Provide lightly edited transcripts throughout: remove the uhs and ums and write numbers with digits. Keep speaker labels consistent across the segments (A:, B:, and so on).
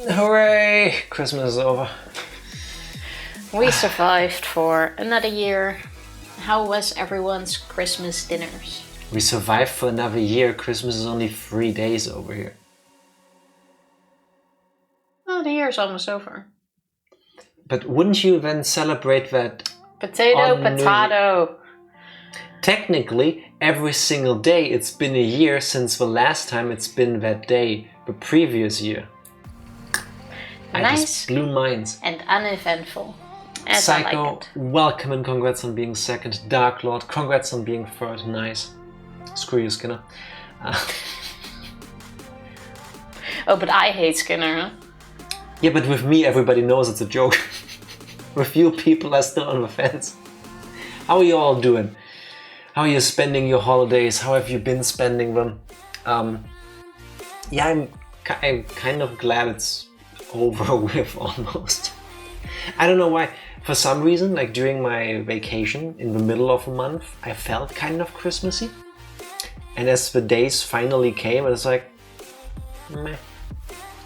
A: Hooray! Christmas is over.
B: We survived for another year. How was everyone's Christmas dinners?
A: We survived for another year. Christmas is only 3 days over here.
B: Oh, the year's almost over.
A: But wouldn't you then celebrate that?
B: Potato.
A: Technically, every single day it's been a year since the last time it's been that day, the previous year. I just blew minds.
B: And uneventful. As
A: Psycho,
B: I like it.
A: welcome and congrats on being second. Dark Lord, congrats on being third. Nice. Screw you, Skinner.
B: Oh, but I hate Skinner, huh?
A: Yeah, but with me, everybody knows it's a joke. With you, people are still on the fence. How are you all doing? How are you spending your holidays? How have you been spending them? Yeah, I'm kind of glad it's over with almost. I don't know why. For some reason, like during my vacation in the middle of a month, I felt kind of Christmassy. And as the days finally came, it was like, meh.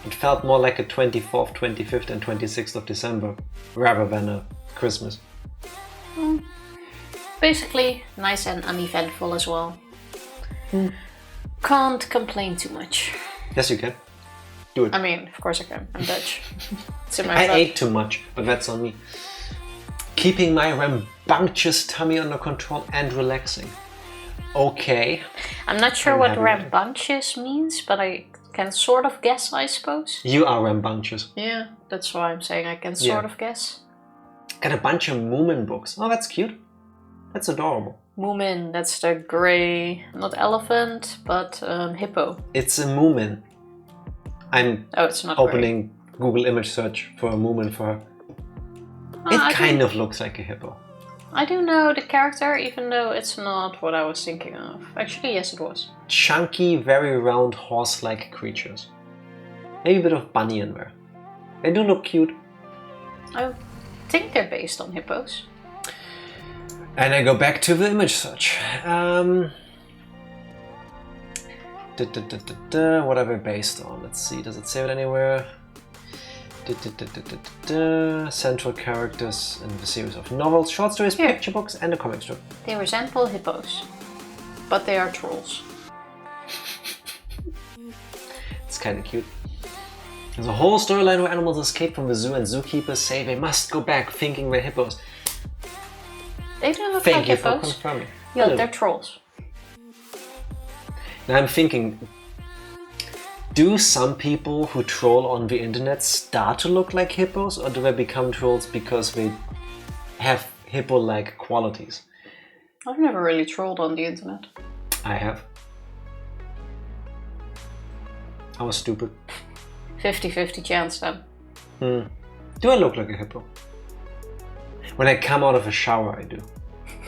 A: It felt more like a 24th, 25th and 26th of December rather than a Christmas.
B: Basically, nice and uneventful as well. Can't complain too much.
A: Yes, you can. Do it.
B: I mean, of course I can. I'm Dutch. It's in my
A: I
B: blood.
A: ate too much, but that's on me. Keeping my rambunctious tummy under control and relaxing. Okay.
B: I'm not sure what rambunctious means, but I can sort of guess, I suppose.
A: You are rambunctious.
B: Yeah, that's why I'm saying I can sort of guess.
A: Got a bunch of Moomin books. Oh, that's cute. That's adorable.
B: Moomin, that's the grey, not elephant, but hippo.
A: It's a Moomin. I'm
B: It's not
A: opening Google image search for a Moomin for her. It kind of looks like a hippo.
B: I do know the character, even though it's not what I was thinking of. Actually, yes, it was.
A: Chunky, very round horse-like creatures. Maybe a bit of bunny in there. They do look cute.
B: I think they're based on hippos.
A: And I go back to the image search. What are they based on? Let's see, does it say it anywhere? Central characters in the series of novels, short stories, picture books, and a comic strip.
B: They resemble hippos, but they are trolls.
A: It's kind of cute. There's a whole storyline where animals escape from the zoo and zookeepers say they must go back thinking they're hippos.
B: They do look
A: Thank
B: like
A: you
B: hippos.
A: for confirming.
B: Yeah,
A: Hello.
B: they're trolls.
A: Now I'm thinking, do some people who troll on the internet start to look like hippos, or do they become trolls because they have hippo-like qualities?
B: I've never really trolled on the internet.
A: I have. I was stupid.
B: 50-50 chance then.
A: Do I look like a hippo? When I come out of a shower, I do.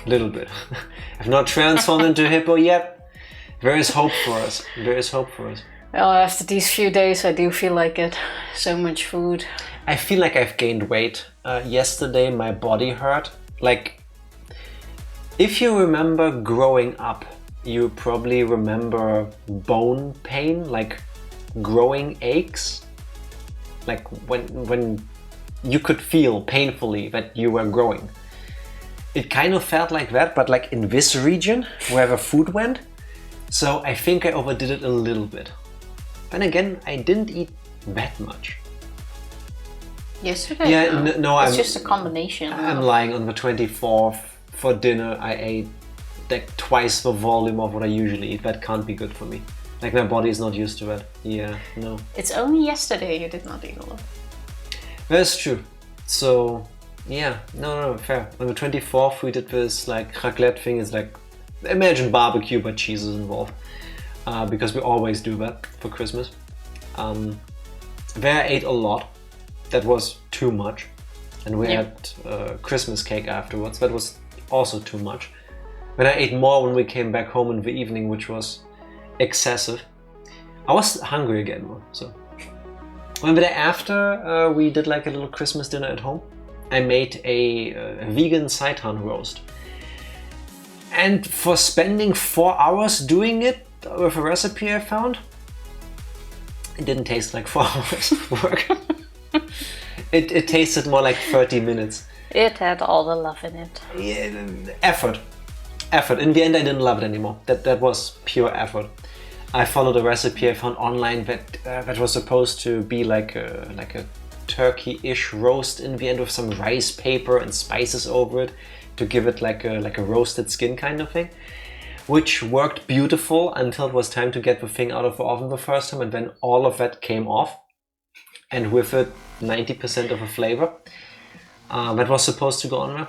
A: A little bit. I've not transformed into a hippo yet. There is hope for us. There is hope for us.
B: Well, after these few days, I do feel like it. So much food.
A: I feel like I've gained weight. Yesterday, my body hurt. Like, if you remember growing up, you probably remember bone pain, like growing aches. Like when you could feel painfully that you were growing. It kind of felt like that, but like in this region, where the food went. So I think I overdid it a little bit. Then again, I didn't eat that much.
B: Yesterday?
A: Yeah, no,
B: it's just a combination.
A: I'm lying. On the 24th for dinner, I ate like twice the volume of what I usually eat. That can't be good for me. Like my body is not used to it. Yeah, no.
B: It's only yesterday you did not eat a lot.
A: That's true. So, yeah, no, fair. On the 24th, we did this like raclette thing. It's like, imagine barbecue, but cheese is involved. Because we always do that for Christmas. There I ate a lot. That was too much. And we had Christmas cake afterwards. That was also too much. Then I ate more when we came back home in the evening, which was excessive. I was hungry again though, so. When the day after, we did like a little Christmas dinner at home. I made a vegan seitan roast. And for spending 4 hours doing it with a recipe I found, It didn't taste like 4 hours of work. It tasted more like 30 minutes.
B: It had all the love in it.
A: Yeah, effort. In the end, I didn't love it anymore. That was pure effort. I followed a recipe I found online that was supposed to be like a turkey-ish roast in the end with some rice paper and spices over it to give it like a roasted skin kind of thing, which worked beautiful until it was time to get the thing out of the oven the first time, and then all of that came off, and with it 90% of the flavor that was supposed to go on there.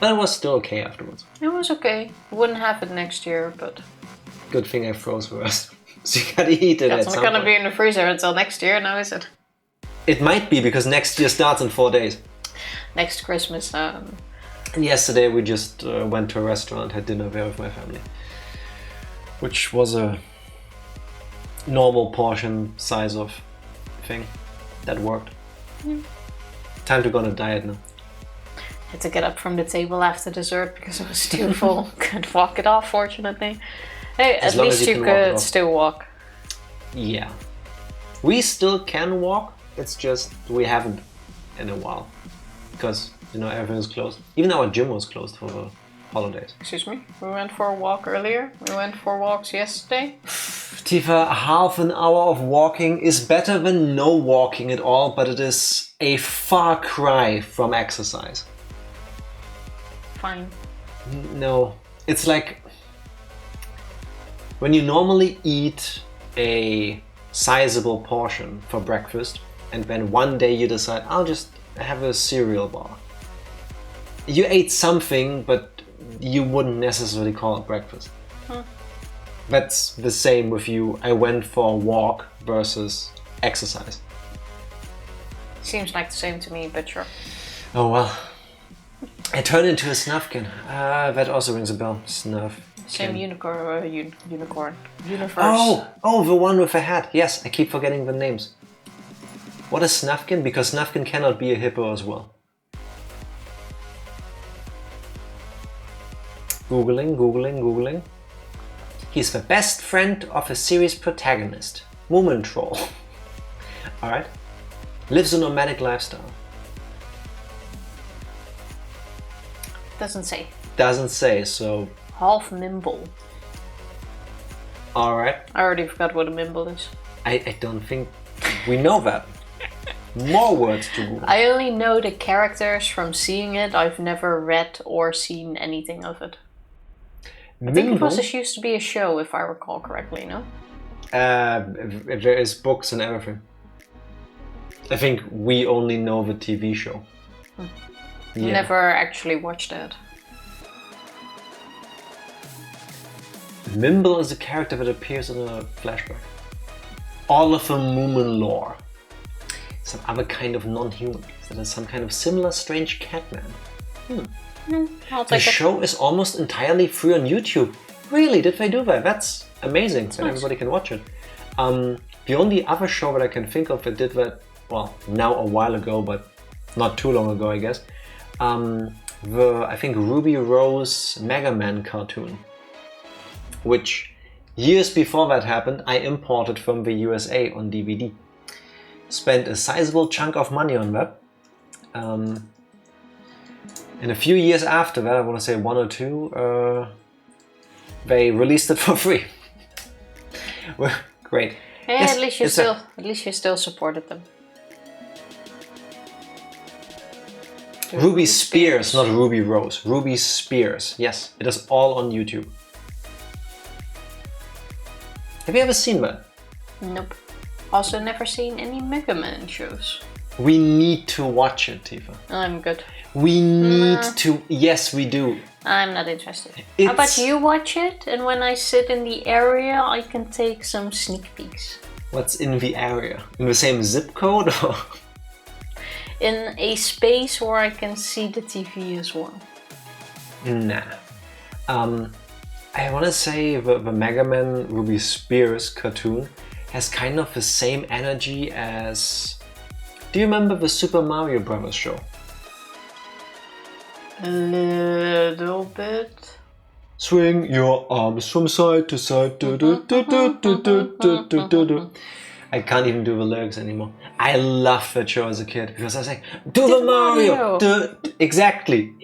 A: But it was still okay afterwards.
B: It was okay. Wouldn't have it next year, but...
A: Good thing I froze for us. So you gotta eat it at some point.
B: It's not gonna be in the freezer until next year, now is it?
A: It might be, because next year starts in 4 days.
B: Next Christmas.
A: And yesterday we just went to a restaurant, had dinner there with my family. Which was a normal portion size of thing. That worked. Time to go on a diet now.
B: Had to get up from the table after dessert because it was too full. Couldn't walk it off, fortunately. Hey, at least you could still walk.
A: Yeah. We still can walk, it's just we haven't in a while. Because, everything is closed. Even our gym was closed for the holidays.
B: Excuse me? We went for a walk earlier. We went for walks yesterday.
A: Tifa, half an hour of walking is better than no walking at all, but it is a far cry from exercise.
B: Fine.
A: No. It's like when you normally eat a sizable portion for breakfast, and then one day you decide, I'll just have a cereal bar. You ate something, but you wouldn't necessarily call it breakfast. That's the same with you. I went for a walk versus exercise.
B: Seems like the same to me, but sure.
A: Oh well. I turned into a snufkin. That also rings a bell. Snuff.
B: Same unicorn. Universe.
A: Oh, the one with the hat. Yes, I keep forgetting the names. What is Snufkin? Because Snufkin cannot be a hippo as well. Googling. He's the best friend of a series protagonist, Moomin Troll. Alright. Lives a nomadic lifestyle.
B: Doesn't say.
A: Doesn't say, so...
B: Half nimble.
A: Alright.
B: I already forgot what a nimble is.
A: I don't think we know that. More words to Google.
B: I only know the characters from seeing it. I've never read or seen anything of it. I think it used to be a show, if I recall correctly, no?
A: There is books and everything. I think we only know the TV show. Yeah.
B: Never actually watched it.
A: Mimble is a character that appears in a flashback. All of the Moomin lore. Some other kind of non-human. That is some kind of similar strange catman. The show is almost entirely free on YouTube. Really? Did they do that? That's amazing that everybody can watch it. The only other show that I can think of that did that, well, now a while ago, but not too long ago, I guess. I think Ruby Rose Mega Man cartoon, which years before that happened, I imported from the USA on DVD. Spent a sizable chunk of money on that. And a few years after that, I want to say 1 or 2, they released it for free. Well, great.
B: Yeah, yes, at least you still supported them.
A: Ruby Spears, not Ruby Rose. Ruby Spears. Yes, it is all on YouTube. Have you ever seen that?
B: Nope. Also never seen any Mega Man shows.
A: We need to watch it, Tifa.
B: I'm good.
A: We need to... Yes, we do.
B: I'm not interested. How about you watch it, and when I sit in the area, I can take some sneak peeks.
A: What's in the area? In the same zip code? Or?
B: In a space where I can see the TV as well.
A: Nah. I want to say the Mega Man Ruby Spears cartoon has kind of the same energy as... Do you remember the Super Mario Bros. Show?
B: A little bit.
A: Swing your arms from side to side. I I can't even do the lyrics anymore. I loved that show as a kid because I was like, do the Mario! Exactly.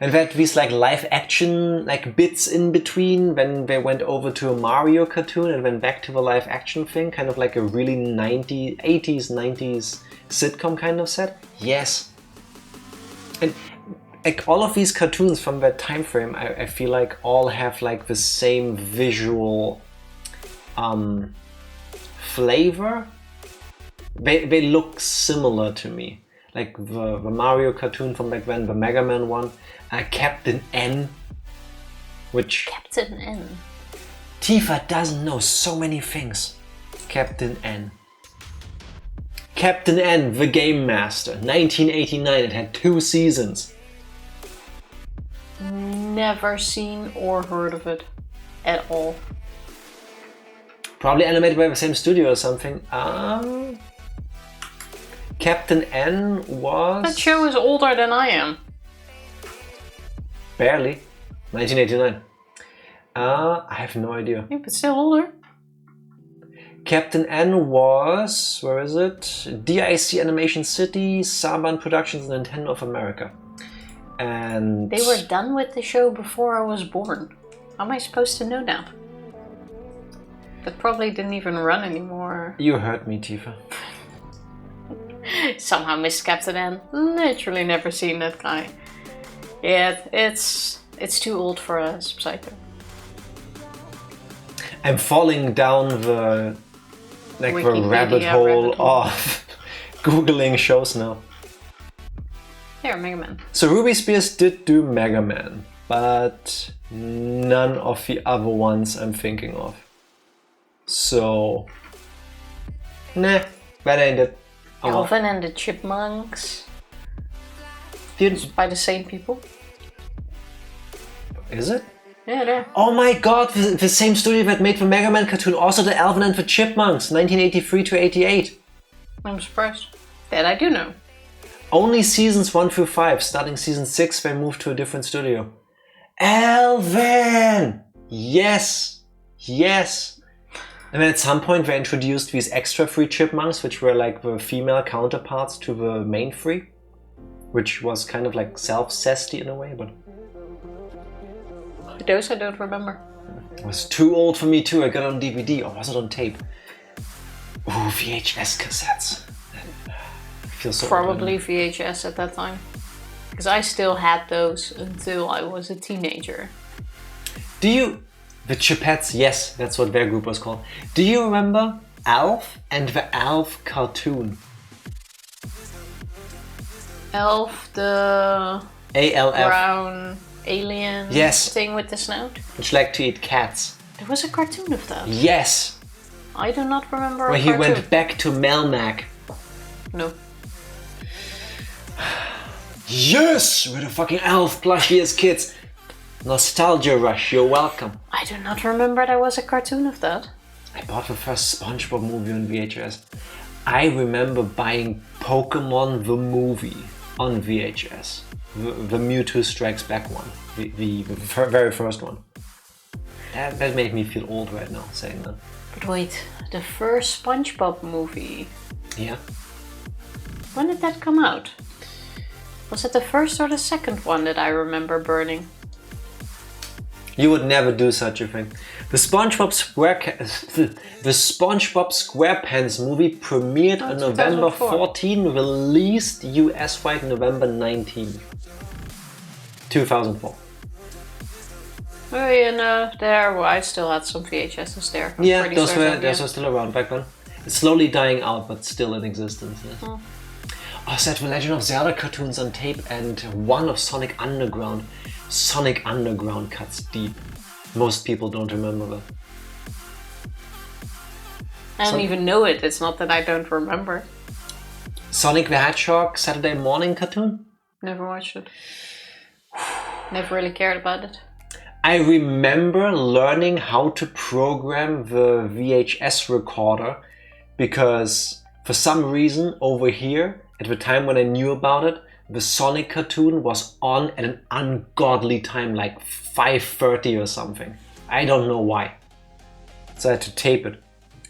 A: And we had these like live action like bits in between when they went over to a Mario cartoon and went back to the live action thing, kind of like a really 80s, 90s sitcom kind of set. Yes. And like all of these cartoons from that time frame, I feel like all have like the same visual flavor. They look similar to me. Like the Mario cartoon from back then, the Mega Man one, Captain N, which...
B: Captain N?
A: Tifa doesn't know so many things. Captain N. Captain N, the Game Master, 1989, it had 2 seasons.
B: Never seen or heard of it at all.
A: Probably animated by the same studio or something. Captain N was...
B: That show is older than I am.
A: Barely. 1989. I have no idea.
B: Yeah, but still older.
A: Captain N was... Where is it? DIC Animation City, Saban Productions, Nintendo of America. And...
B: They were done with the show before I was born. How am I supposed to know that? That probably didn't even run anymore.
A: You heard me, Tifa.
B: Somehow missed Captain N. Literally never seen that guy. Yeah, it's too old for us, Psycho.
A: I'm falling down the rabbit hole of Googling shows now.
B: Here, Mega Man.
A: So Ruby Spears did do Mega Man, but none of the other ones I'm thinking of. So, nah, that ain't it.
B: Alvin and the Chipmunks. It's by the same people.
A: Is it?
B: Yeah, there.
A: Oh my god, the same studio that made the Mega Man cartoon, also the Alvin and the Chipmunks, 1983 to 88.
B: I'm surprised. That I do know.
A: Only seasons 1 through 5. Starting season 6, they moved to a different studio. Alvin! Yes! Yes! And then at some point they introduced these extra 3 chipmunks, which were like the female counterparts to the main 3. Which was kind of like self-cessed in a way, but...
B: Those I don't remember.
A: It was too old for me too, I got it on DVD, or was it on tape? Ooh, VHS cassettes. I feel so
B: Probably VHS at that time. Because I still had those until I was a teenager.
A: Do you... The Chipettes, yes, that's what their group was called. Do you remember Alf and the Alf cartoon?
B: Alf, the
A: ALF.
B: brown alien thing with the snout?
A: Which liked to eat cats.
B: There was a cartoon of that.
A: Yes!
B: I do not remember
A: Where
B: a
A: he
B: cartoon.
A: went back to Melmac.
B: No.
A: Yes! We're the fucking Alf plushie as kids. Nostalgia rush, you're welcome.
B: I do not remember there was a cartoon of that.
A: I bought the first SpongeBob movie on VHS. I remember buying Pokemon the movie on VHS. The Mewtwo Strikes Back one. The very first one. That made me feel old right now, saying that.
B: But wait, the first SpongeBob movie?
A: Yeah.
B: When did that come out? Was it the first or the second one that I remember burning?
A: You would never do such a thing. The SpongeBob SquarePants movie premiered on November 14, released US-wide November 19, 2004.
B: Oh yeah, no, I still had some VHSs there.
A: Yeah, those were still around back then. It's slowly dying out, but still in existence. Yes. Oh, so I had the Legend of Zelda cartoons on tape and one of Sonic Underground. Sonic Underground cuts deep. Most people don't remember that.
B: I don't even know it. It's not that I don't remember.
A: Sonic the Hedgehog Saturday morning cartoon?
B: Never watched it. Never really cared about it.
A: I remember learning how to program the VHS recorder because for some reason over here, at the time when I knew about it, the Sonic cartoon was on at an ungodly time, like 5:30 or something. I don't know why. So I had to tape it.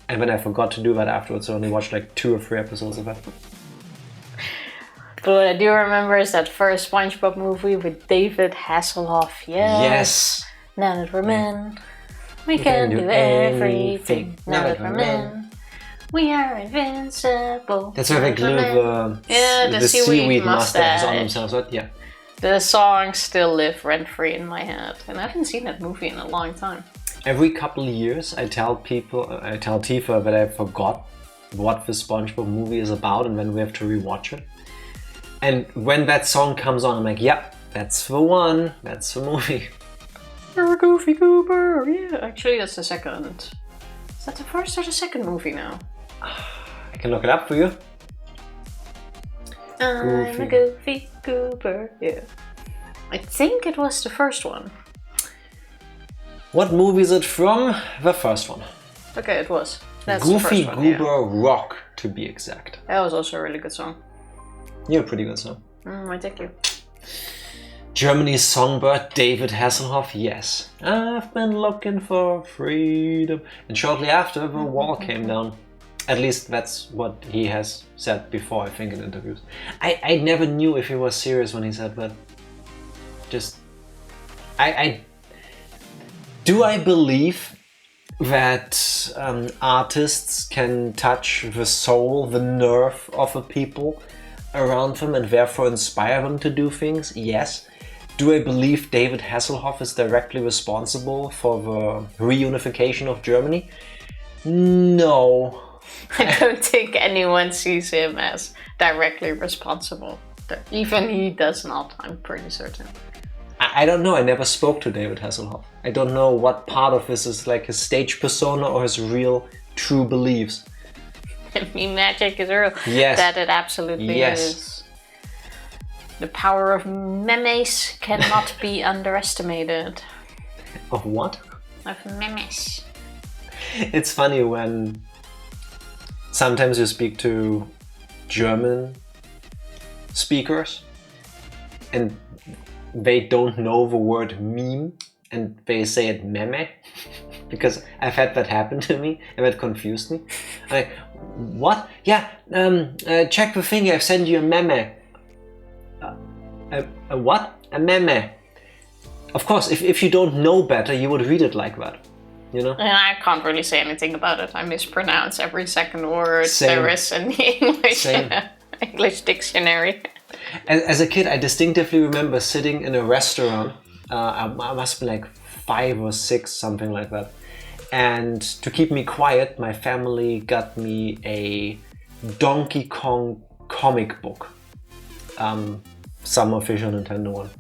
A: And then I forgot to do that afterwards, so I only watched like 2 or 3 episodes of it.
B: But what I do remember is that first SpongeBob movie with David Hasselhoff. Yes. Now that we're men, we can do everything. Now that we're men, we are invincible.
A: That's where they glue the seaweed mustaches on themselves, right? Yeah.
B: The songs still live rent-free in my head, and I haven't seen that movie in a long time.
A: Every couple of years, I tell Tifa that I forgot what the SpongeBob movie is about, and then we have to rewatch it. And when that song comes on, I'm like, yep, that's the one. That's the movie.
B: You're a goofy goober. Yeah, actually, that's the second. Is that the first or the second movie now?
A: I can look it up for you.
B: I'm a goofy goober. Yeah. I think it was the first one.
A: What movie is it from? The first one.
B: Okay, it was. That's
A: Goofy
B: the first one,
A: Goober Rock, to be exact.
B: That was also a really good song.
A: You're a pretty good song.
B: I thank you.
A: Germany's songbird, David Hasselhoff, yes. I've been looking for freedom. And shortly after, the wall came down. At least that's what he has said before, I think, in interviews. I never knew if he was serious when he said that. Do I believe that artists can touch the soul, the nerve of the people around them and therefore inspire them to do things? Yes. Do I believe David Hasselhoff is directly responsible for the reunification of Germany? No.
B: I don't think anyone sees him as directly responsible. Even he does not, I'm pretty certain.
A: I don't know, I never spoke to David Hasselhoff. I don't know what part of this is like his stage persona or his real, true beliefs.
B: I mean, magic is real.
A: Yes.
B: That it absolutely is. The power of memes cannot be underestimated.
A: Of what?
B: Of memes.
A: It's funny when sometimes you speak to German speakers and they don't know the word meme and they say it meme because I've had that happen to me and that confused me. I'm like, what? Yeah, check the thing, I've sent you a meme. A what? A meme. Of course, if you don't know better, you would read it like that. You know?
B: And I can't really say anything about it. I mispronounce every second word
A: Same.
B: there is in the English dictionary.
A: As a kid, I distinctively remember sitting in a restaurant. I must be like 5 or 6, something like that. And to keep me quiet, my family got me a Donkey Kong comic book. Some official Nintendo one.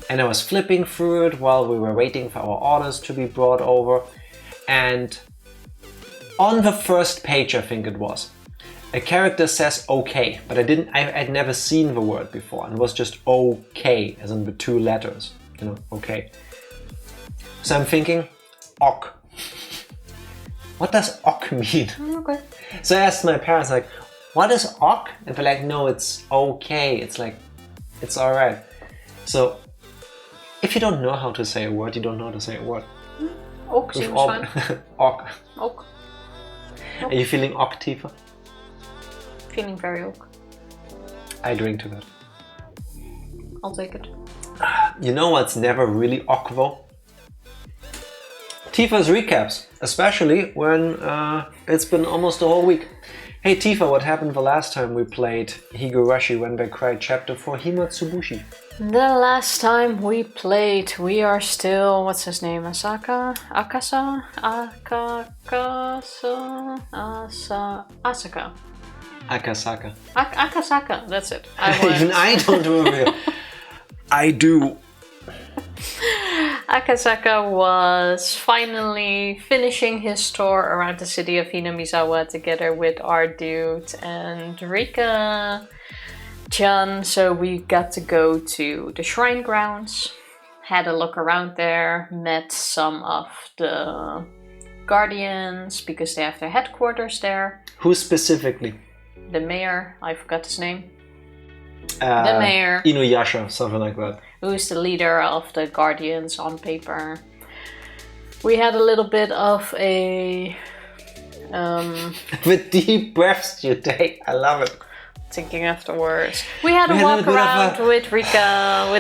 A: And I was flipping through it while we were waiting for our orders to be brought over. And on the first page, I think it was, a character says okay, but I'd never seen the word before, and it was just okay, as in the 2 letters, you know, okay. So I'm thinking, ok. What does ok mean?
B: Okay.
A: So I asked my parents, like, what is ok? And they're like, no, it's okay. It's like, it's alright. So if you don't know how to say a word, you don't know how to say a word.
B: Ok seems fine.
A: Ok.
B: Ok.
A: Are you feeling ok, Tifa?
B: Feeling very ok.
A: I drink to that.
B: I'll take it.
A: You know what's never really ok though? Tifa's recaps, especially when it's been almost a whole week. Hey Tifa, what happened the last time we played Higurashi When They Cry chapter for Himatsubushi?
B: The last time we played, we are still, what's his name, Asaka? Akasa? Asaka.
A: Akasaka.
B: Akasaka, that's it.
A: Even I don't remember. I do.
B: Akasaka was finally finishing his tour around the city of Hinamizawa together with our dude and Rika-chan. So we got to go to the shrine grounds, had a look around there, met some of the guardians because they have their headquarters there.
A: Who specifically?
B: The mayor, I forgot his name. The mayor.
A: Inuyasha, something like that.
B: Who's the leader of the Guardians on paper. We had a little bit of a
A: With deep breaths you take. I love it.
B: Thinking afterwards. We had a walk around with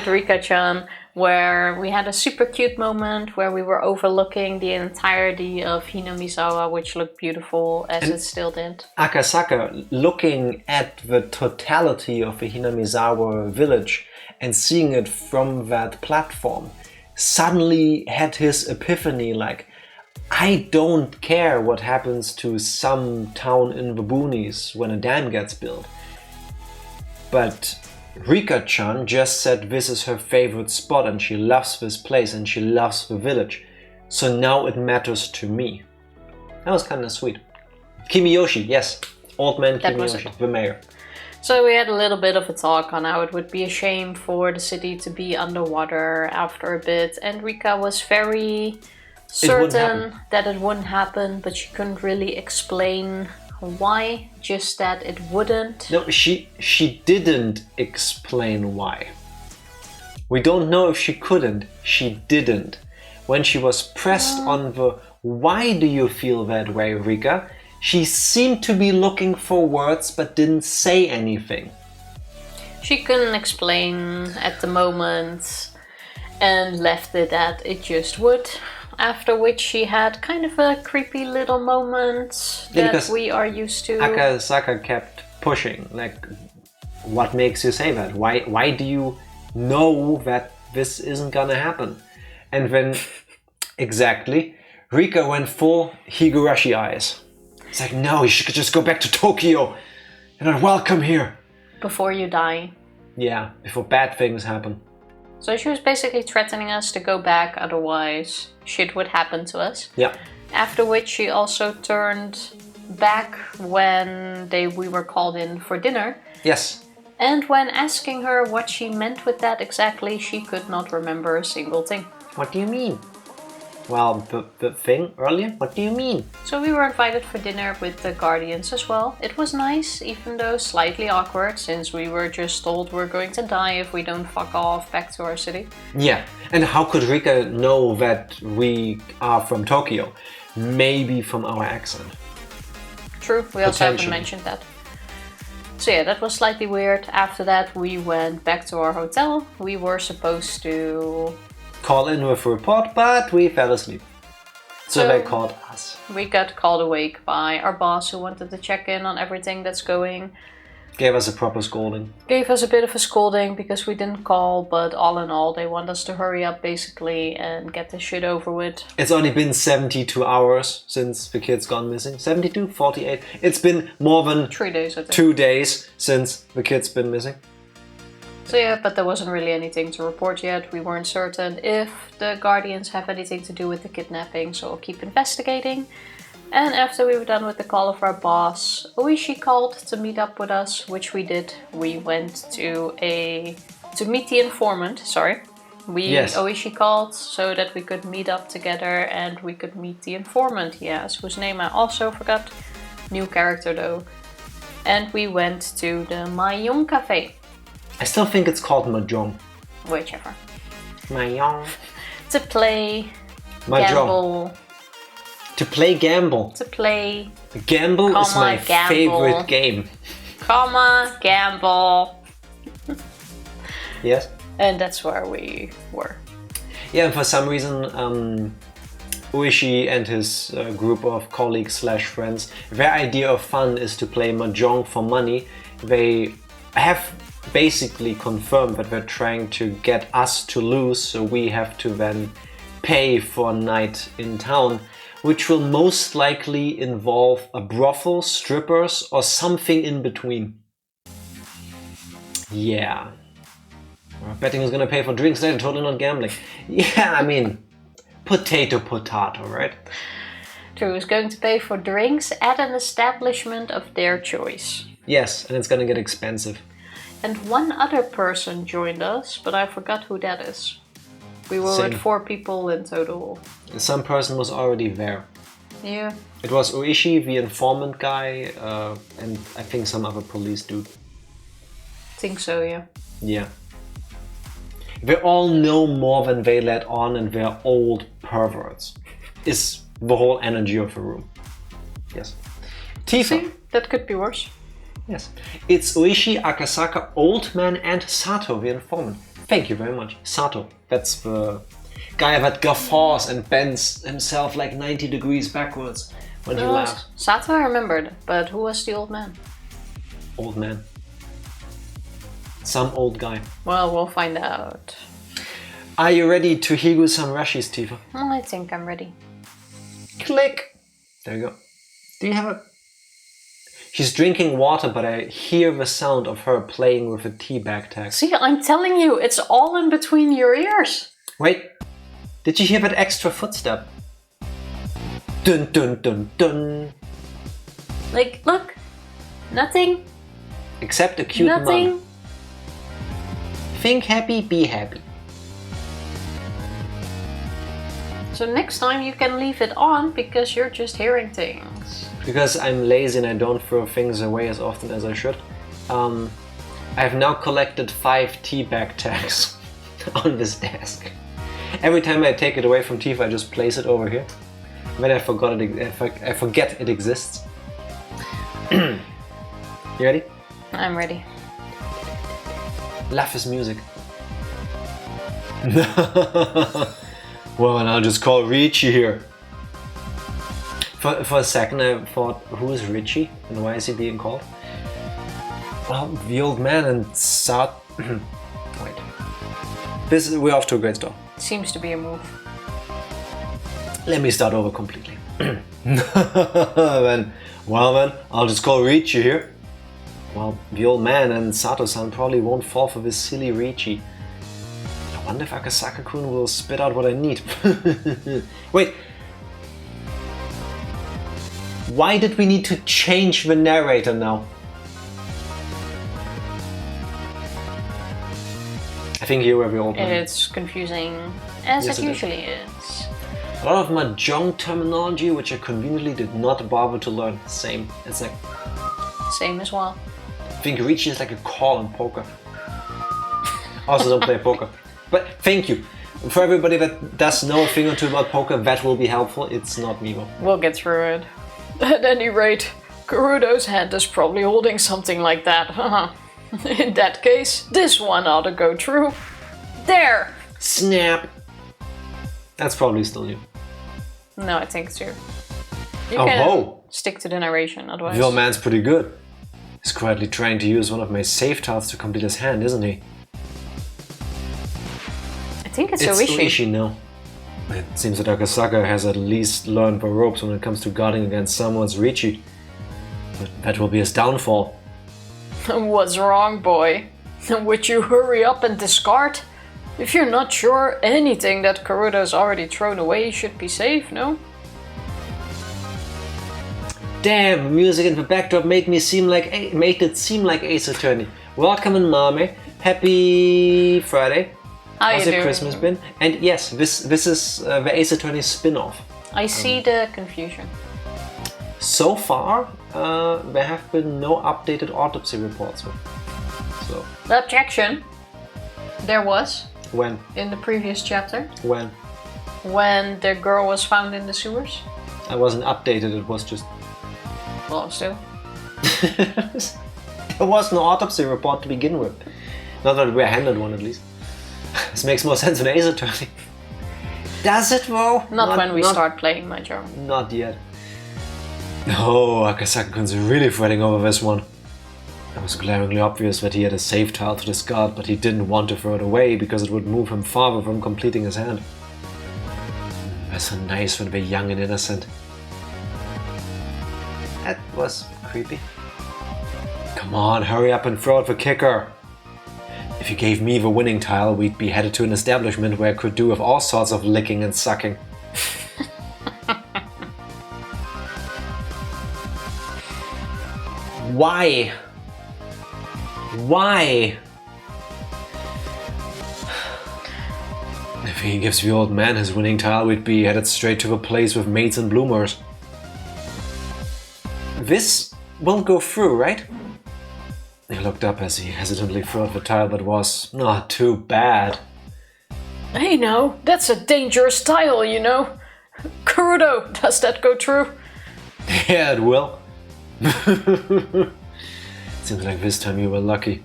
B: Rika-chan, where we had a super cute moment where we were overlooking the entirety of Hinamizawa, which looked beautiful as it still did.
A: Akasaka, looking at the totality of the Hinamizawa village and seeing it from that platform, suddenly had his epiphany like, I don't care what happens to some town in the boonies when a dam gets built. But Rika-chan just said this is her favorite spot and she loves this place and she loves the village. So now it matters to me. That was kind of sweet. Kimiyoshi, yes. Old man Kimiyoshi, the mayor.
B: So we had a little bit of a talk on how it would be a shame for the city to be underwater after a bit. And Rika was very certain that it wouldn't happen, but she couldn't really explain why, just that it wouldn't.
A: No, she didn't explain why. We don't know if she couldn't. She didn't. When she was pressed on the why do you feel that way, Rika, she seemed to be looking for words but didn't say anything.
B: She couldn't explain at the moment and left it at it just would. After which she had kind of a creepy little moment that we are used to.
A: Akasaka kept pushing, like, what makes you say that? Why do you know that this isn't gonna happen? And then, exactly, Rika went full Higurashi eyes. It's like, no, you should just go back to Tokyo. You're not welcome here.
B: Before you die.
A: Yeah, before bad things happen.
B: So she was basically threatening us to go back, otherwise shit would happen to us.
A: Yeah.
B: After which she also turned back when we were called in for dinner.
A: Yes.
B: And when asking her what she meant with that exactly, she could not remember a single thing.
A: What do you mean? Well, the thing earlier? What do you mean?
B: So we were invited for dinner with the Guardians as well. It was nice, even though slightly awkward, since we were just told we're going to die if we don't fuck off back to our city.
A: Yeah, and how could Rika know that we are from Tokyo? Maybe from our accent.
B: True, we also haven't mentioned that. So yeah, that was slightly weird. After that, we went back to our hotel. We were supposed to
A: call in with a report, but we fell asleep. So they called us.
B: We got called awake by our boss, who wanted to check in on everything that's going.
A: Gave us a proper scolding.
B: Gave us a bit of a scolding because we didn't call, but all in all, they want us to hurry up basically and get this shit over with.
A: It's only been 72 hours since the kid's gone missing. 72? 48? It's been more than
B: 3 days, I think.
A: 2 days since the kid's been missing.
B: So yeah, but there wasn't really anything to report yet. We weren't certain if the Guardians have anything to do with the kidnapping, so we'll keep investigating. And after we were done with the call of our boss, Ooishi called to meet up with us, which we did. We went to meet the informant, sorry. Ooishi called so that we could meet up together and we could meet the informant, yes, whose name I also forgot. New character though. And we went to the Mahjong Cafe.
A: I still think it's called Mahjong.
B: Whichever.
A: Mahjong.
B: To play
A: Mahjong.
B: gamble.
A: To play gamble.
B: To play.
A: Gamble is my favorite game.
B: Gamble.
A: Yes.
B: And that's where we were.
A: Yeah, and for some reason, Ooishi and his group of colleagues / friends, their idea of fun is to play Mahjong for money. They have basically confirmed that they're trying to get us to lose, so we have to then pay for a night in town, which will most likely involve a brothel, strippers, or something in between. Yeah. Betting is gonna pay for drinks later, totally not gambling. Yeah, I mean, potato, right?
B: True, is going to pay for drinks at an establishment of their choice.
A: Yes, and it's gonna get expensive.
B: And one other person joined us, but I forgot who that is. We were with 4 people in total.
A: Some person was already there.
B: Yeah.
A: It was Ooishi, the informant guy, and I think some other police dude.
B: Think so, yeah.
A: Yeah. They all know more than they let on, and they're old perverts. Is the whole energy of the room. Yes. Tifa.
B: See, that could be worse.
A: Yes. It's Oishi, Akasaka, Old Man, and Sato, the informant. Thank you very much. Sato. That's the guy that guffaws and bends himself like 90 degrees backwards when he laughs.
B: Sato I remembered, but who was the old man?
A: Old man. Some old guy.
B: Well, we'll find out.
A: Are you ready to Higu some Rashis, Tifa?
B: I think I'm ready.
A: Click! There you go. Do you have a... She's drinking water, but I hear the sound of her playing with a tea bag tag.
B: See, I'm telling you, it's all in between your ears.
A: Wait, did you hear that extra footstep? Dun dun dun dun.
B: Like, look, nothing.
A: Except a cute
B: nothing.
A: mug. Think happy, be happy.
B: So next time you can leave it on because you're just hearing things.
A: Because I'm lazy and I don't throw things away as often as I should. I've now collected 5 tea bag tags on this desk. Every time I take it away from Tifa, I just place it over here. Then I forget it exists. You ready?
B: I'm ready.
A: Laugh is music. Well, and I'll just call Richie here. For a second I thought, who is Richie and why is he being called? Well, the old man and Wait. We're off to a great start.
B: Seems to be a move.
A: Let me start over completely. Then, I'll just call Richie here. Well, the old man and Sato-san probably won't fall for this silly Richie. I wonder if Akasaka-kun will spit out what I need. Wait. Why did we need to change the narrator now? I think here where we all
B: It's confusing, as it usually is.
A: A lot of mahjong terminology which I conveniently did not bother to learn. Same. It's like...
B: Same as well.
A: I think Richie is like a call in poker. Also don't play poker. But thank you. For everybody that does know a thing or two about poker, that will be helpful. It's not me though.
B: We'll get through it. At any rate, Kurudo's hand is probably holding something like that. In that case, this one ought to go through. There!
A: Snap! That's probably still you.
B: No, I think it's you. You
A: Oh,
B: can
A: ho!
B: stick to the narration, otherwise.
A: The old man's pretty good. He's quietly trying to use one of my save tiles to complete his hand, isn't he?
B: I think it's
A: It's
B: Ooishi.
A: Ooishi now. It seems that Akasaka has at least learned the ropes when it comes to guarding against someone's Richie. But that will be his downfall.
B: What's wrong, boy? Would you hurry up and discard? If you're not sure, anything that Kurudo's already thrown away should be safe, no?
A: Damn, music in the backdrop made it seem like Ace Attorney. Welcome in, Mommy. Happy Friday.
B: How's
A: your Christmas been? And yes, this is the Ace Attorney spin-off.
B: I see the confusion.
A: So far, there have been no updated autopsy reports. So.
B: The objection. There was.
A: When?
B: In the previous chapter.
A: When?
B: When the girl was found in the sewers.
A: I wasn't updated, it was just...
B: Well, still.
A: There was no autopsy report to begin with. Not that we're handed one, at least. This makes more sense than Ace Attorney. Does it though?
B: Not when we start playing Mahjong.
A: Not yet. Oh, Akasaka-kun's really fretting over this one. It was glaringly obvious that he had a save tile to discard, but he didn't want to throw it away because it would move him farther from completing his hand. They're so nice when they're young and innocent. That was creepy. Come on, hurry up and throw out the kicker. If you gave me the winning tile, we'd be headed to an establishment where I could do with all sorts of licking and sucking. Why? Why? If he gives the old man his winning tile, we'd be headed straight to the place with maids and bloomers. This won't go through, right? He looked up as he hesitantly threw out the tile that was not too bad.
B: Hey now, that's a dangerous tile, you know. Kurudo, does that go through?
A: Yeah, it will. Seems like this time you were lucky.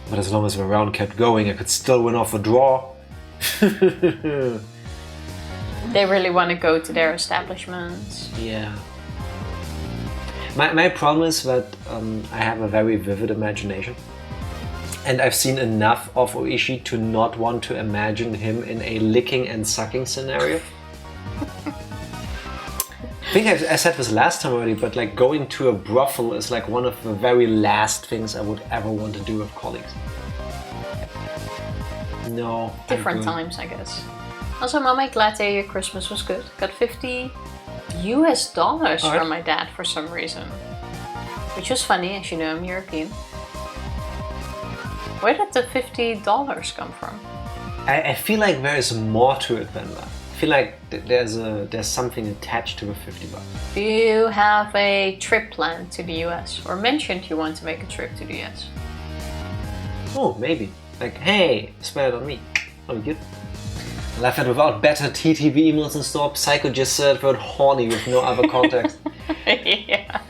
A: But as long as the round kept going, I could still win off a draw.
B: They really want to go to their establishments.
A: Yeah. My problem is that I have a very vivid imagination. And I've seen enough of Oishi to not want to imagine him in a licking and sucking scenario. I think I said this last time already, but like going to a brothel is like one of the very last things I would ever want to do with colleagues. No.
B: Different times, I guess. Also, Mama, glad to hear your Christmas was good. Got $50 US from my dad for some reason. Which was funny, as you know, I'm European. Where did the $50 come from?
A: I feel like there is more to it than that. I feel like there's something attached to the $50.
B: Do you have a trip planned to the US? Or mentioned you want to make a trip to the US?
A: Oh, maybe. Like, hey, spend it on me. Oh, good. I left it without better TTV emails in store. Psycho just said the word horny with no other context.
B: Yeah.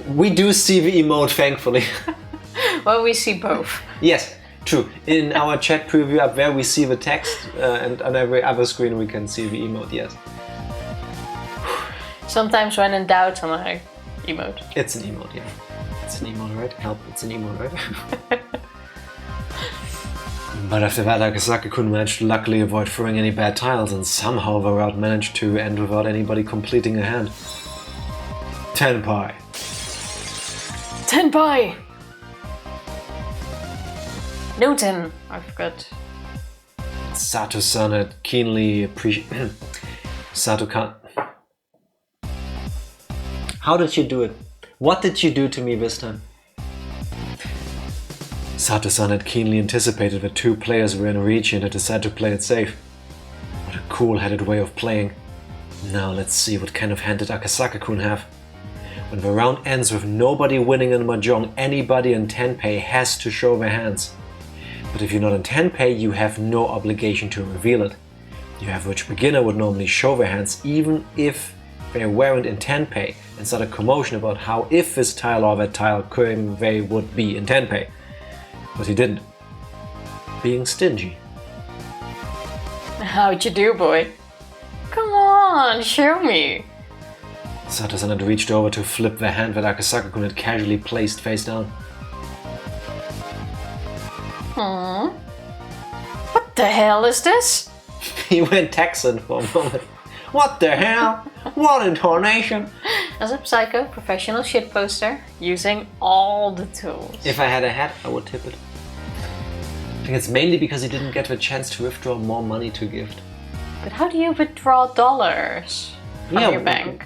A: We do see the emote, thankfully.
B: Well, we see both.
A: Yes, true. In our chat preview up there, we see the text, and on every other screen we can see the emote, yes.
B: Sometimes when in doubt, I'm like, emote.
A: It's an emote, yeah. It's an emote, right? Help, it's an emote, right? But after that, Akasaka-kun managed to luckily avoid throwing any bad tiles, and somehow the route managed to end without anybody completing a hand. Tenpai.
B: Tenpai! Newton, I forgot.
A: Sato-san had keenly appreciated. Sato-kan. How did you do it? What did you do to me this time? Sato-san had keenly anticipated that two players were in reach and had decided to play it safe. What a cool-headed way of playing. Now let's see what kind of hand did Akasaka-kun have. When the round ends with nobody winning in Mahjong, anybody in Tenpei has to show their hands. But if you're not in Tenpei, you have no obligation to reveal it. The average beginner would normally show their hands even if they weren't in Tenpei and start a commotion about how if this tile or that tile they would be in Tenpei. But he didn't. Being stingy.
B: How'd you do, boy? Come on, show me.
A: Sato-san had reached over to flip the hand that Akasaka-kun had casually placed face down.
B: What the hell is this?
A: He went Texan for a moment. What the hell? What intonation?
B: As a psycho professional shitposter, using all the tools.
A: If I had a hat, I would tip it. I think it's mainly because he didn't get the chance to withdraw more money to gift.
B: But how do you withdraw dollars from your bank?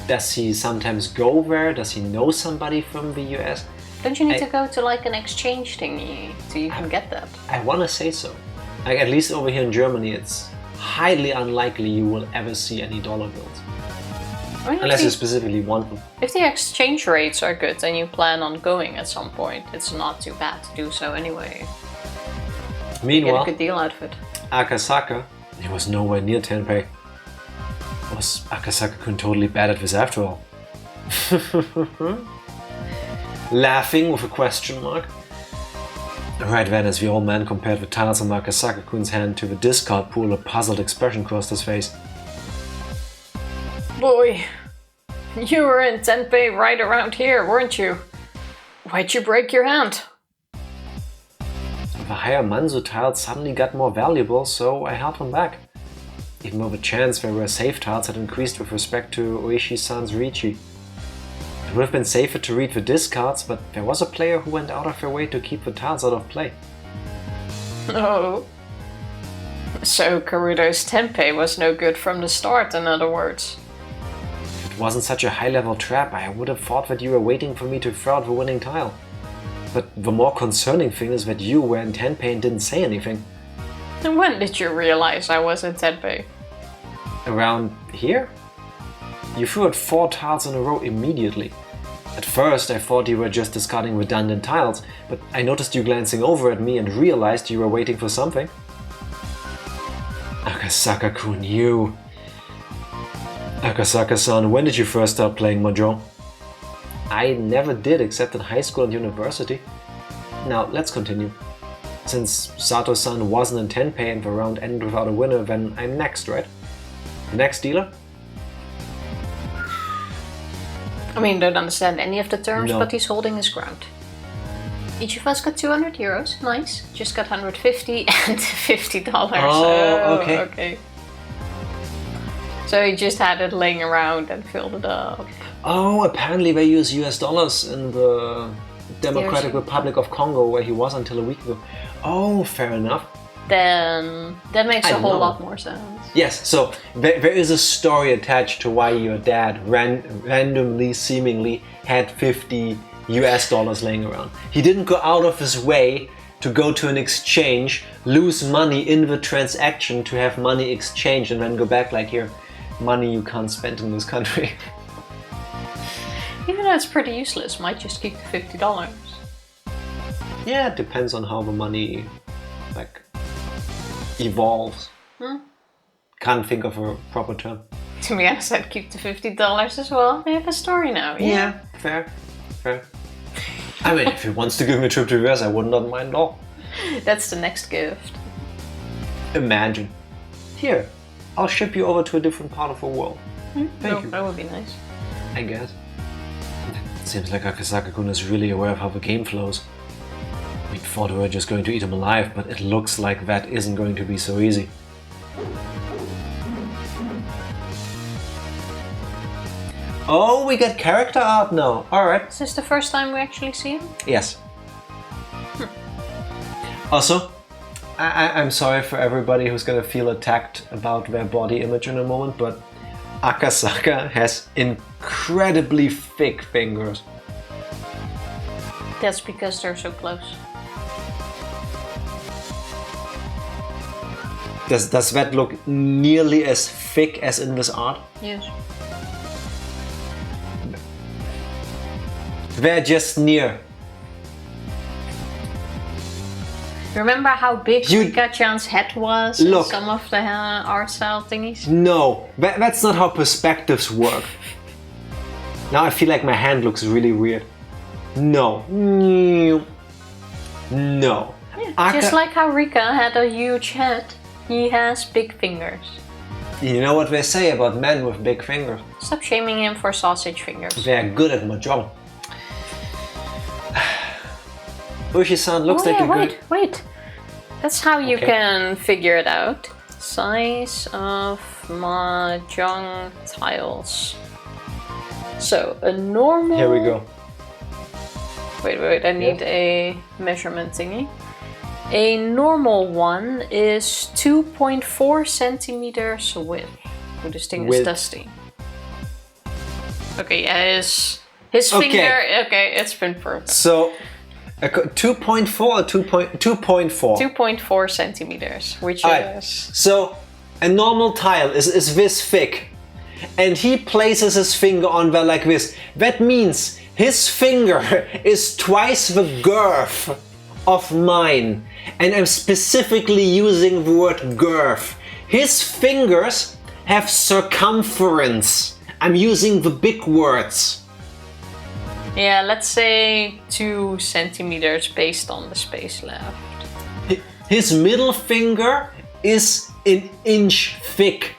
A: Does he sometimes go there? Does he know somebody from the US?
B: Don't you need to go to like an exchange thingy so you can get that?
A: I want to say so. Like, at least over here in Germany, it's highly unlikely you will ever see any dollar bills.
B: I mean,
A: unless you specifically want them.
B: If the exchange rates are good and you plan on going at some point, it's not too bad to do so anyway.
A: Meanwhile,
B: you get a good deal out of it.
A: Akasaka, he was nowhere near Tenpei. Was Akasaka-kun totally bad at this after all? Laughing with a question mark. Right then, as the old man compared the tiles on Akasaka-kun's hand to the discard pool, a puzzled expression crossed his face.
B: Boy, you were in Tenpei right around here, weren't you? Why'd you break your hand?
A: The higher Manzu tiles suddenly got more valuable, so I held them back. Even though the chance there were safe tiles had increased with respect to Ooishi-san's Riichi. It would have been safer to read the discards, but there was a player who went out of their way to keep the tiles out of play.
B: Oh. So Karudo's Tenpei was no good from the start, in other words.
A: If it wasn't such a high-level trap, I would have thought that you were waiting for me to throw out the winning tile. But the more concerning thing is that you were in Tenpei and didn't say anything.
B: And when did you realize I was in Tenpei?
A: Around here? You threw out 4 tiles in a row immediately. At first I thought you were just discarding redundant tiles, but I noticed you glancing over at me and realized you were waiting for something. Akasaka-kun, you... Akasaka-san, when did you first start playing Mahjong? I never did, except in high school and university. Now, let's continue. Since Sato-san wasn't in Tenpei and the round ended without a winner, then I'm next, right? The next dealer?
B: I mean, don't understand any of the terms,
A: No.
B: but he's holding his ground. Each of us got 200 euros. Nice. Just got 150 and $50.
A: Oh, okay.
B: Okay. So he just had it laying around and filled it up.
A: Oh, apparently they use US dollars in the Democratic
B: DRC.
A: Republic of Congo, where he was until a week ago. Oh, fair enough.
B: Then that makes a whole
A: know.
B: lot more sense.
A: Yes, so there is a story attached to why your dad randomly, seemingly, had 50 US dollars laying around. He didn't go out of his way to go to an exchange, lose money in the transaction to have money exchanged, and then go back like, here, money you can't spend in this country.
B: Even though it's pretty useless, might just keep the $50.
A: Yeah, it depends on how the money, like, evolves. Can't think of a proper term.
B: To be honest, I'd keep the $50 as well. I have a story now.
A: Yeah, fair. I mean, if he wants to give me a trip to the US, I would not mind at all.
B: That's the next gift.
A: Imagine. Here, I'll ship you over to a different part of the world. Thank you.
B: That would be nice.
A: I guess. It seems like Akasaka-kun is really aware of how the game flows. We thought we were just going to eat him alive, but it looks like that isn't going to be so easy. Oh, we get character art now. Alright.
B: Is this the first time we actually see him?
A: Yes. Also, I'm sorry for everybody who's gonna feel attacked about their body image in a moment, but Akasaka has incredibly thick fingers.
B: That's because they're so close.
A: Does that look nearly as thick as in this art?
B: Yes.
A: They're just near.
B: Remember how big
A: You-
B: Rika-chan's head was
A: Look.
B: in some of the art style thingies?
A: No, that's not how perspectives work. Now I feel like my hand looks really weird. No. No.
B: Just like how Rika had a huge head, he has big fingers.
A: You know what they say about men with big fingers?
B: Stop shaming him for sausage fingers.
A: They're good at mahjong. Ooishi-san looks like a good...
B: Wait. That's how you
A: Okay.
B: can figure it out. Size of mahjong tiles. So, a normal...
A: Here we go.
B: Wait, I need a measurement thingy. A normal one is 2.4 centimeters width. Oh, this thing is
A: Width.
B: dusty. Okay, yeah, his
A: Okay.
B: finger... Okay, it's been broken.
A: So, 2.4 or 2.4?
B: 2.4 centimeters, which
A: Alright,
B: is...
A: so a normal tile is this thick, and he places his finger on there like this. That means his finger is twice the girth of mine, and I'm specifically using the word girth. His fingers have circumference. I'm using the big words.
B: Yeah, let's say 2 centimeters based on the space left.
A: His middle finger is an inch thick.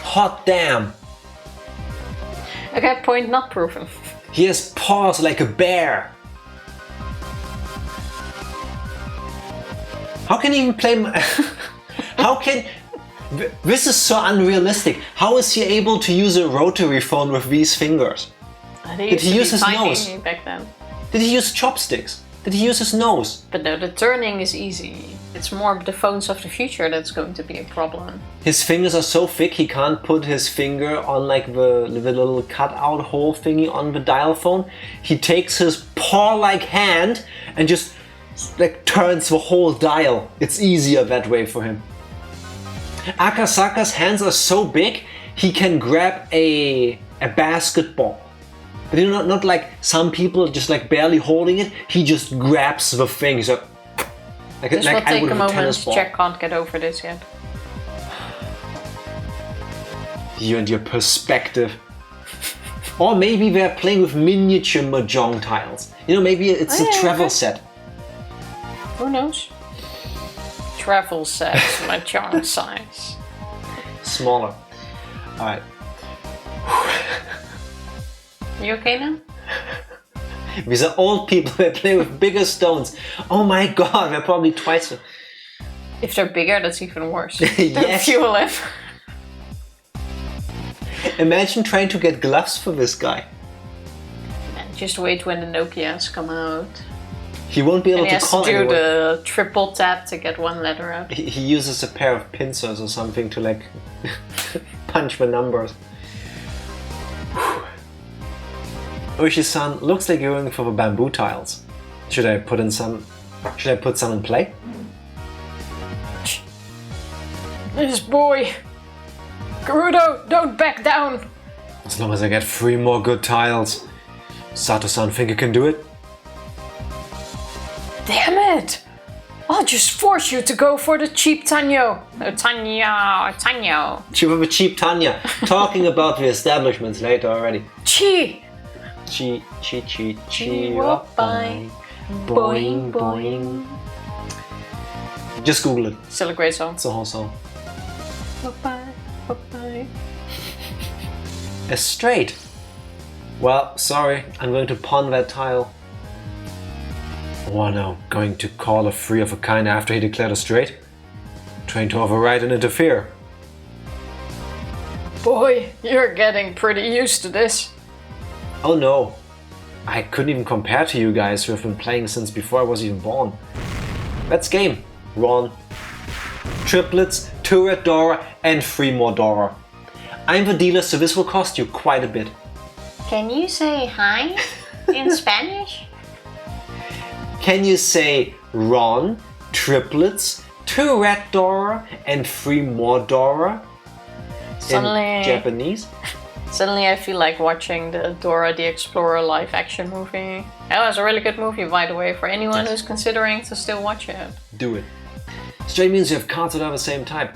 A: Hot damn.
B: Okay, point not proven.
A: He has paws like a bear. How can he even play... How can... This is so unrealistic. How is he able to use a rotary phone with these fingers? Did he use his nose?
B: Back then.
A: Did he use chopsticks? Did he use his nose?
B: But no, the turning is easy. It's more the phones of the future that's going to be a problem.
A: His fingers are so thick he can't put his finger on like the little cutout hole thingy on the dial phone. He takes his paw-like hand and just like turns the whole dial. It's easier that way for him. Akasaka's hands are so big he can grab a basketball. But you know, not like some people just like barely holding it. He just grabs the thing. He's like
B: This will
A: I
B: take
A: would
B: a
A: with a tennis
B: moment.
A: ball.
B: Jack can't get over this yet.
A: You and your perspective. Or maybe they're playing with miniature mahjong tiles. You know, maybe it's a travel set.
B: Who knows? Travel set, mahjong size.
A: Smaller. Alright.
B: You okay now?
A: These are old people that play with bigger stones. Oh my god, they're probably twice.
B: If they're bigger, that's even worse.
A: Yes.
B: Fuel it.
A: Imagine trying to get gloves for this guy.
B: And just wait when the Nokias come out.
A: He won't be able
B: and he
A: to
B: has
A: call
B: to do
A: anyone.
B: the triple tap to get one letter out.
A: He uses a pair of pincers or something to like punch the numbers. Ooishi-san, looks like you're going for the bamboo tiles. Should I put some in play?
B: This boy! Gerudo, don't back down!
A: As long as I get 3 more good tiles. Sato-san, think you can do it?
B: Damn it! I'll just force you to go for the cheap Tanyo. Tanyo.
A: You have a cheap Tanya. Talking about the establishments later already.
B: Chi!
A: Chi.
B: Bye. Boing, boing.
A: Just Google it.
B: Still a great song.
A: It's a whole song.
B: Bye, bye.
A: A straight. Well, sorry, I'm going to pawn that tile. Oh no, going to call a 3 of a kind after he declared a straight? Trying to override and interfere.
B: Boy, you're getting pretty used to this.
A: Oh no, I couldn't even compare to you guys who have been playing since before I was even born. That's game. Ron. Triplets, 2 red Dora and 3 more Dora. I'm the dealer, so this will cost you quite a bit.
B: Can you say hi in Spanish?
A: Can you say Ron, triplets, 2 red Dora and 3 more Dora?
B: Suddenly,
A: in Japanese?
B: Suddenly I feel like watching the Dora the Explorer live action movie. That was a really good movie, by the way, for anyone who's considering to still watch it.
A: Do it. Straight means you have cards that are the same type.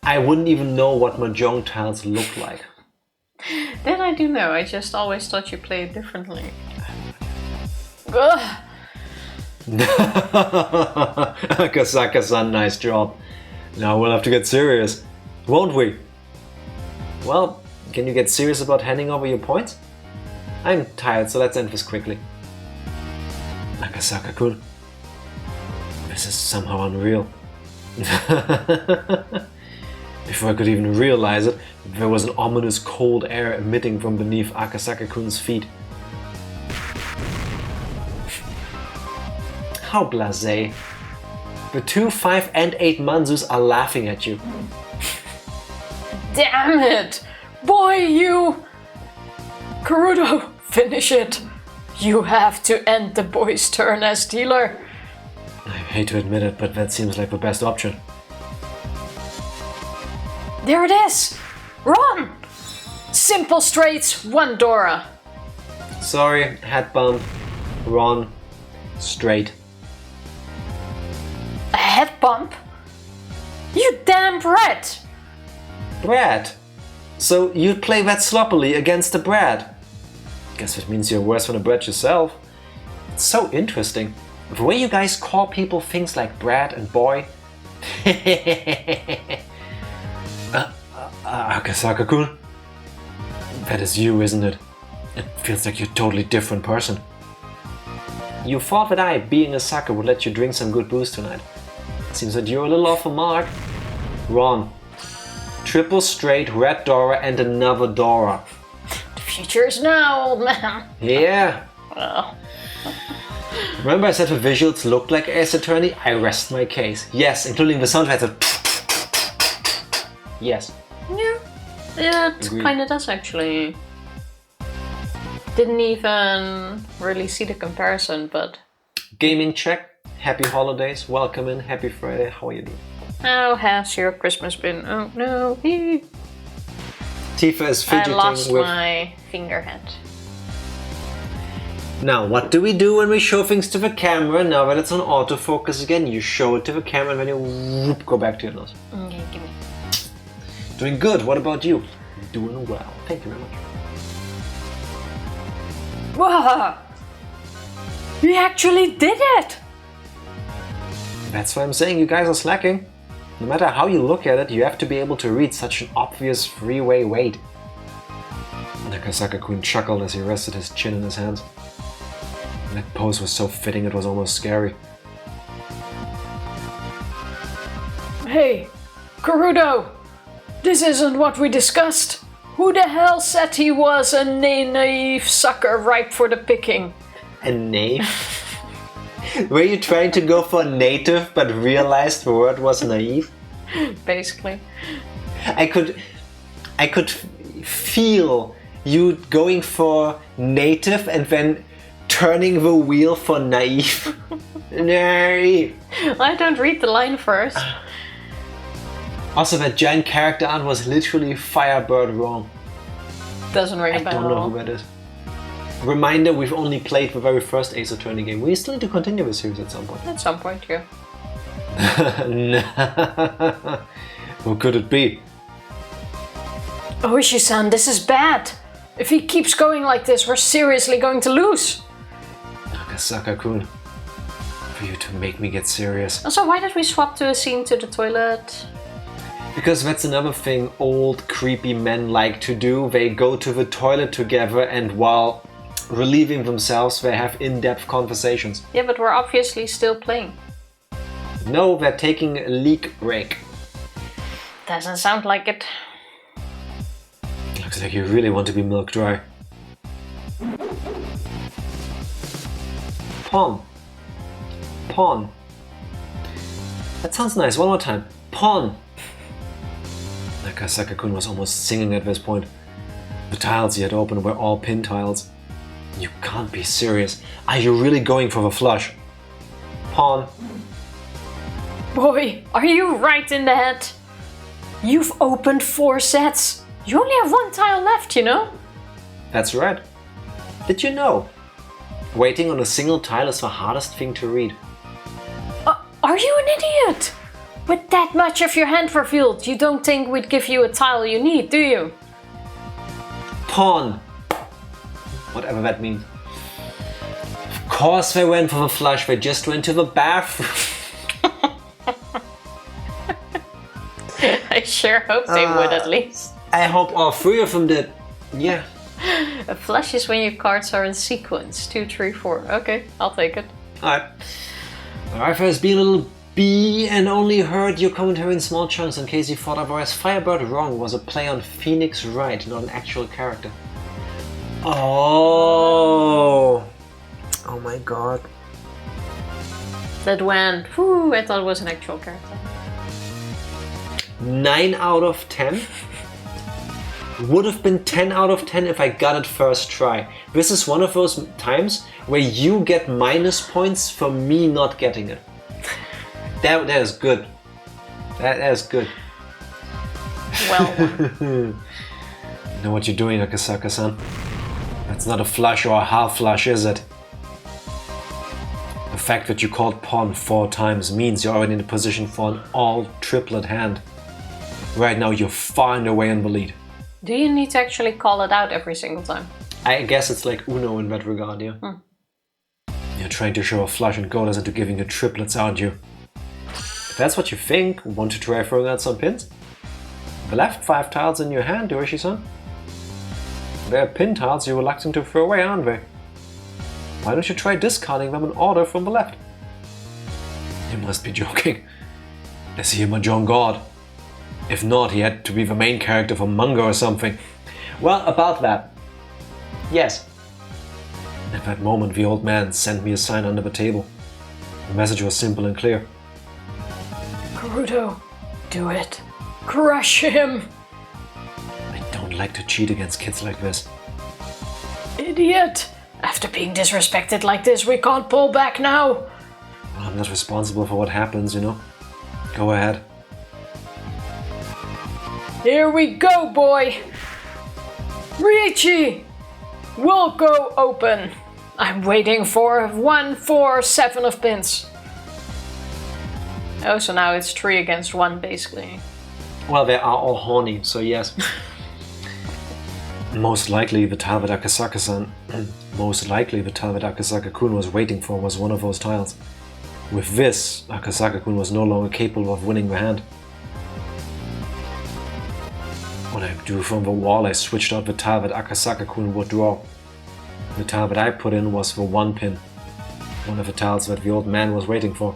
A: I wouldn't even know what mahjong tiles look like.
B: That I do know, I just always thought you played differently. Ugh.
A: Akasaka-san, nice job. Now we'll have to get serious, won't we? Well, can you get serious about handing over your points? I'm tired, so let's end this quickly. Akasaka-kun, this is somehow unreal. Before I could even realize it, there was an ominous cold air emitting from beneath Akasaka-kun's feet. How blasé. The 2, 5 and 8 Manzus are laughing at you.
B: Damn it! Boy, you! Gerudo, finish it! You have to end the boy's turn as dealer.
A: I hate to admit it, but that seems like the best option.
B: There it is! Run! Simple straights, 1 Dora.
A: Sorry, head bump. Ron. Straight.
B: A head bump? You damn brat!
A: Brad. So you'd play that sloppily against a Brad. Guess that means you're worse than a Brad yourself. It's so interesting. The way you guys call people things like Brad and boy. Akasaka-kun. That is you, isn't it? It feels like you're a totally different person. You thought that I, being a sucker, would let you drink some good booze tonight. Seems that you're a little off the mark. Wrong. Triple straight, red Dora and another Dora.
B: The future is now, old man.
A: Yeah.
B: Well.
A: Remember I said the visuals looked like Ace Attorney? I rest my case. Yes, including the sound effects of yes.
B: Yeah, it kind of does actually. Didn't even really see the comparison, but...
A: Gaming check. Happy holidays. Welcome in. Happy Friday. How are you doing?
B: How has your Christmas been? Oh no.
A: Tifa is fidgeting with...
B: I lost my finger head.
A: Now, what do we do when we show things to the camera? Now that it's on autofocus again, you show it to the camera and then you whoop, go back to your nose.
B: Okay, give me.
A: Doing good. What about you? Doing well. Thank you very much.
B: Wow! He actually did it!
A: That's why I'm saying you guys are slacking. No matter how you look at it, you have to be able to read such an obvious three-way weight. Nakasaka-kun chuckled as he rested his chin in his hands. That pose was so fitting it was almost scary.
B: Hey, Karudo! This isn't what we discussed! Who the hell said he was a naive sucker ripe for the picking?
A: A naive? Were you trying to go for native but realized the word was naive?
B: Basically.
A: I could feel you going for native and then turning the wheel for naive. Naive.
B: I don't read the line first.
A: Also, that giant character art was literally Firebird wrong.
B: Doesn't ring a bell.
A: I don't know who that is. Reminder, we've only played the very first Ace Attorney game. We still need to continue the series at some point.
B: At some point, yeah.
A: Who could it be?
B: Ooishi-san, this is bad. If he keeps going like this, we're seriously going to lose.
A: Nakasaka-kun, for you to make me get serious.
B: Also, why did we swap to a scene to the toilet?
A: Because that's another thing old creepy men like to do. They go to the toilet together and while relieving themselves they have in-depth conversations.
B: Yeah, but we're obviously still playing.
A: No, they're taking a leak break.
B: Doesn't sound like it.
A: Looks like you really want to be milk dry. Pawn. Pawn. That sounds nice. One more time. Pawn. Nakasaka-kun was almost singing at this point. The tiles he had opened were all pin tiles. You can't be serious. Are you really going for the flush? Pawn.
B: Boy, are you right in the head? You've opened 4 sets. You only have 1 tile left, you know?
A: That's right. Did you know? Waiting on a single tile is the hardest thing to read.
B: Are you an idiot? With that much of your hand revealed, you don't think we'd give you a tile you need, do you?
A: Pawn. Whatever that means. Of course they went for the flush, they just went to the bathroom.
B: I sure hope they would at least.
A: I hope all 3 of them did. Yeah.
B: A flush is when your cards are in sequence. 2, 3, 4. Okay, I'll take it.
A: Alright. Alright, first be a little B and only heard your commentary in small chunks in case you thought otherwise. Firebird Wrong was a play on Phoenix Wright, not an actual character. Oh. Oh my god.
B: That went, whew, I thought it was an actual character.
A: 9 out of 10? Would have been 10 out of 10 if I got it first try. This is one of those times where you get minus points for me not getting it. That is good. That is good.
B: Well
A: You know what you're doing, Akasaka-san? That's not a flush or a half flush, is it? The fact that you called pawn 4 times means you're already in a position for an all triplet hand. Right now you're far and away in the lead.
B: Do you need to actually call it out every single time?
A: I guess it's like Uno in that regard, yeah. You're trying to show a flush and go into giving you triplets, aren't you? If that's what you think, want to try throwing out some pins? The left 5 tiles in your hand, Ooishi-san. They're pin tiles you're reluctant to throw away, aren't they? Why don't you try discarding them in order from the left? You must be joking. Is he a Mahjong god? If not, he had to be the main character of a manga or something. Well, about that. Yes. At that moment, the old man sent me a sign under the table. The message was simple and clear.
B: Karudo, do it. Crush him!
A: I don't like to cheat against kids like this.
B: Idiot! After being disrespected like this, we can't pull back now!
A: Well, I'm not responsible for what happens, you know. Go ahead.
B: Here we go, boy! Riichi! We'll go open. I'm waiting for 1, 4, 7 of pins. Oh, so now it's 3 against 1, basically.
A: Well, they are all horny, so yes. Most likely the tile that Akasaka-san... Most likely the tile that Akasaka-kun was waiting for was one of those tiles. With this, Akasaka-kun was no longer capable of winning the hand. When I drew from the wall, I switched out the tile that Akasaka-kun would draw. The tile that I put in was the 1 pin, one of the tiles that the old man was waiting for.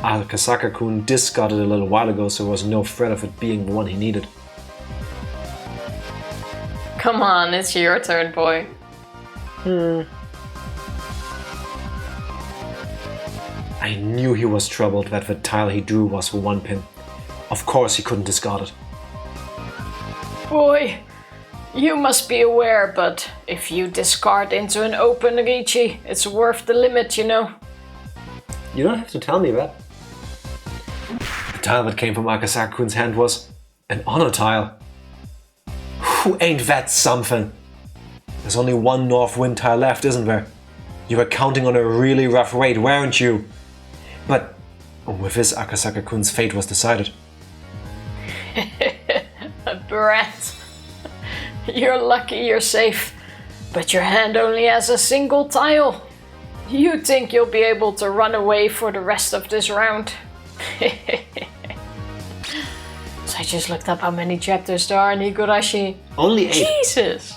A: Akasaka-kun discarded a little while ago, so there was no threat of it being the one he needed.
B: Come on, it's your turn, boy.
A: I knew he was troubled that the tile he drew was the 1 pin. Of course he couldn't discard it.
B: Boy, you must be aware, but if you discard into an open Riichi, it's worth the limit, you know.
A: You don't have to tell me that. The tile that came from Akasaka-kun's hand was an honor tile. Who ain't that something? There's only one north wind tile left, isn't there? You were counting on a really rough raid, weren't you? But with this, Akasaka-kun's fate was decided.
B: A brat. You're lucky you're safe, but your hand only has a single tile. You think you'll be able to run away for the rest of this round? So I just looked up how many chapters there are in Higurashi.
A: Only 8.
B: Jesus!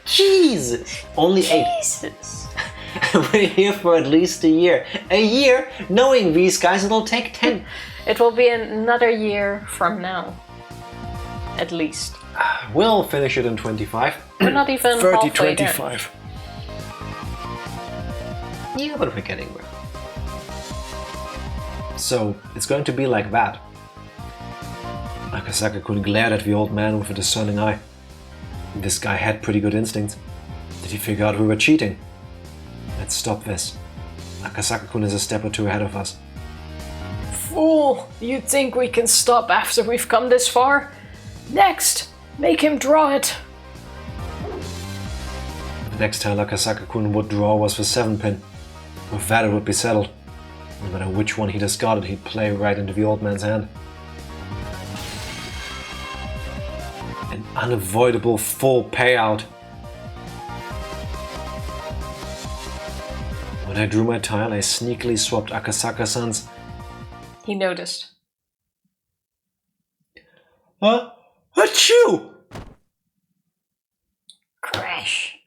A: Jesus! Only 8.
B: Jesus!
A: We're here for at least a year. A year? Knowing these guys, it'll take 10.
B: It will be another year from now. At least.
A: We'll finish it in 25.
B: We're not even
A: 30,
B: halfway
A: 25. There. Yeah, but we're getting there. So, it's going to be like that. Akasaka-kun glared at the old man with a discerning eye. This guy had pretty good instincts. Did he figure out we were cheating? Let's stop this. Akasaka-kun is a step or two ahead of us.
B: Fool! You think we can stop after we've come this far? Next! Make him draw it!
A: The next tile Akasaka-kun would draw was the 7 pin. With that it would be settled. No matter which one he discarded, he'd play right into the old man's hand. An unavoidable full payout. When I drew my tile, I sneakily swapped Akasaka-san's.
B: He noticed.
A: Achoo!
B: Crash.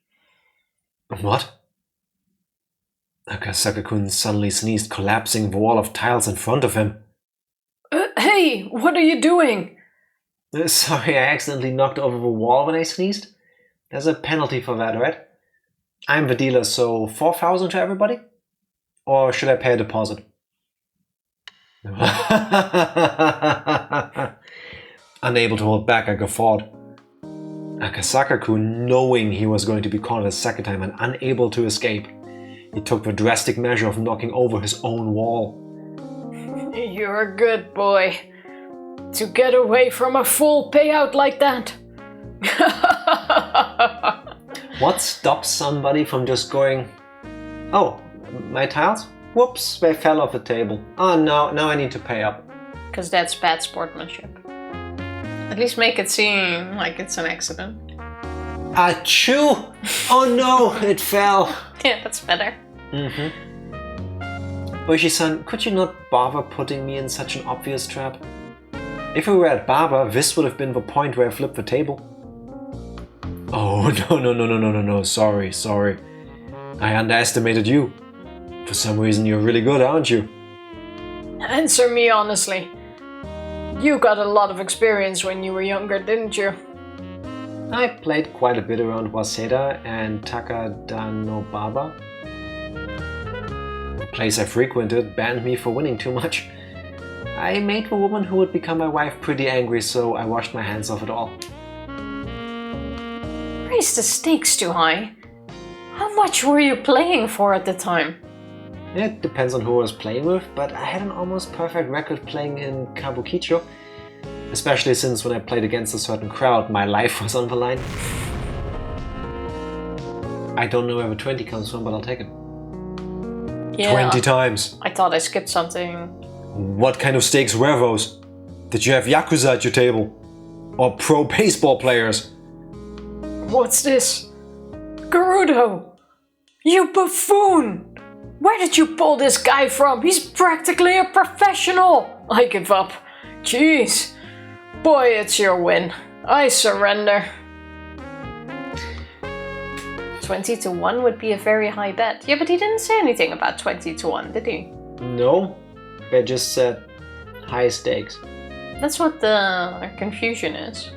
A: What? Akasaka-kun suddenly sneezed, collapsing the wall of tiles in front of him.
B: Hey, what are you doing?
A: Sorry, I accidentally knocked over the wall when I sneezed. There's a penalty for that, right? I'm the dealer, so 4,000 to everybody? Or should I pay a deposit? Unable to hold back, I guffawed. Akasaka-kun, knowing he was going to be caught a second time and unable to escape, he took the drastic measure of knocking over his own wall.
B: You're a good boy. To get away from a full payout like that.
A: What stops somebody from just going, oh, my tiles? Whoops, they fell off the table. Oh no, now I need to pay up.
B: Because that's bad sportsmanship. At least make it seem like it's an accident.
A: Achoo! Oh no, it fell.
B: Yeah, that's better.
A: Ooishi-san, could you not bother putting me in such an obvious trap? If we were at Baba, this would have been the point where I flipped the table. Oh, no, sorry. I underestimated you. For some reason you're really good, aren't you?
B: Answer me honestly. You got a lot of experience when you were younger, didn't you?
A: I played quite a bit around Waseda and Takadanobaba. The place I frequented banned me for winning too much. I made the woman who would become my wife pretty angry, so I washed my hands of it all.
B: Raised the stakes too high. How much were you playing for at the time?
A: It depends on who I was playing with, but I had an almost perfect record playing in Kabukicho. Especially since when I played against a certain crowd, my life was on the line. I don't know where the 20 comes from, but I'll take it.
B: Yeah,
A: 20 times!
B: I thought I skipped something.
A: What kind of stakes were those? Did you have Yakuza at your table? Or pro baseball players?
B: What's this? Gerudo! You buffoon! Where did you pull this guy from? He's practically a professional! I give up. Jeez. Boy, it's your win. I surrender. 20-1 would be a very high bet. Yeah, but he didn't say anything about 20-1, did he?
A: No, they just said high stakes.
B: That's what the confusion is.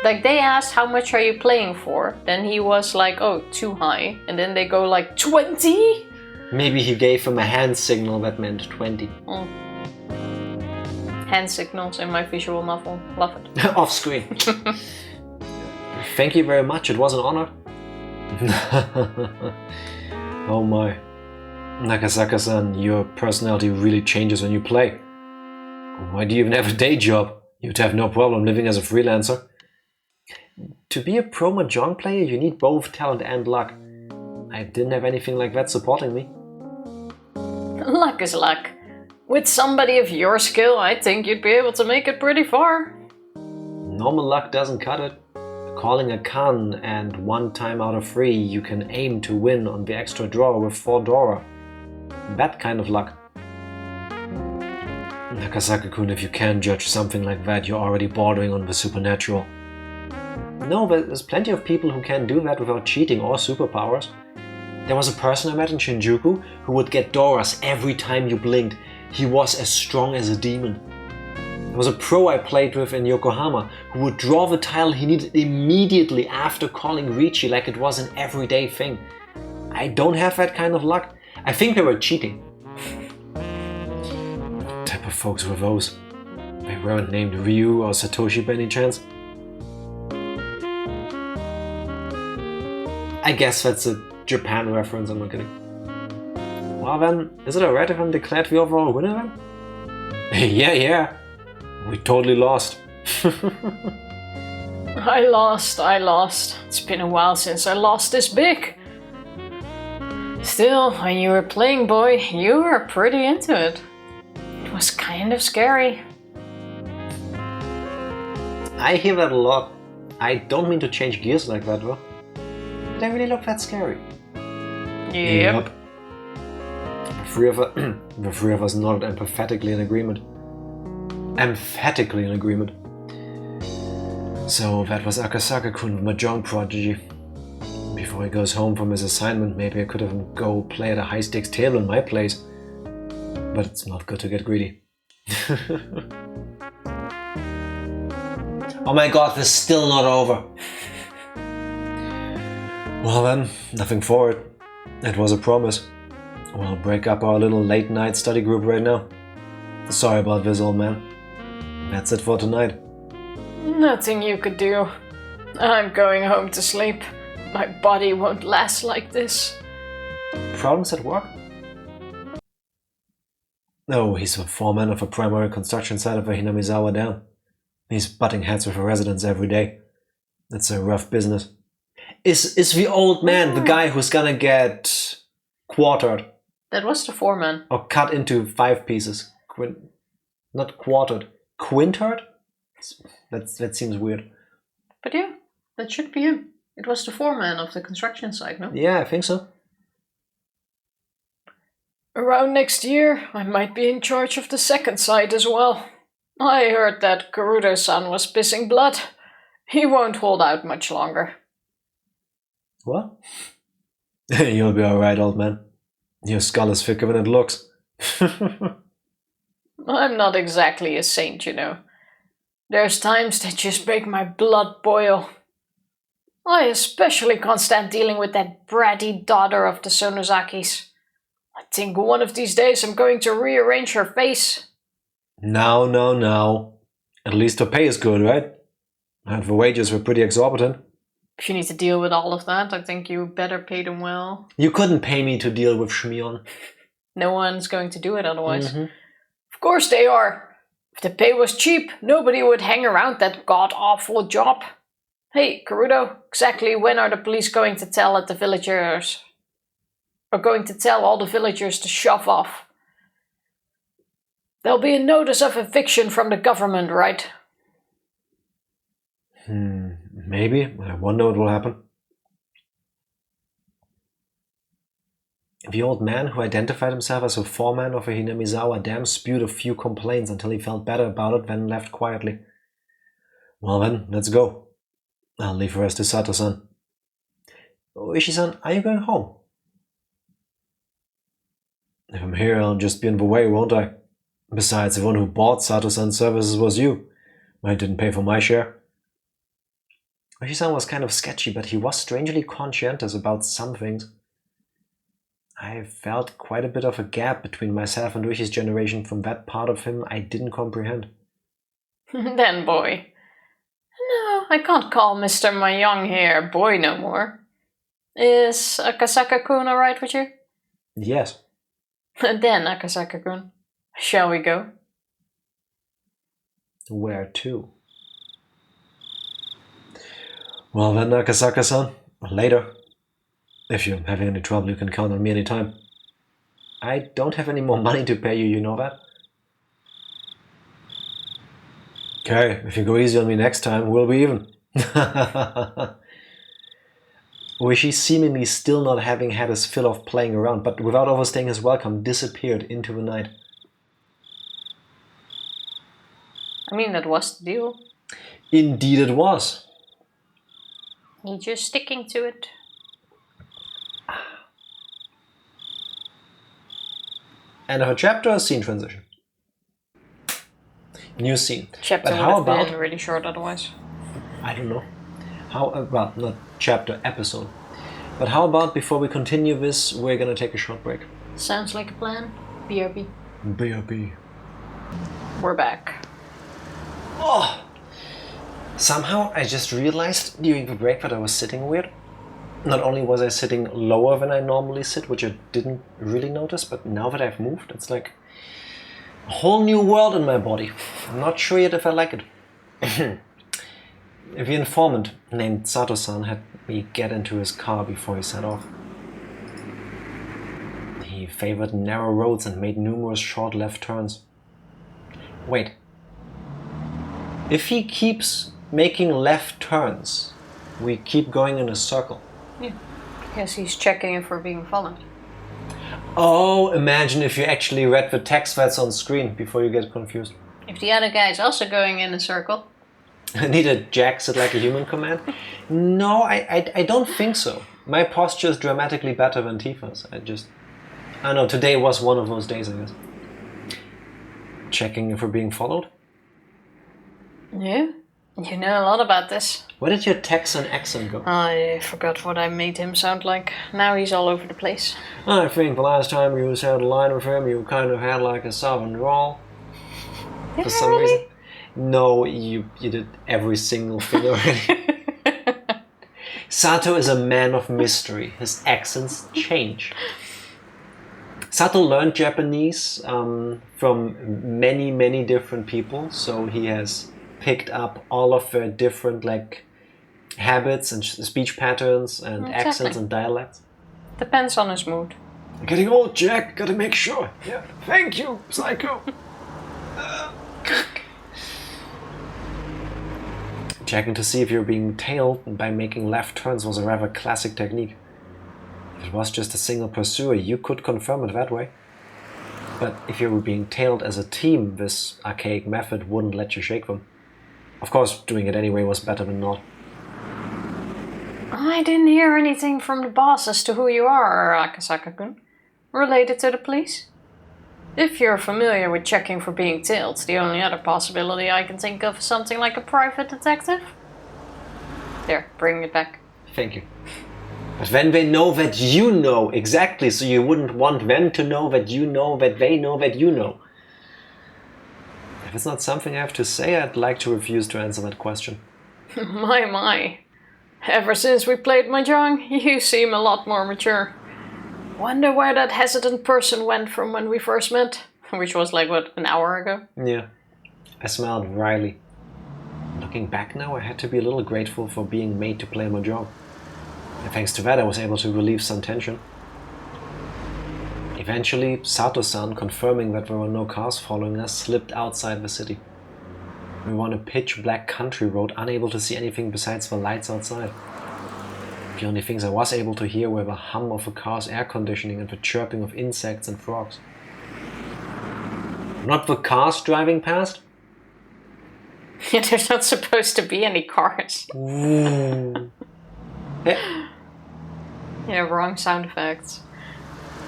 B: Like, they asked how much are you playing for, then he was like, oh, too high, and then they go like 20?
A: Maybe he gave him a hand signal that meant 20.
B: Hand signals in my visual novel, love it.
A: Off screen. Thank you very much, it was an honor. Oh my. Nakasaka-san, your personality really changes when you play. Why do you even have a day job? You'd have no problem living as a freelancer. To be a pro mahjong player, you need both talent and luck. I didn't have anything like that supporting me.
B: Luck is luck. With somebody of your skill, I think you'd be able to make it pretty far.
A: Normal luck doesn't cut it. Calling a kan and 1 time out of 3 you can aim to win on the extra draw with 4 Dora. That kind of luck. Nakasaka-kun, if you can judge something like that, you're already bordering on the supernatural. No, there's plenty of people who can do that without cheating or superpowers. There was a person I met in Shinjuku who would get Doras every time you blinked. He was as strong as a demon. There was a pro I played with in Yokohama who would draw the tile he needed immediately after calling Ricci like it was an everyday thing. I don't have that kind of luck. I think they were cheating. What type of folks were those? They weren't named Ryu or Satoshi by any chance? I guess that's a Japan reference, I'm not kidding. Well then, is it alright if I'm declared the overall winner then? Yeah. We totally lost.
B: I lost. It's been a while since I lost this big. Still, when you were playing, boy, you were pretty into it. It was kind of scary.
A: I hear that a lot. I don't mean to change gears like that though. Did I really look that scary?
B: Yep.
A: The three of us nodded emphatically in agreement. So that was Akasaka-kun, Mahjong prodigy. Before he goes home from his assignment, maybe I could have him go play at a high-stakes table in my place. But it's not good to get greedy. Oh my god, this is still not over. Well then, nothing for it. It was a promise. We'll break up our little late-night study group right now. Sorry about this, old man. That's it for tonight.
B: Nothing you could do. I'm going home to sleep. My body won't last like this.
A: Problems at work? No, he's the foreman of a primary construction site of a Hinamizawa dam. He's butting heads with the residents every day. It's a rough business. Is the old man the guy who's gonna get quartered?
B: That was the foreman.
A: Or cut into 5 pieces. Not quartered. Quintered? That seems weird.
B: But yeah, that should be him. It was the foreman of the construction site, no?
A: Yeah, I think so.
B: Around next year, I might be in charge of the second site as well. I heard that Gerudo-san was pissing blood. He won't hold out much longer.
A: What? You'll be alright, old man. Your skull is thicker than it looks.
B: I'm not exactly a saint, you know. There's times that just make my blood boil. I especially can't stand dealing with that bratty daughter of the Sonozakis. I think one of these days I'm going to rearrange her face.
A: No. At least her pay is good, right? And the wages were pretty exorbitant.
B: If you need to deal with all of that, I think you better pay them well.
A: You couldn't pay me to deal with Shmion.
B: No one's going to do it otherwise. Mm-hmm. Of course they are. If the pay was cheap, nobody would hang around that god-awful job. Hey, Gerudo, exactly when are the police going to tell all the villagers to shove off? There'll be a notice of eviction from the government, right?
A: Maybe. I wonder what will happen. The old man who identified himself as a foreman of a Hinamizawa dam spewed a few complaints until he felt better about it, then left quietly. Well then, let's go. I'll leave the rest to Sato-san. Ooishi-san, are you going home? If I'm here, I'll just be in the way, won't I? Besides, the one who bought Sato-san's services was you. I didn't pay for my share. Ooishi-san was kind of sketchy, but he was strangely conscientious about some things. I felt quite a bit of a gap between myself and Rishi's generation from that part of him I didn't comprehend.
B: Then boy. No, I can't call Mr. my young hair boy no more. Is Akasaka-kun alright with you?
A: Yes.
B: Then, Akasaka-kun, shall we go?
A: Where to? Well then, Akasaka-san, later. If you're having any trouble, you can count on me anytime. I don't have any more money to pay you, you know that? Okay, if you go easy on me next time, we'll be even. Ooishi, seemingly still not having had his fill of playing around, but without overstaying his welcome, disappeared into the night.
B: I mean, that was the deal.
A: Indeed it was.
B: You're just sticking to it.
A: End of a chapter, scene transition. New scene.
B: Chapter
A: but
B: would
A: how
B: have
A: about,
B: been really short otherwise.
A: I don't know. How well, not chapter, episode. But how about before we continue this, we're gonna take a short break.
B: Sounds like a plan. BRB.
A: BRB.
B: We're back.
A: Oh! Somehow I just realized during the break that I was sitting weird. Not only was I sitting lower than I normally sit, which I didn't really notice, but now that I've moved, it's like a whole new world in my body. I'm not sure yet if I like it. The informant named Sato-san had me get into his car before he set off. He favored narrow roads and made numerous short left turns. Wait. If he keeps making left turns, we keep going in a circle.
B: Yeah. Because he's checking if we're being followed.
A: Oh, imagine if you actually read the text that's on screen before you get confused.
B: If the other guy is also going in a circle.
A: Need a Jax it like a human command? No, I don't think so. My posture is dramatically better than Tifa's. I don't know, today was one of those days, I guess. Checking if we're being followed?
B: Yeah? You know a lot about this.
A: Where did your Texan accent go?
B: I forgot what I made him sound like. Now he's all over the place.
A: I think the last time you said a line with him, you kind of had like a southern drawl.
B: Did
A: For
B: I
A: some
B: really?
A: reason. No, you did every single thing already. Sato is a man of mystery. His accents change. Sato learned Japanese from many, many different people, so he has picked up all of their different habits and speech patterns and accents and dialects.
B: Depends on his mood.
A: Getting old, Jack. Gotta make sure. Yeah. Thank you, Psycho. Checking to see if you're being tailed by making left turns was a rather classic technique. If it was just a single pursuer, you could confirm it that way. But if you were being tailed as a team, this archaic method wouldn't let you shake them. Of course, doing it anyway was better than not.
B: I didn't hear anything from the boss as to who you are, Akasaka-kun. Related to the police? If you're familiar with checking for being tailed, the only other possibility I can think of is something like a private detective. There, bring it back.
A: Thank you. But then they know that you know exactly, so you wouldn't want them to know that you know that they know that you know. If it's not something I have to say, I'd like to refuse to answer that question.
B: My. Ever since we played Mahjong, you seem a lot more mature. Wonder where that hesitant person went from when we first met. Which was an hour ago?
A: Yeah. I smiled wryly. Looking back now, I had to be a little grateful for being made to play Mahjong. And thanks to that, I was able to relieve some tension. Eventually, Sato-san, confirming that there were no cars following us, slipped outside the city. We were on a pitch-black country road, unable to see anything besides the lights outside. The only things I was able to hear were the hum of a car's air conditioning and the chirping of insects and frogs. Not the cars driving past?
B: Yeah, there's not supposed to be any cars.
A: Ooh.
B: Yeah, wrong sound effects.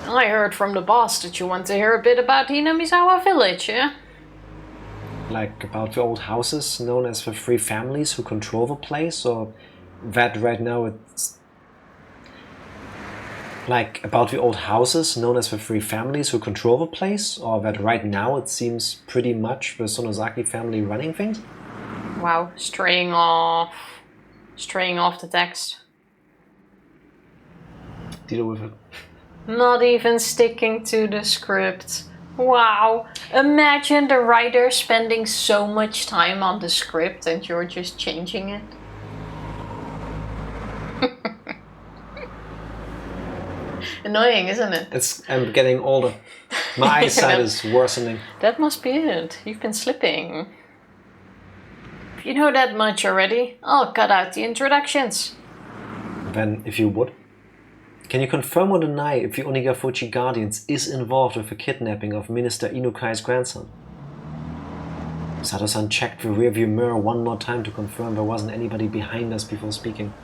B: I heard from the boss that you want to hear a bit about Hinamizawa village, yeah?
A: Like about the old houses known as the three families who control the place, or that right now it's... Like about the old houses known as the three families who control the place, or that right now it seems pretty much the Sonozaki family running things?
B: Wow, straying off the text.
A: Deal with it.
B: Not even sticking to the script. Wow, imagine the writer spending so much time on the script and you're just changing it. Annoying, isn't it?
A: I'm getting older. My eyesight is worsening.
B: That must be it. You've been slipping. If you know that much already, I'll cut out the introductions.
A: Then, if you would. Can you confirm or deny if the Onigafuchi Guardians is involved with the kidnapping of Minister Inukai's grandson? Sato-san checked the rearview mirror one more time to confirm there wasn't anybody behind us before speaking.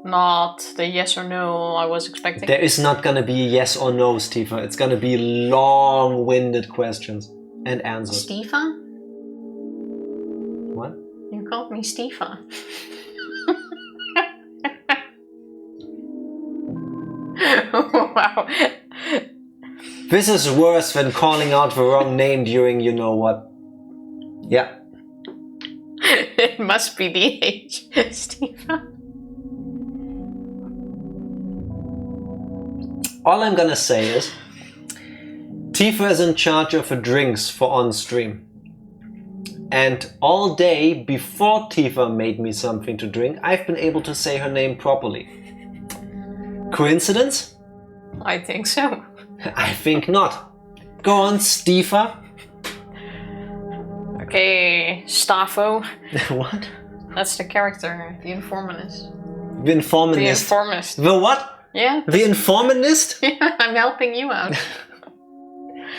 B: Not the yes or no I was expecting.
A: There is not gonna be yes or no, Stifa. It's gonna be long-winded questions and answers.
B: Stifa?
A: What?
B: You called me Stifa. Wow.
A: This is worse than calling out the wrong name during you know what. Yeah.
B: It must be the age, Stifa.
A: All I'm gonna say is Tifa is in charge of the drinks for on stream. And all day before Tifa made me something to drink, I've been able to say her name properly. Coincidence?
B: I think so.
A: I think not. Go on, Stifa.
B: Okay, Staffo.
A: What?
B: That's the character, the informanist.
A: The informanist.
B: The informist.
A: The what?
B: Yeah.
A: The informanist?
B: Yeah, I'm helping you out.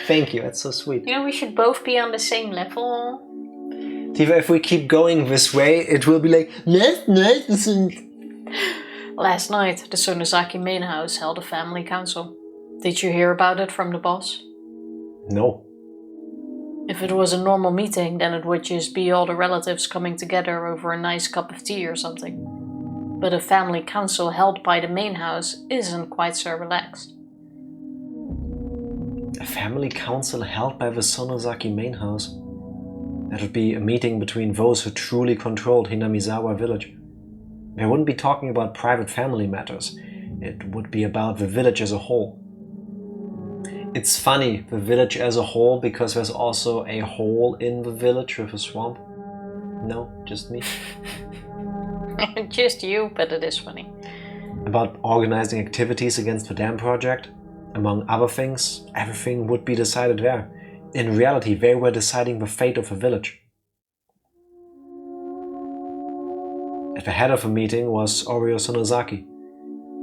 A: Thank you, that's so sweet.
B: You know, we should both be on the same level.
A: Tifa, if we keep going this way, it will be like, last night
B: Last night, the Sonozaki main house held a family council. Did you hear about it from the boss?
A: No.
B: If it was a normal meeting, then it would just be all the relatives coming together over a nice cup of tea or something. But a family council held by the main house isn't quite so relaxed.
A: A family council held by the Sonozaki main house? That would be a meeting between those who truly controlled Hinamizawa village. They wouldn't be talking about private family matters. It would be about the village as a whole. It's funny, the village as a whole, because there's also a hole in the village with a swamp. No, just me.
B: Just you, but it is funny.
A: About organizing activities against the dam project. Among other things, everything would be decided there. In reality, they were deciding the fate of the village. At the head of the meeting was Oryo Sonozaki,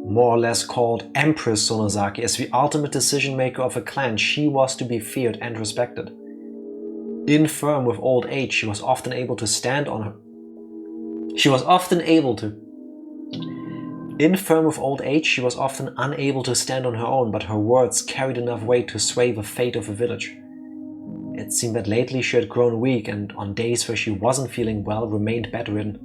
A: more or less called Empress Sonozaki. As the ultimate decision maker of a clan, she was to be feared and respected. Infirm with old age, she was often able to stand on her. Infirm with old age, she was often unable to stand on her own, but her words carried enough weight to sway the fate of the village. It seemed that lately she had grown weak, and on days where she wasn't feeling well, remained bedridden.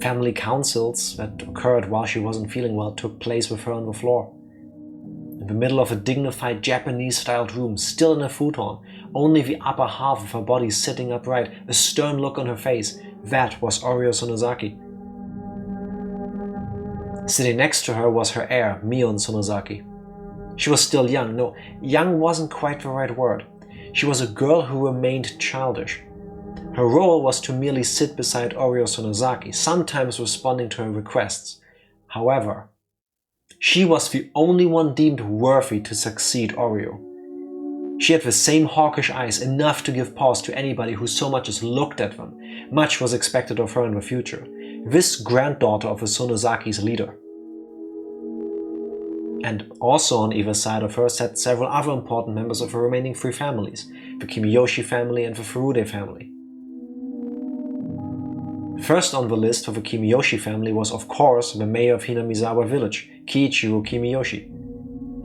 A: Family councils that occurred while she wasn't feeling well took place with her on the floor. In the middle of a dignified Japanese-styled room, still in a futon, only the upper half of her body sitting upright, a stern look on her face, that was Oryo Sonozaki. Sitting next to her was her heir, Mion Sonozaki. She was still young. No, young wasn't quite the right word. She was a girl who remained childish. Her role was to merely sit beside Oryo Sonozaki, sometimes responding to her requests. However, she was the only one deemed worthy to succeed Oryo. She had the same hawkish eyes, enough to give pause to anybody who so much as looked at them. Much was expected of her in the future. This granddaughter of the Sonozaki's leader. And also on either side of her sat several other important members of the remaining three families, the Kimiyoshi family and the Furude family. First on the list for the Kimiyoshi family was of course the mayor of Hinamizawa village, Keiichi Maebara,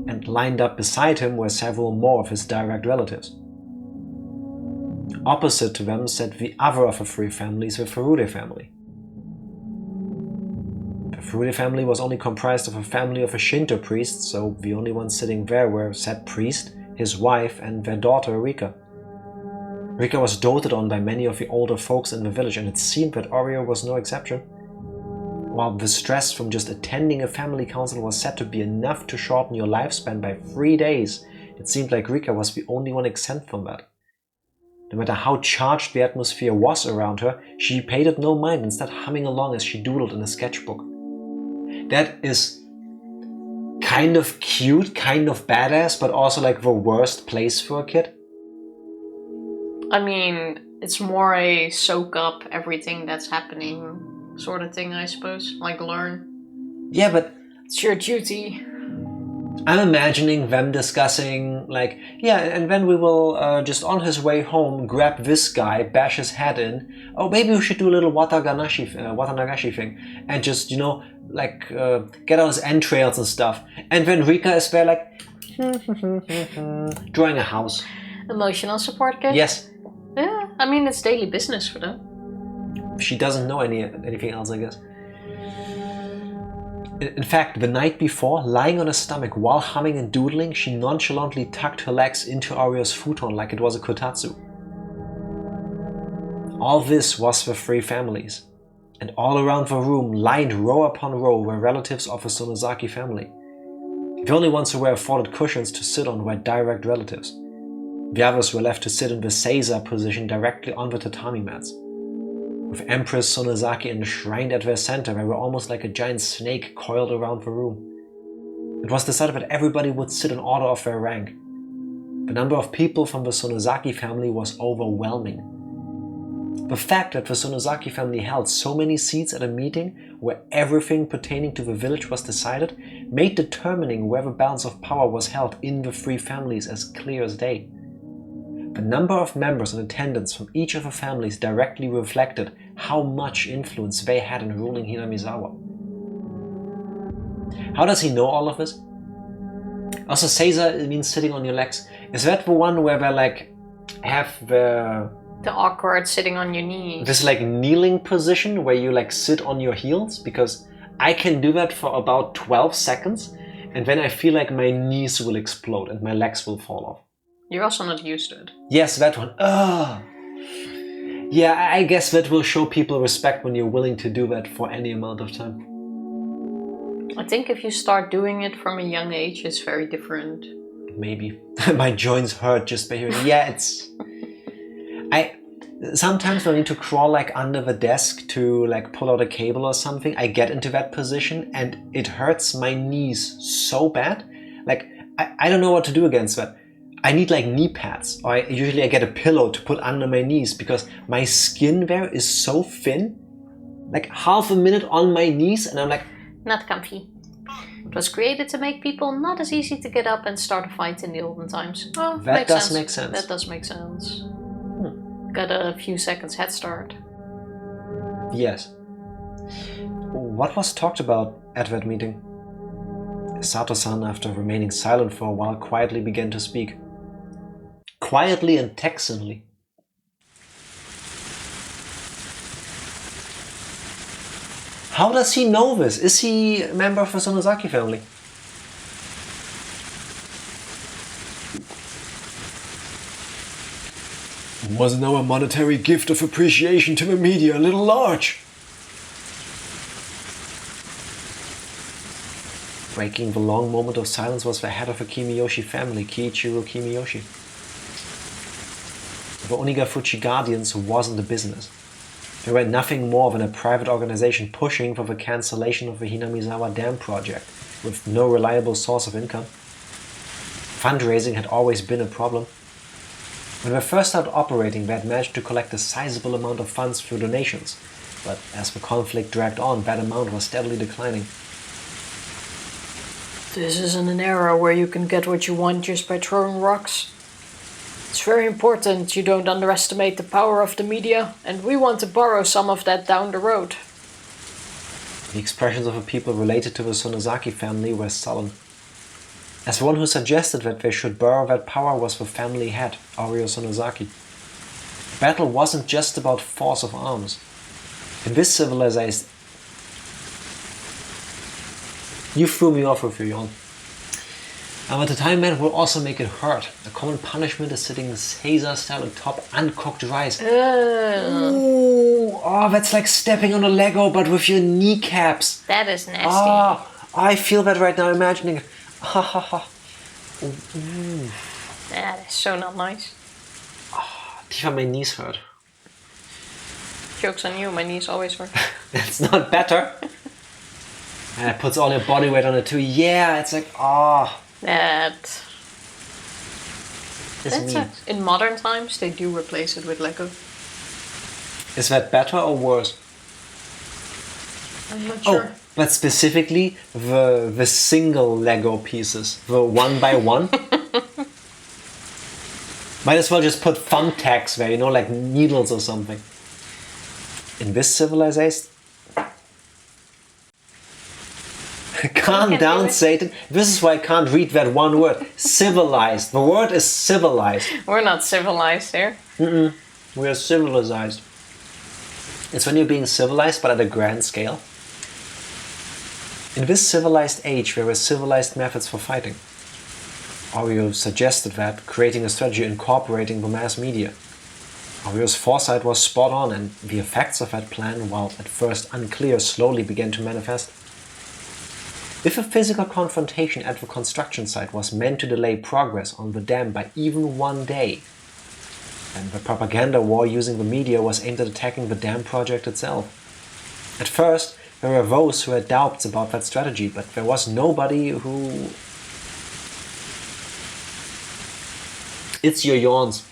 A: and lined up beside him were several more of his direct relatives. Opposite to them sat the other of the three families, the Furude family. The Furude family was only comprised of a family of a Shinto priest, so the only ones sitting there were said priest, his wife, and their daughter Rika. Rika was doted on by many of the older folks in the village, and it seemed that Oreo was no exception. While the stress from just attending a family council was said to be enough to shorten your lifespan by 3 days, it seemed like Rika was the only one exempt from that. No matter how charged the atmosphere was around her, she paid it no mind, instead humming along as she doodled in a sketchbook. That is kind of cute, kind of badass, but also like the worst place for a kid.
B: I mean, it's more a soak up everything that's happening sort of thing, I suppose. Like learn.
A: Yeah, but
B: it's your duty.
A: I'm imagining them discussing like, yeah, and then we will just on his way home grab this guy, bash his head in. Oh, maybe we should do a little watanagashi thing, and just, you know, like get out his entrails and stuff. And then Rika is there like drawing a house.
B: Emotional support kid?
A: Yes.
B: Yeah, I mean, it's daily business for them.
A: She doesn't know anything else, I guess. In fact, the night before, lying on her stomach while humming and doodling, she nonchalantly tucked her legs into Ario's futon like it was a kotatsu. All this was the three families, and all around the room, lined row upon row, were relatives of the Sonozaki family. The only ones who were afforded cushions to sit on were direct relatives. The others were left to sit in the seiza position directly on the tatami mats. With Empress Sonozaki enshrined at their center, they were almost like a giant snake coiled around the room. It was decided that everybody would sit in order of their rank. The number of people from the Sonozaki family was overwhelming. The fact that the Sonozaki family held so many seats at a meeting where everything pertaining to the village was decided made determining where the balance of power was held in the three families as clear as day. The number of members in attendance from each of the families directly reflected how much influence they had in ruling Hinamizawa. How does he know all of this? Also, seiza means sitting on your legs. Is that the one where they like have the
B: awkward sitting on your knees?
A: This like kneeling position where you like sit on your heels? Because I can do that for about 12 seconds and then I feel like my knees will explode and my legs will fall off.
B: You're also not used to it.
A: Yes, that one. Yeah, I guess that will show people respect when you're willing to do that for any amount of time.
B: I think if you start doing it from a young age, it's very different.
A: Maybe. My joints hurt just by hearing. Yeah, it's... Sometimes when I need to crawl like under the desk to like pull out a cable or something, I get into that position and it hurts my knees so bad. Like, I don't know what to do against that. I need like knee pads, or usually I get a pillow to put under my knees because my skin there is so thin. Like half a minute on my knees and I'm like...
B: Not comfy. It was created to make people not as easy to get up and start a fight in the olden times. Oh,
A: that does make sense.
B: That does make sense. Got a few seconds head start.
A: Yes. What was talked about at that meeting? Sato-san, after remaining silent for a while, quietly began to speak. Quietly and Texanly. How does he know this? Is he a member of the Sonozaki family? Wasn't our monetary gift of appreciation to the media a little large? Breaking the long moment of silence was the head of the Kimiyoshi family, Keiichiro Kimiyoshi. The Onigafuchi Guardians wasn't a business. They were nothing more than a private organization pushing for the cancellation of the Hinamizawa Dam project, with no reliable source of income. Fundraising had always been a problem. When they first started operating, they had managed to collect a sizable amount of funds through donations, but as the conflict dragged on, that amount was steadily declining.
B: This isn't an era where you can get what you want just by throwing rocks. It's very important you don't underestimate the power of the media, and we want to borrow some of that down the road.
A: The expressions of the people related to the Sonozaki family were sullen. As one who suggested that they should borrow that power was the family head, Oryo Sonozaki. The battle wasn't just about force of arms. In this civilization... You threw me off with your yawn. At the time, man, will also make it hurt. A common punishment is sitting Caesar-style on top uncooked rice. Ooh, oh, that's like stepping on a Lego, but with your kneecaps.
B: That is nasty.
A: Oh, I feel that right now, imagining it. Ha ha ha.
B: That is so not nice.
A: Oh, Tifa, my knees hurt.
B: Joke's on you, my knees always hurt.
A: That's not better. And it puts all your body weight on it too. Yeah, it's like, oh.
B: That's in modern times, they do replace it with Lego.
A: Is that better or worse?
B: I'm not sure.
A: Oh, but specifically the single Lego pieces, the 1x1. Might as well just put thumbtacks there, like needles or something. In this civilization... Calm down, Satan. This is why I can't read that one word. Civilized. The word is civilized.
B: We're not civilized here.
A: We are civilized. It's when you're being civilized, but at a grand scale. In this civilized age, there were civilized methods for fighting. Oryo suggested that, creating a strategy incorporating the mass media. Oryo's foresight was spot on, and the effects of that plan, while at first unclear, slowly began to manifest. If a physical confrontation at the construction site was meant to delay progress on the dam by even one day, then the propaganda war using the media was aimed at attacking the dam project itself. At first, there were those who had doubts about that strategy, but there was nobody who... It's your yawns.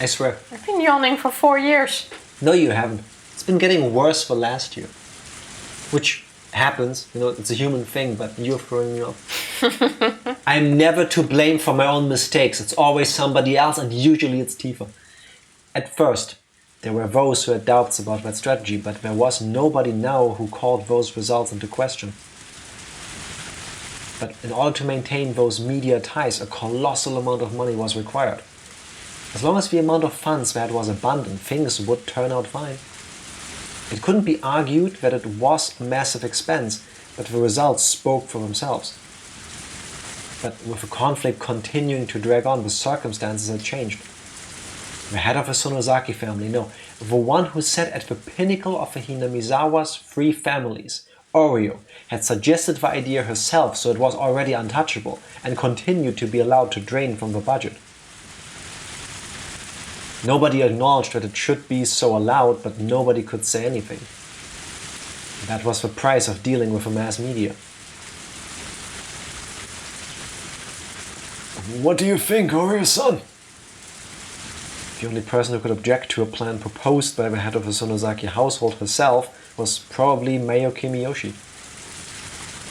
A: I swear.
B: I've been yawning for 4 years.
A: No, you haven't. It's been getting worse for last year. Which... happens, it's a human thing, but you're throwing me off. I'm never to blame for my own mistakes. It's always somebody else, and usually it's Tifa. At first, there were those who had doubts about that strategy, but there was nobody now who called those results into question. But in order to maintain those media ties, a colossal amount of money was required. As long as the amount of funds that was abundant, things would turn out fine. It couldn't be argued that it was a massive expense, but the results spoke for themselves. But with the conflict continuing to drag on, the circumstances had changed. The head of the Sonozaki family, no, the one who sat at the pinnacle of the Hinamizawa's 3 families, Oryo, had suggested the idea herself, so it was already untouchable, and continued to be allowed to drain from the budget. Nobody acknowledged that it should be so allowed, but nobody could say anything. That was the price of dealing with the mass media. What do you think, Oryo-san? The only person who could object to a plan proposed by the head of the Sonozaki household herself was probably Mayo Kimiyoshi.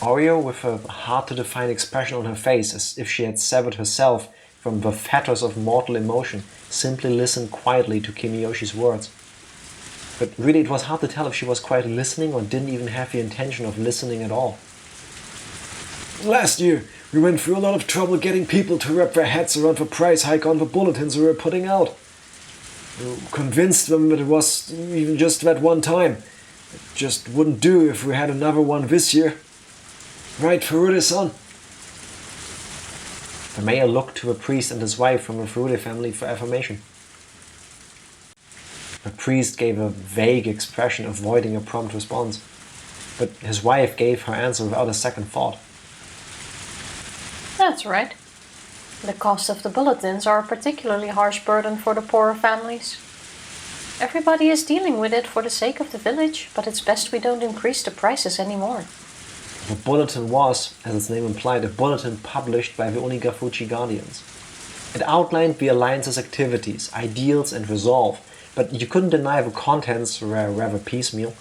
A: Oryo, with a hard-to-define expression on her face, as if she had severed herself from the fetters of mortal emotion, simply listened quietly to Kimiyoshi's words. But really it was hard to tell if she was quietly listening or didn't even have the intention of listening at all. Last year, we went through a lot of trouble getting people to wrap their heads around the price hike on the bulletins we were putting out. We convinced them that it was even just that one time. It just wouldn't do if we had another one this year. Right, Furude-san? The mayor looked to a priest and his wife from the Furude family for affirmation. The priest gave a vague expression, avoiding a prompt response, but his wife gave her answer without a second thought.
B: That's right. The cost of the bulletins are a particularly harsh burden for the poorer families. Everybody is dealing with it for the sake of the village, but it's best we don't increase the prices anymore.
A: The bulletin was, as its name implied, a bulletin published by the Onigafuchi Guardians. It outlined the alliance's activities, ideals and resolve, but you couldn't deny the contents were rather piecemeal.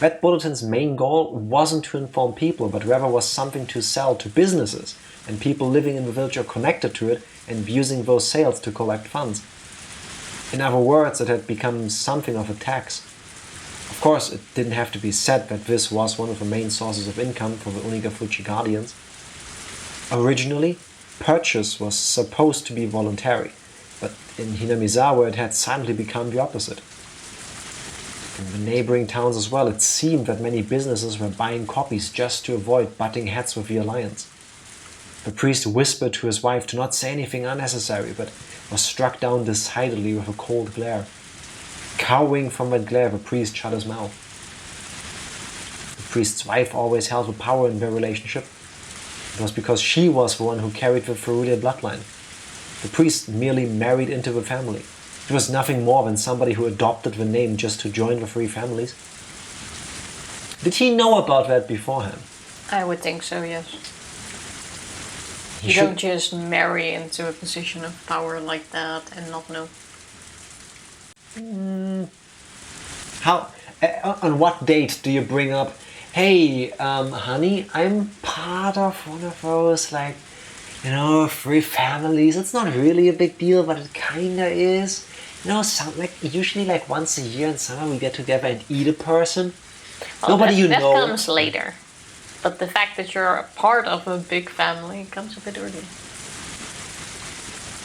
A: That bulletin's main goal wasn't to inform people, but rather was something to sell to businesses and people living in the village or connected to it and using those sales to collect funds. In other words, it had become something of a tax. Of course, it didn't have to be said that this was one of the main sources of income for the Onigafuchi Guardians. Originally, purchase was supposed to be voluntary, but in Hinamizawa it had suddenly become the opposite. In the neighboring towns as well, it seemed that many businesses were buying copies just to avoid butting heads with the alliance. The priest whispered to his wife to not say anything unnecessary, but was struck down decidedly with a cold glare. Cowering from that glare, the priest shut his mouth. The priest's wife always held the power in their relationship. It was because she was the one who carried the Ferulian bloodline. The priest merely married into the family. It was nothing more than somebody who adopted the name just to join the three families. Did he know about that beforehand?
B: I would think so, yes. You don't just marry into a position of power like that and not know.
A: How? On what date do you bring up, hey, honey, I'm part of one of those, three families. It's not really a big deal, but it kinda is. Usually once a year in summer we get together and eat a person.
B: Well, that comes later. But the fact that you're a part of a big family comes a bit early.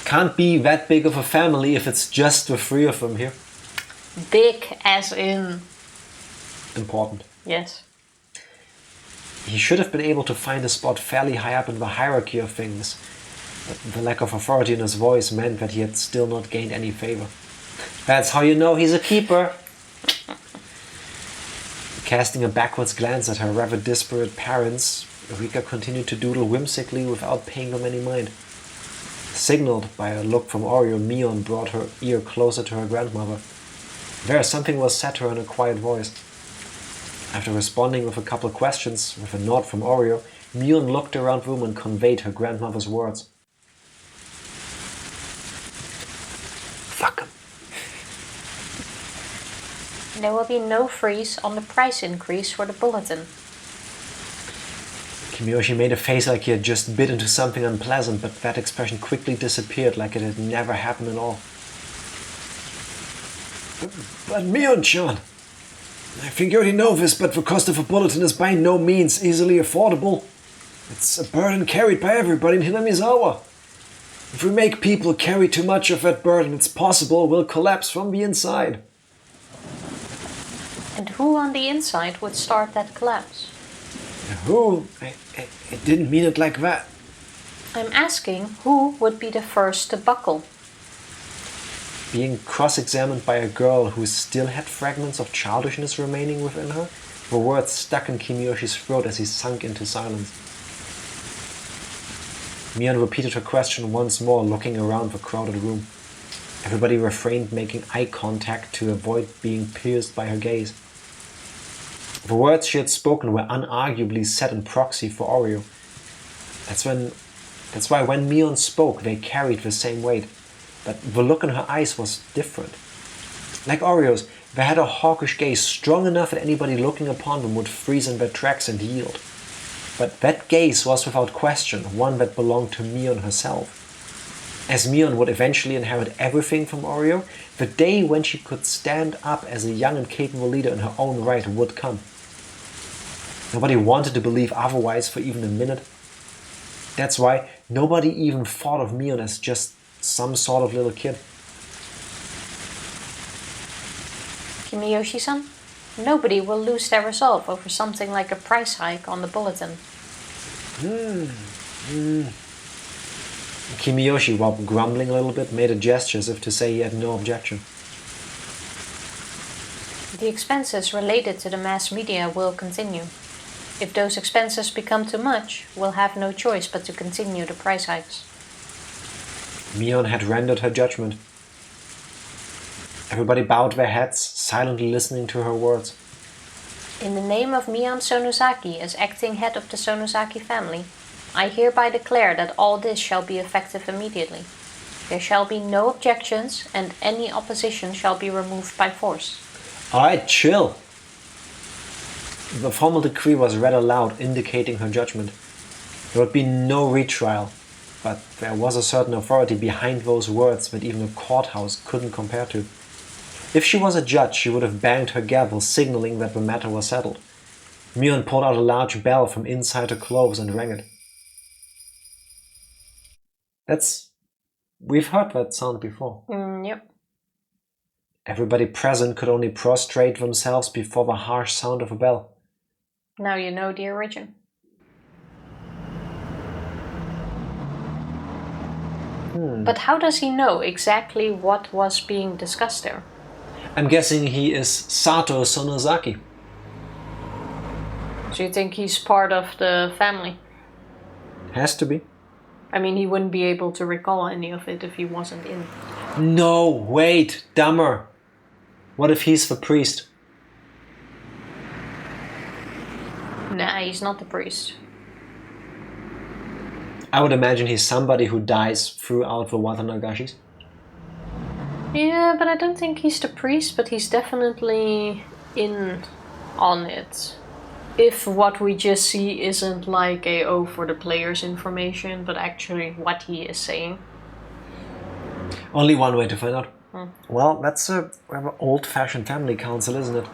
A: Can't be that big of a family if it's just the three of them here.
B: Big as in...
A: important.
B: Yes.
A: He should have been able to find a spot fairly high up in the hierarchy of things. But the lack of authority in his voice meant that he had still not gained any favor. That's how you know he's a keeper. Casting a backwards glance at her rather disparate parents, Rika continued to doodle whimsically without paying them any mind. Signaled by a look from Oreo, Mion brought her ear closer to her grandmother. There, something was said to her in a quiet voice. After responding with a couple of questions, with a nod from Oreo, Mion looked around the room and conveyed her grandmother's words. Fuck 'em.
B: There will be no freeze on the price increase for the bulletin.
A: Kiyoshi made a face like he had just bit into something unpleasant, but that expression quickly disappeared like it had never happened at all. But Mion-chan, I think you already know this, but the cost of a bulletin is by no means easily affordable. It's a burden carried by everybody in Hinamizawa. If we make people carry too much of that burden, it's possible we'll collapse from the inside.
B: And who on the inside would start that collapse?
A: Who? I didn't mean it like that.
B: I'm asking who would be the first to buckle?
A: Being cross-examined by a girl who still had fragments of childishness remaining within her, the words stuck in Kimiyoshi's throat as he sunk into silence. Mion repeated her question once more, looking around the crowded room. Everybody refrained making eye contact to avoid being pierced by her gaze. The words she had spoken were unarguably said in proxy for Oreo. That's why when Mion spoke, they carried the same weight. But the look in her eyes was different. Like Oreo's, they had a hawkish gaze strong enough that anybody looking upon them would freeze in their tracks and yield. But that gaze was without question one that belonged to Mion herself. As Mion would eventually inherit everything from Oreo, the day when she could stand up as a young and capable leader in her own right would come. Nobody wanted to believe otherwise for even a minute. That's why nobody even thought of Mion as just some sort of little kid.
B: Kimiyoshi-san, nobody will lose their resolve over something like a price hike on the bulletin.
A: Kimiyoshi, while grumbling a little bit, made a gesture as if to say he had no objection.
B: The expenses related to the mass media will continue. If those expenses become too much, we'll have no choice but to continue the price hikes.
A: Mion had rendered her judgment. Everybody bowed their heads, silently listening to her words.
B: In the name of Mion Sonozaki as acting head of the Sonozaki family, I hereby declare that all this shall be effective immediately. There shall be no objections, and any opposition shall be removed by force.
A: Alright, chill. The formal decree was read aloud, indicating her judgment. There would be no retrial, but there was a certain authority behind those words that even a courthouse couldn't compare to. If she was a judge, she would have banged her gavel, signaling that the matter was settled. Mion pulled out a large bell from inside her clothes and rang it. We've heard that sound before.
B: Yep.
A: Everybody present could only prostrate themselves before the harsh sound of a bell.
B: Now you know the origin. But how does he know exactly what was being discussed there?
A: I'm guessing he is Sato Sonozaki.
B: So you think he's part of the family?
A: Has to be.
B: I mean, he wouldn't be able to recall any of it if he wasn't in.
A: No, wait, dumber. What if he's the priest?
B: Nah, he's not the priest.
A: I would imagine he's somebody who dies throughout the Watanagashis.
B: Yeah, but I don't think he's the priest, but he's definitely in on it. If what we just see isn't like for the player's information, but actually what he is saying.
A: Only one way to find out. Well, that's a rather old-fashioned family council, isn't it?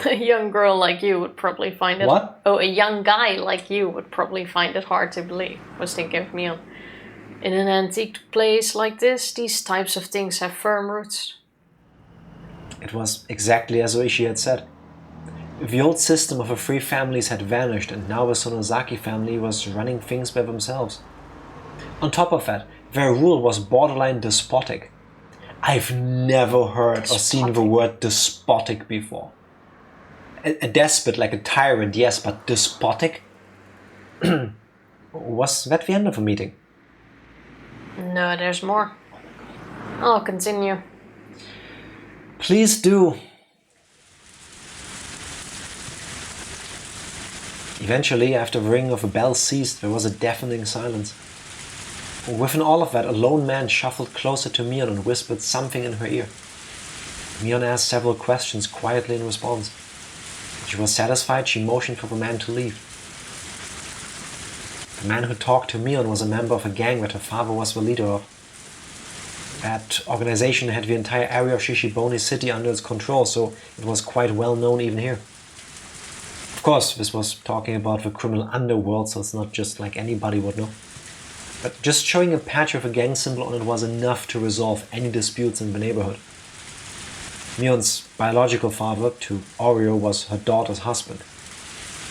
B: A young girl like you would probably find it...
A: What?
B: Oh, a young guy like you would probably find it hard to believe, was thinking of Mion. In an antique place like this, these types of things have firm roots.
A: It was exactly as Oishi had said. The old system of the three families had vanished, and now the Sonozaki family was running things by themselves. On top of that, their rule was borderline despotic. I've never heard or seen the word despotic before. A despot, like a tyrant, yes, but despotic? Was that the end of the meeting?
B: No, there's more. I'll continue.
A: Please do. Eventually, after the ringing of a bell ceased, there was a deafening silence. Within all of that, a lone man shuffled closer to Mion and whispered something in her ear. Mion asked several questions quietly in response. When she was satisfied, she motioned for the man to leave. The man who talked to Mion was a member of a gang that her father was the leader of. That organization had the entire area of Shishibone City under its control, so it was quite well known even here. Of course, this was talking about the criminal underworld, so it's not just like anybody would know. But just showing a patch with a gang symbol on it was enough to resolve any disputes in the neighborhood. Mion's biological father, to Oreo, was her daughter's husband.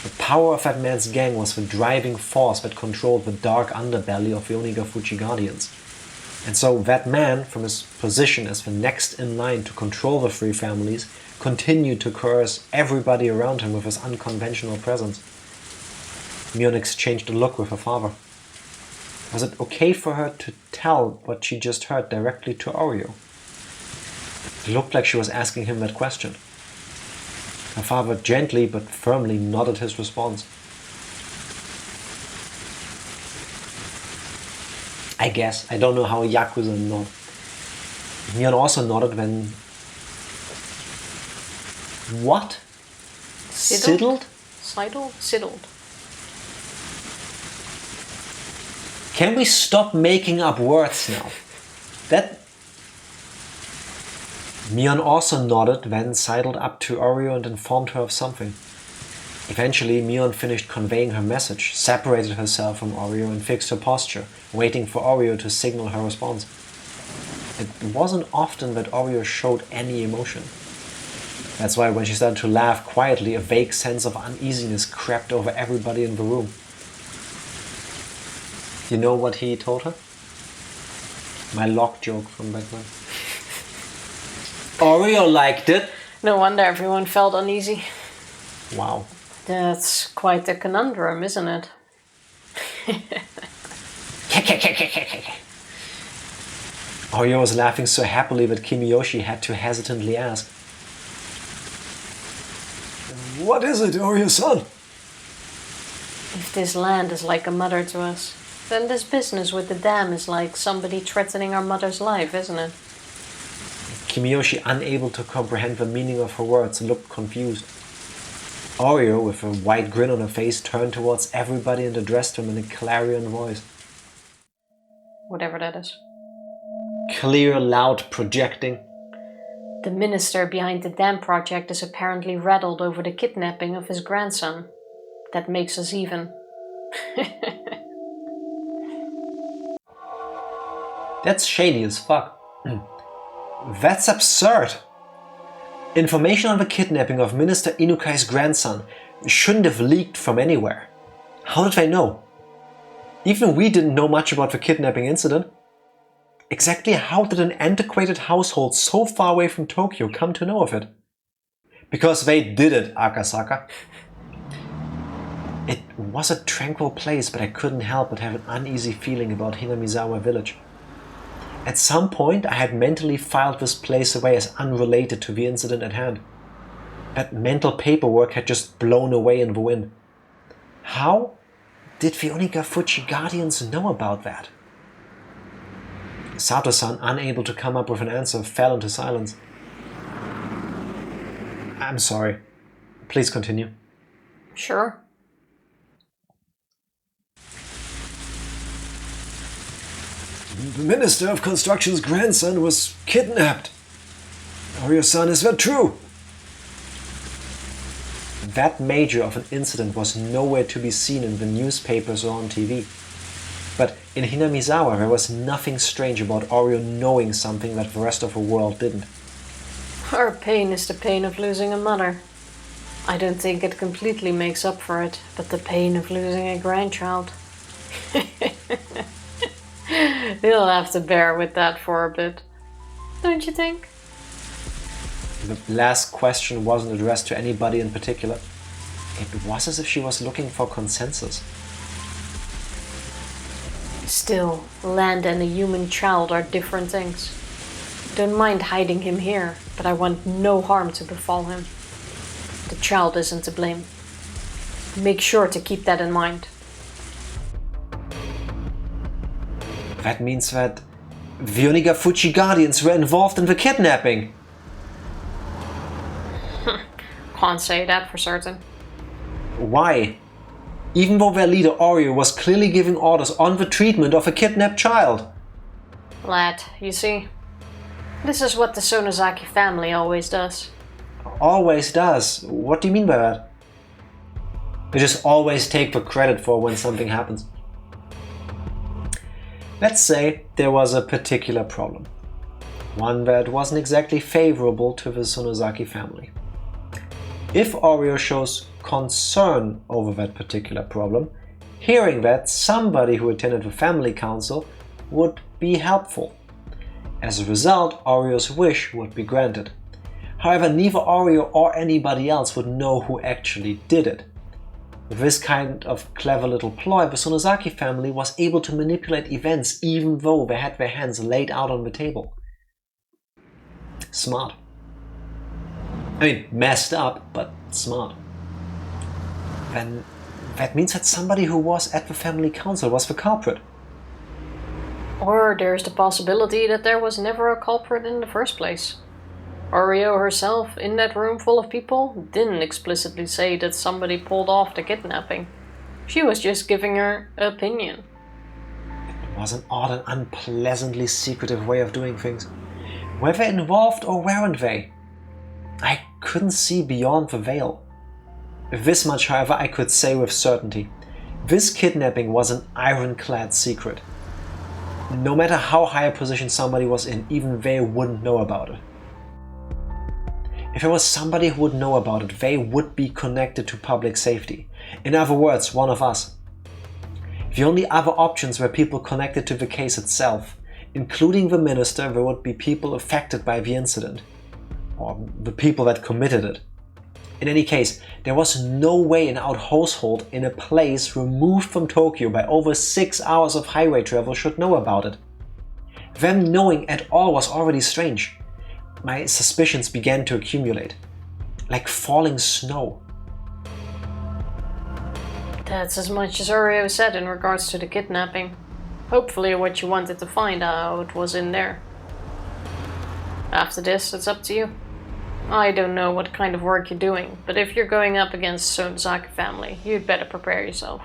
A: The power of that man's gang was the driving force that controlled the dark underbelly of the Onigafuchi Guardians. And so that man, from his position as the next in line to control the three families, continued to coerce everybody around him with his unconventional presence. Mion exchanged a look with her father. Was it okay for her to tell what she just heard directly to Oreo? It looked like she was asking him that question. Her father gently but firmly nodded his response. I guess. I don't know how a Yakuza nod. Mion also nodded when... What? Sidled?
B: Sidled.
A: Can we stop making up words now? Mion also nodded, then sidled up to Oreo and informed her of something. Eventually, Mion finished conveying her message, separated herself from Oreo and fixed her posture, waiting for Oreo to signal her response. It wasn't often that Oreo showed any emotion. That's why when she started to laugh quietly, a vague sense of uneasiness crept over everybody in the room. You know what he told her? My lock joke from back then. Oreo liked it.
B: No wonder everyone felt uneasy.
A: Wow.
B: That's quite a conundrum, isn't it?
A: Oreo was laughing so happily that Kimiyoshi had to hesitantly ask. What is it, Oreo-san?
B: If this land is like a mother to us, then this business with the dam is like somebody threatening our mother's life, isn't it?
A: Kimiyoshi, unable to comprehend the meaning of her words, looked confused. Oreo, with a wide grin on her face, turned towards everybody and addressed them in a clarion voice.
B: Whatever that is.
A: Clear, loud, projecting.
B: The minister behind the dam project is apparently rattled over the kidnapping of his grandson. That makes us even.
A: That's shady as fuck. That's absurd. Information on the kidnapping of Minister Inukai's grandson shouldn't have leaked from anywhere. How did they know? Even we didn't know much about the kidnapping incident. Exactly how did an antiquated household so far away from Tokyo come to know of it? Because they did it, Akasaka. It was a tranquil place, but I couldn't help but have an uneasy feeling about Hinamizawa village. At some point, I had mentally filed this place away as unrelated to the incident at hand. That mental paperwork had just blown away in the wind. How did the Onigafuchi Guardians know about that? Sato-san, unable to come up with an answer, fell into silence. I'm sorry. Please continue.
B: Sure.
A: The Minister of Construction's grandson was kidnapped. Oreo-san, is that true? That major of an incident was nowhere to be seen in the newspapers or on TV. But in Hinamizawa there was nothing strange about Oreo knowing something that the rest of the world didn't.
B: Our pain is the pain of losing a mother. I don't think it completely makes up for it, but the pain of losing a grandchild. You'll have to bear with that for a bit, don't you think?
A: The last question wasn't addressed to anybody in particular. It was as if she was looking for consensus.
B: Still, land and a human child are different things. Don't mind hiding him here, but I want no harm to befall him. The child isn't to blame. Make sure to keep that in mind.
A: That means that the Onigafuchi Guardians were involved in the kidnapping.
B: Can't say that for certain.
A: Why? Even though their leader Oreo was clearly giving orders on the treatment of a kidnapped child.
B: Lad, you see, this is what the Sonozaki family always does.
A: Always does? What do you mean by that? They just always take the credit for when something happens. Let's say there was a particular problem. One that wasn't exactly favorable to the Sonozaki family. If Oreo shows concern over that particular problem, hearing that somebody who attended the family council would be helpful. As a result, Oreo's wish would be granted. However, neither Oreo or anybody else would know who actually did it. With this kind of clever little ploy, the Sonozaki family was able to manipulate events even though they had their hands laid out on the table. Smart. I mean, messed up, but smart. Then that means that somebody who was at the family council was the culprit.
B: Or there's the possibility that there was never a culprit in the first place. Oreo herself, in that room full of people, didn't explicitly say that somebody pulled off the kidnapping. She was just giving her opinion.
A: It was an odd and unpleasantly secretive way of doing things. Were they involved or weren't they? I couldn't see beyond the veil. This much, however, I could say with certainty. This kidnapping was an ironclad secret. No matter how high a position somebody was in, even they wouldn't know about it. If there was somebody who would know about it, they would be connected to public safety. In other words, one of us. The only other options were people connected to the case itself. Including the minister, there would be people affected by the incident. Or the people that committed it. In any case, there was no way an out household in a place removed from Tokyo by over 6 hours of highway travel should know about it. Them knowing at all was already strange. My suspicions began to accumulate, like falling snow.
B: That's as much as Oreo said in regards to the kidnapping. Hopefully what you wanted to find out was in there. After this, it's up to you. I don't know what kind of work you're doing, but if you're going up against Sonozaki family, you'd better prepare yourself.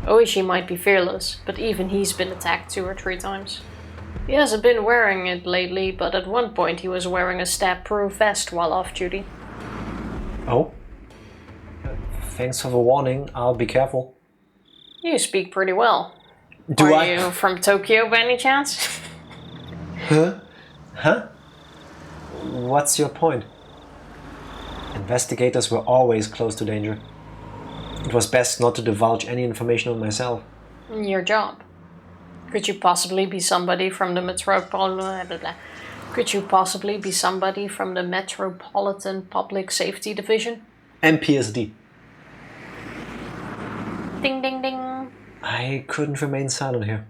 B: Oishi might be fearless, but even he's been attacked 2 or 3 times. He hasn't been wearing it lately, but at one point he was wearing a stab-proof vest while off duty.
A: Oh? Thanks for the warning, I'll be careful.
B: You speak pretty well.
A: Are
B: you from Tokyo by any chance?
A: Huh? What's your point? Investigators were always close to danger. It was best not to divulge any information on myself.
B: Your job. Could you possibly be somebody from the Metropolitan Public Safety Division?
A: MPSD.
B: Ding ding ding.
A: I couldn't remain silent here.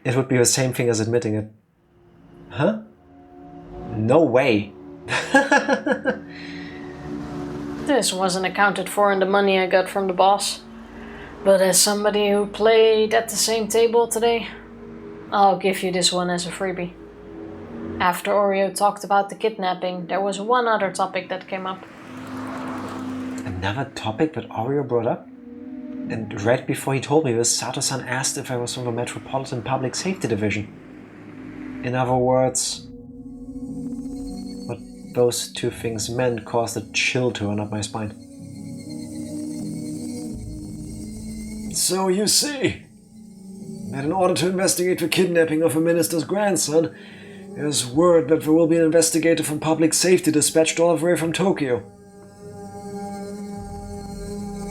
A: It would be the same thing as admitting it. Huh? No way.
B: This wasn't accounted for in the money I got from the boss. But as somebody who played at the same table today, I'll give you this one as a freebie. After Oreo talked about the kidnapping, there was one other topic that came up.
A: Another topic that Oreo brought up? And right before he told me this, Sato-san asked if I was from the Metropolitan Public Safety Division. In other words, what those 2 things meant caused a chill to run up my spine. So you see, that in order to investigate the kidnapping of a minister's grandson, there's word that there will be an investigator from public safety dispatched all the way from Tokyo.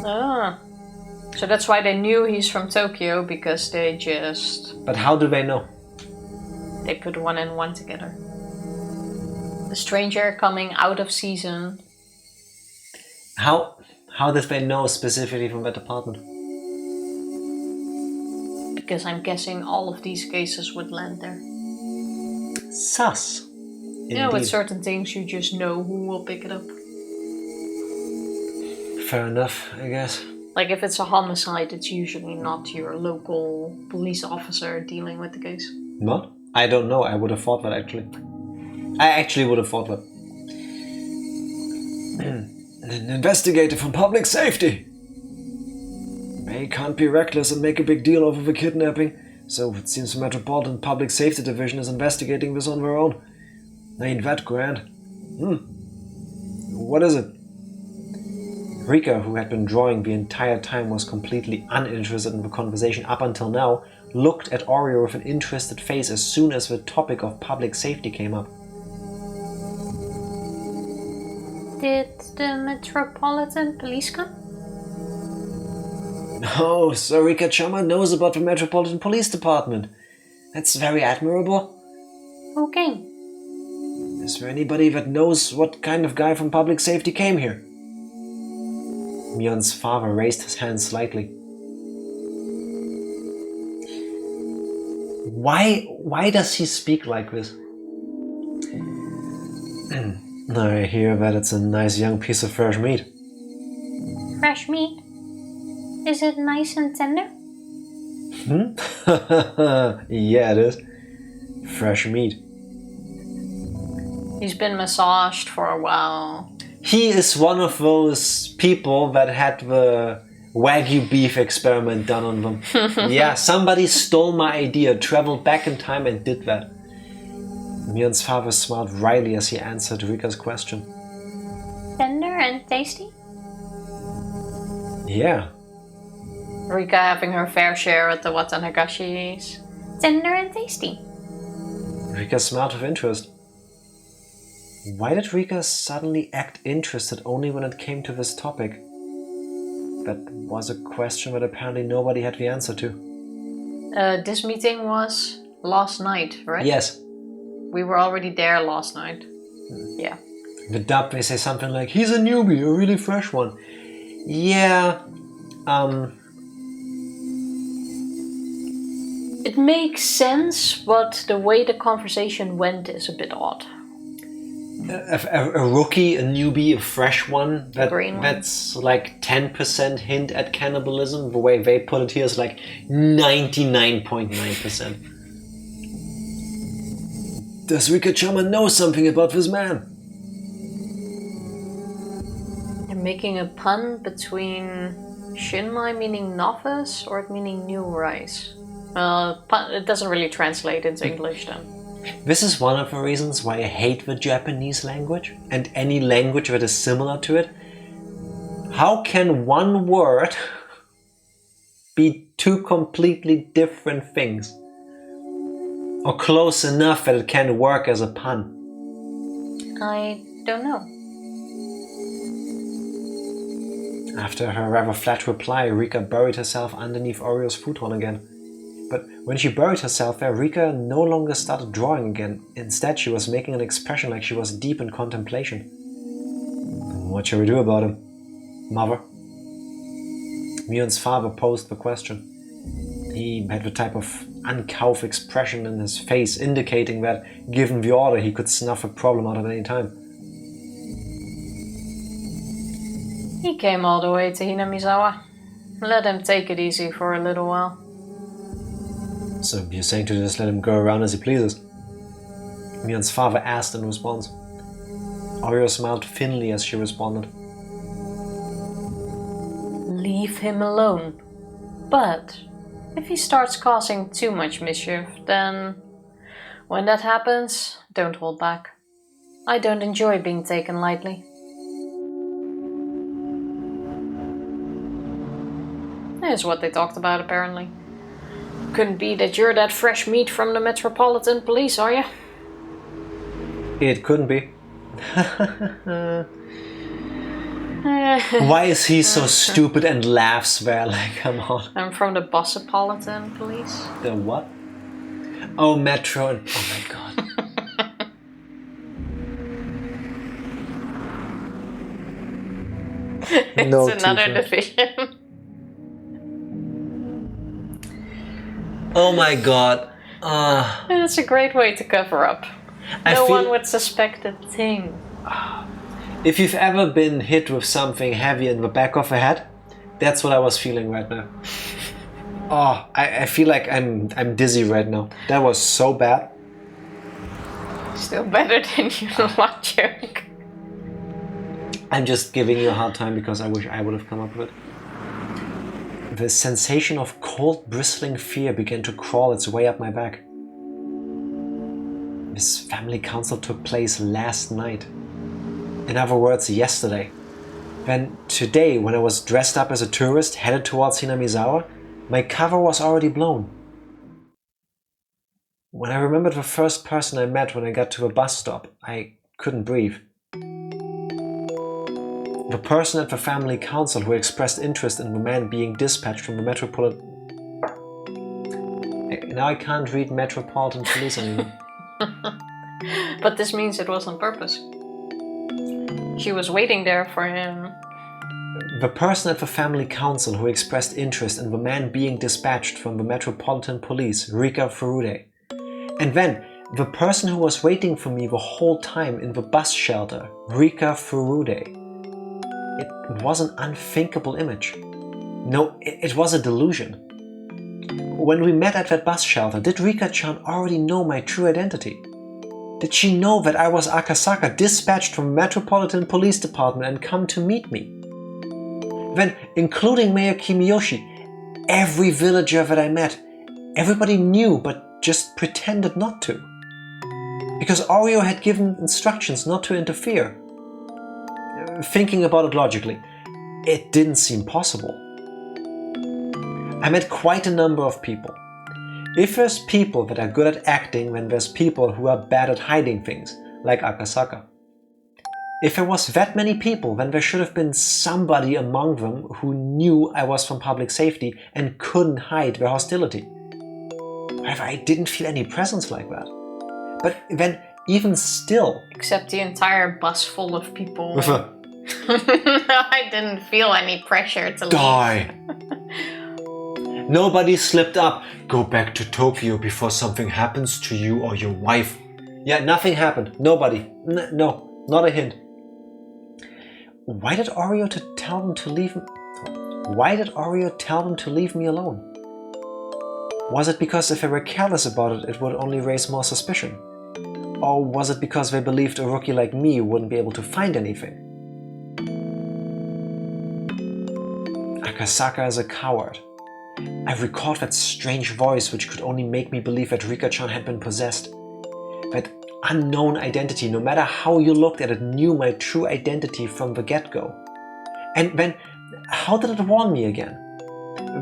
B: Ah. So that's why they knew he's from Tokyo, because they just...
A: But how do they know?
B: They put 1 and 1 together. The stranger coming out of season.
A: How did they know specifically from that department?
B: Because I'm guessing all of these cases would land there.
A: Sus.
B: You know, with certain things you just know who will pick it up.
A: Fair enough, I guess.
B: Like if it's a homicide, it's usually not your local police officer dealing with the case.
A: Not? I don't know, I would have thought that actually. I actually would have thought that. An investigator from public safety! They can't be reckless and make a big deal over the kidnapping, so it seems the Metropolitan Public Safety Division is investigating this on their own. Ain't that grand? What is it? Rika, who had been drawing the entire time, was completely uninterested in the conversation up until now, looked at Oreo with an interested face as soon as the topic of public safety came up.
B: Did the Metropolitan Police come?
A: Oh, so Rika-chama knows about the Metropolitan Police Department. That's very admirable.
B: Okay.
A: Is there anybody that knows what kind of guy from public safety came here? Mion's father raised his hand slightly. Why does he speak like this? I hear that it's a nice young piece of fresh meat.
B: Fresh meat? Is it nice and tender?
A: Yeah, it is. Fresh meat.
B: He's been massaged for a while.
A: He is one of those people that had the Wagyu beef experiment done on them. Yeah, somebody stole my idea, traveled back in time and did that. Mion's father smiled wryly as he answered Rika's question.
B: Tender and tasty?
A: Yeah.
B: Rika having her fair share at the Watanagashis. Tender and tasty.
A: Rika smiled with interest. Why did Rika suddenly act interested only when it came to this topic? That was a question that apparently nobody had the answer to.
B: This meeting was last night, right?
A: Yes.
B: We were already there last night. Yeah.
A: The dub, they say something like, he's a newbie, a really fresh one. Yeah,
B: It makes sense, but the way the conversation went is a bit odd.
A: a rookie, a newbie, a fresh one.
B: Green one.
A: That's like 10% hint at cannibalism. The way they put it here is like 99.9%. Does Rika-chama know something about this man?
B: You're making a pun between Shinmai meaning novice or it meaning new rice. It doesn't really translate into English then.
A: This is one of the reasons why I hate the Japanese language and any language that is similar to it. How can one word be two completely different things? Or close enough that it can work as a pun?
B: I don't know.
A: After her rather flat reply, Rika buried herself underneath Orio's futon again. But when she buried herself there, Rika no longer started drawing again. Instead, she was making an expression like she was deep in contemplation. What shall we do about him, Mother? Mion's father posed the question. He had the type of uncouth expression in his face, indicating that, given the order, he could snuff a problem out at any time.
B: He came all the way to Hinamizawa. Let him take it easy for a little while.
A: So you're saying to just let him go around as he pleases? Mion's father asked in response. Oreo smiled thinly as she responded.
B: Leave him alone. But if he starts causing too much mischief, then when that happens, don't hold back. I don't enjoy being taken lightly. Here's what they talked about apparently. Couldn't be that you're that fresh meat from the Metropolitan Police, are you?
A: It couldn't be. Why is he so stupid and laughs there? Like, come on.
B: I'm from the Bossopolitan Police.
A: The what? Oh, Metro. Oh my god.
B: It's
A: No,
B: another division.
A: Oh my god.
B: It's a great way to cover up. No one would suspect a thing.
A: If you've ever been hit with something heavy in the back of the head, that's what I was feeling right now. Oh, I feel like I'm dizzy right now. That was so bad.
B: Still better than your logic.
A: I'm just giving you a hard time because I wish I would have come up with it. The sensation of cold, bristling fear began to crawl its way up my back. This family council took place last night. In other words, yesterday. Then today, when I was dressed up as a tourist headed towards Hinamizawa, my cover was already blown. When I remembered the first person I met when I got to a bus stop, I couldn't breathe. The person at the family council who expressed interest in the man being dispatched from the Metropolitan... Now I can't read Metropolitan Police anymore.
B: But this means it was on purpose. She was waiting there for him.
A: The person at the family council who expressed interest in the man being dispatched from the Metropolitan Police, Rika Furude. And then, the person who was waiting for me the whole time in the bus shelter, Rika Furude. It was an unthinkable image. No, it was a delusion. When we met at that bus shelter, did Rika-chan already know my true identity? Did she know that I was Akasaka, dispatched from Metropolitan Police Department and come to meet me? Then, including Mayor Kimiyoshi, every villager that I met, everybody knew but just pretended not to. Because Oreo had given instructions not to interfere. Thinking about it logically, it didn't seem possible. I met quite a number of people. If there's people that are good at acting, then there's people who are bad at hiding things, like Akasaka. If there was that many people, then there should have been somebody among them who knew I was from public safety and couldn't hide their hostility. However, I didn't feel any presence like that. But then, even still...
B: Except the entire bus full of people. I didn't feel any pressure to
A: die. Nobody slipped up. Go back to Tokyo before something happens to you or your wife. Yeah, nothing happened. Nobody. No. Not a hint. Why did Oreo tell them to leave me alone? Was it because if they were careless about it, it would only raise more suspicion? Or was it because they believed a rookie like me wouldn't be able to find anything? Akasaka is a coward. I recalled that strange voice which could only make me believe that Rika-chan had been possessed. That unknown identity, no matter how you looked at it, knew my true identity from the get-go. And then, how did it warn me again?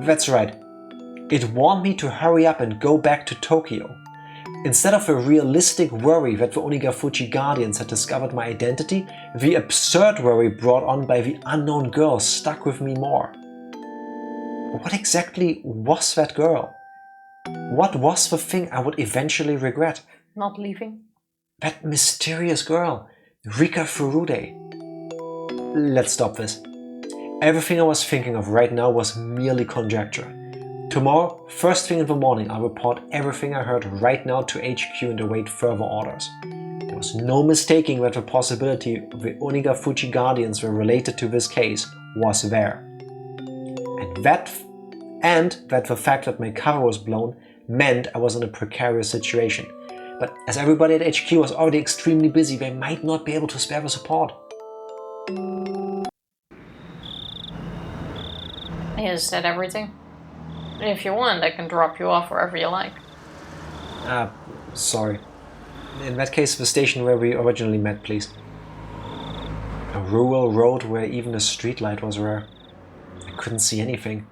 A: That's right. It warned me to hurry up and go back to Tokyo. Instead of a realistic worry that the Onigafuchi Guardians had discovered my identity, the absurd worry brought on by the unknown girl stuck with me more. What exactly was that girl? What was the thing I would eventually regret?
B: Not leaving.
A: That mysterious girl, Rika Furude. Let's stop this. Everything I was thinking of right now was merely conjecture. Tomorrow, first thing in the morning, I'll report everything I heard right now to HQ and await further orders. There was no mistaking that the possibility the Onigafuchi Guardians were related to this case was there. And that the fact that my cover was blown meant I was in a precarious situation. But as everybody at HQ was already extremely busy, they might not be able to spare the support.
B: Is that everything? If you want, I can drop you off wherever you like.
A: Sorry. In that case, the station where we originally met, please. A rural road where even a streetlight was rare. I couldn't see anything.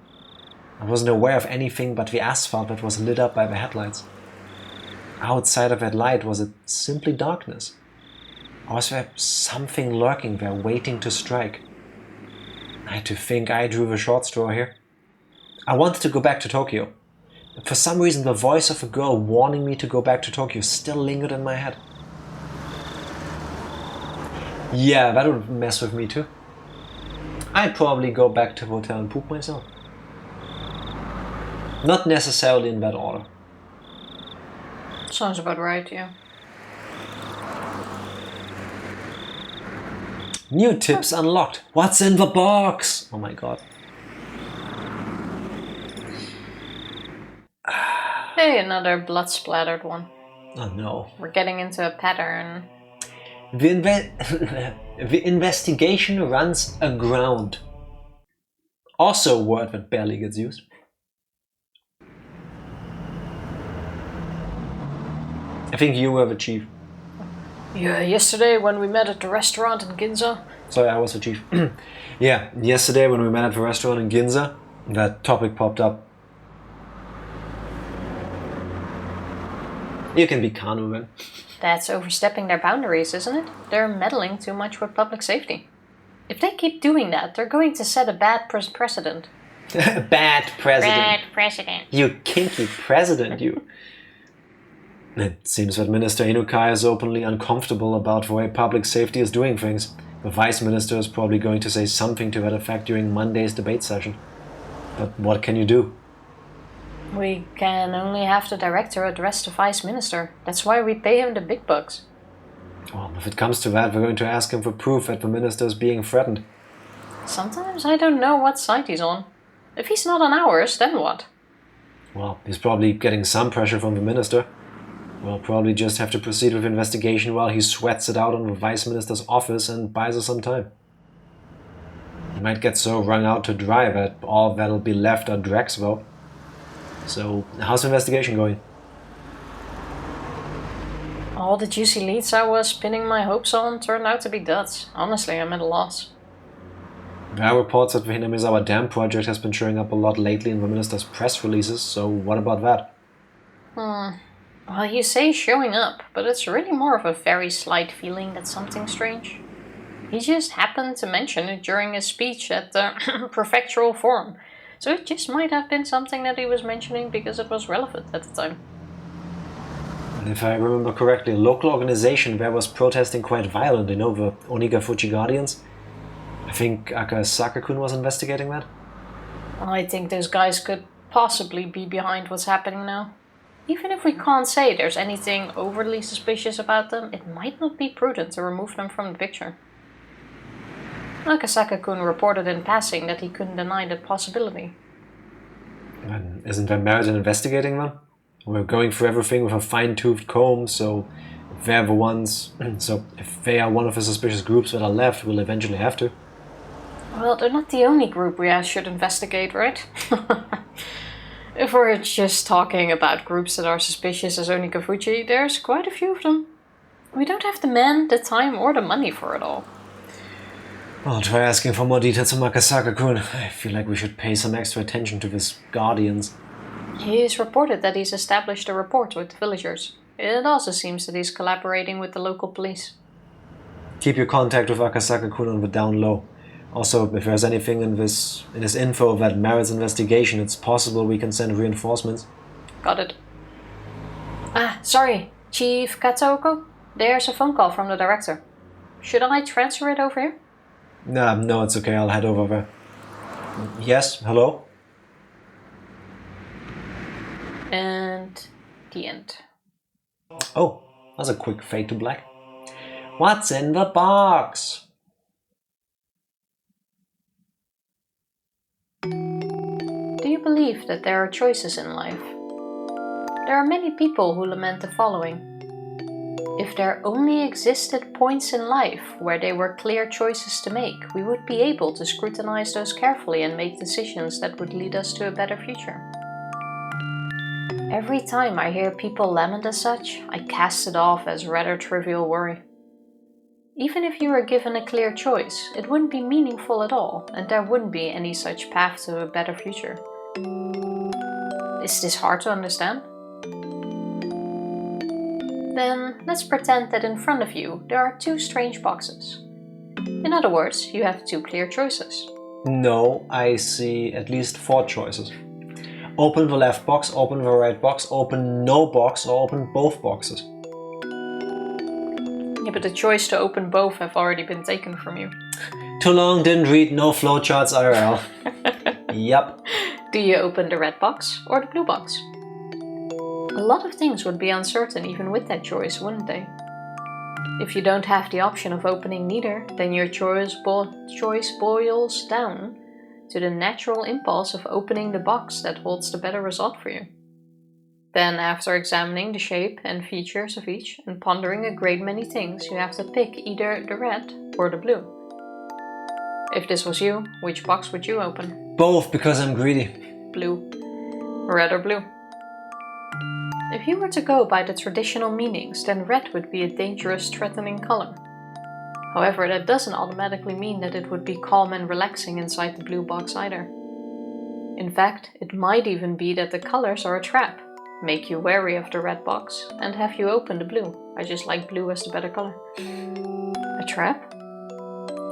A: I wasn't aware of anything but the asphalt that was lit up by the headlights. Outside of that light was it simply darkness? Or was there something lurking there waiting to strike? I had to think I drew the short straw here. I wanted to go back to Tokyo. But for some reason the voice of a girl warning me to go back to Tokyo still lingered in my head. Yeah, that would mess with me too. I'd probably go back to the hotel and poop myself. Not necessarily in that order.
B: Sounds about right, yeah.
A: New tips unlocked. What's in the box? Oh my god.
B: Hey, another blood-splattered one.
A: Oh no.
B: We're getting into a pattern.
A: The investigation runs aground. Also a word that barely gets used. I think you were the chief.
B: Yeah, yesterday when we met at the restaurant in Ginza.
A: Sorry, I was the chief. Yeah, yesterday when we met at the restaurant in Ginza, that topic popped up. You can be calm, man.
B: That's overstepping their boundaries, isn't it? They're meddling too much with public safety. If they keep doing that, they're going to set a bad precedent.
A: Bad president.
B: Bad precedent.
A: You kinky president, you. It seems that Minister Inukai is openly uncomfortable about the way public safety is doing things. The Vice Minister is probably going to say something to that effect during Monday's debate session. But what can you do?
B: We can only have the director address the Vice Minister. That's why we pay him the big bucks.
A: Well, if it comes to that, we're going to ask him for proof that the minister is being threatened.
B: Sometimes I don't know what side he's on. If he's not on ours, then what?
A: Well, he's probably getting some pressure from the minister. We'll probably just have to proceed with the investigation while he sweats it out on the Vice Minister's office and buys us some time. He might get so wrung out to dry that all that'll be left are dregs, though. So, how's the investigation going?
B: All the juicy leads I was pinning my hopes on turned out to be duds. Honestly, I'm at a loss.
A: There are reports that the Hinamizawa Dam project has been showing up a lot lately in the minister's press releases, so what about that?
B: Well, you say showing up, but it's really more of a very slight feeling that something's strange. He just happened to mention it during his speech at the prefectural forum, so it just might have been something that he was mentioning because it was relevant at the time.
A: And if I remember correctly, a local organization there was protesting quite violently, the Onigafuchi Guardians. I think Akasaka-kun was investigating that.
B: I think those guys could possibly be behind what's happening now. Even if we can't say there's anything overly suspicious about them, it might not be prudent to remove them from the picture. Akasaka-kun reported in passing that he couldn't deny that possibility.
A: And isn't there merit in investigating them? We're going through everything with a fine-toothed comb, so if they are one of the suspicious groups that are left, we'll eventually have to.
B: Well, they're not the only group we should investigate, right? If we're just talking about groups that are suspicious as Onikafuji, there's quite a few of them. We don't have the men, the time, or the money for it all.
A: I'll try asking for more details from Akasaka-kun. I feel like we should pay some extra attention to his guardians.
B: He's reported that he's established a rapport with the villagers. It also seems that he's collaborating with the local police.
A: Keep your contact with Akasaka-kun on the down low. Also, if there's anything in his info that merits investigation, it's possible we can send reinforcements.
B: Got it. Sorry, Chief Kataoko? There's a phone call from the director. Should I transfer it over here?
A: No, it's okay. I'll head over there. Yes, hello?
B: And the end.
A: Oh, that's a quick fade to black. What's in the box?
B: Do you believe that there are choices in life? There are many people who lament the following. If there only existed points in life where there were clear choices to make, we would be able to scrutinize those carefully and make decisions that would lead us to a better future. Every time I hear people lament as such, I cast it off as rather trivial worry. Even if you were given a clear choice, it wouldn't be meaningful at all, and there wouldn't be any such path to a better future. Is this hard to understand? Then let's pretend that in front of you there are two strange boxes. In other words, you have two clear choices.
A: No, I see at least 4 choices. Open the left box, open the right box, open no box, or open both boxes.
B: Yeah, but the choice to open both have already been taken from you.
A: Too long, didn't read, no flowcharts IRL. Yup.
B: Do you open the red box or the blue box? A lot of things would be uncertain even with that choice, wouldn't they? If you don't have the option of opening neither, then your choice boils down to the natural impulse of opening the box that holds the better result for you. Then, after examining the shape and features of each and pondering a great many things, you have to pick either the red or the blue. If this was you, which box would you open?
A: Both, because I'm greedy.
B: Blue. Red or blue? If you were to go by the traditional meanings, then red would be a dangerous, threatening color. However, that doesn't automatically mean that it would be calm and relaxing inside the blue box either. In fact, it might even be that the colors are a trap, make you wary of the red box, and have you open the blue. I just like blue as the better color. A trap?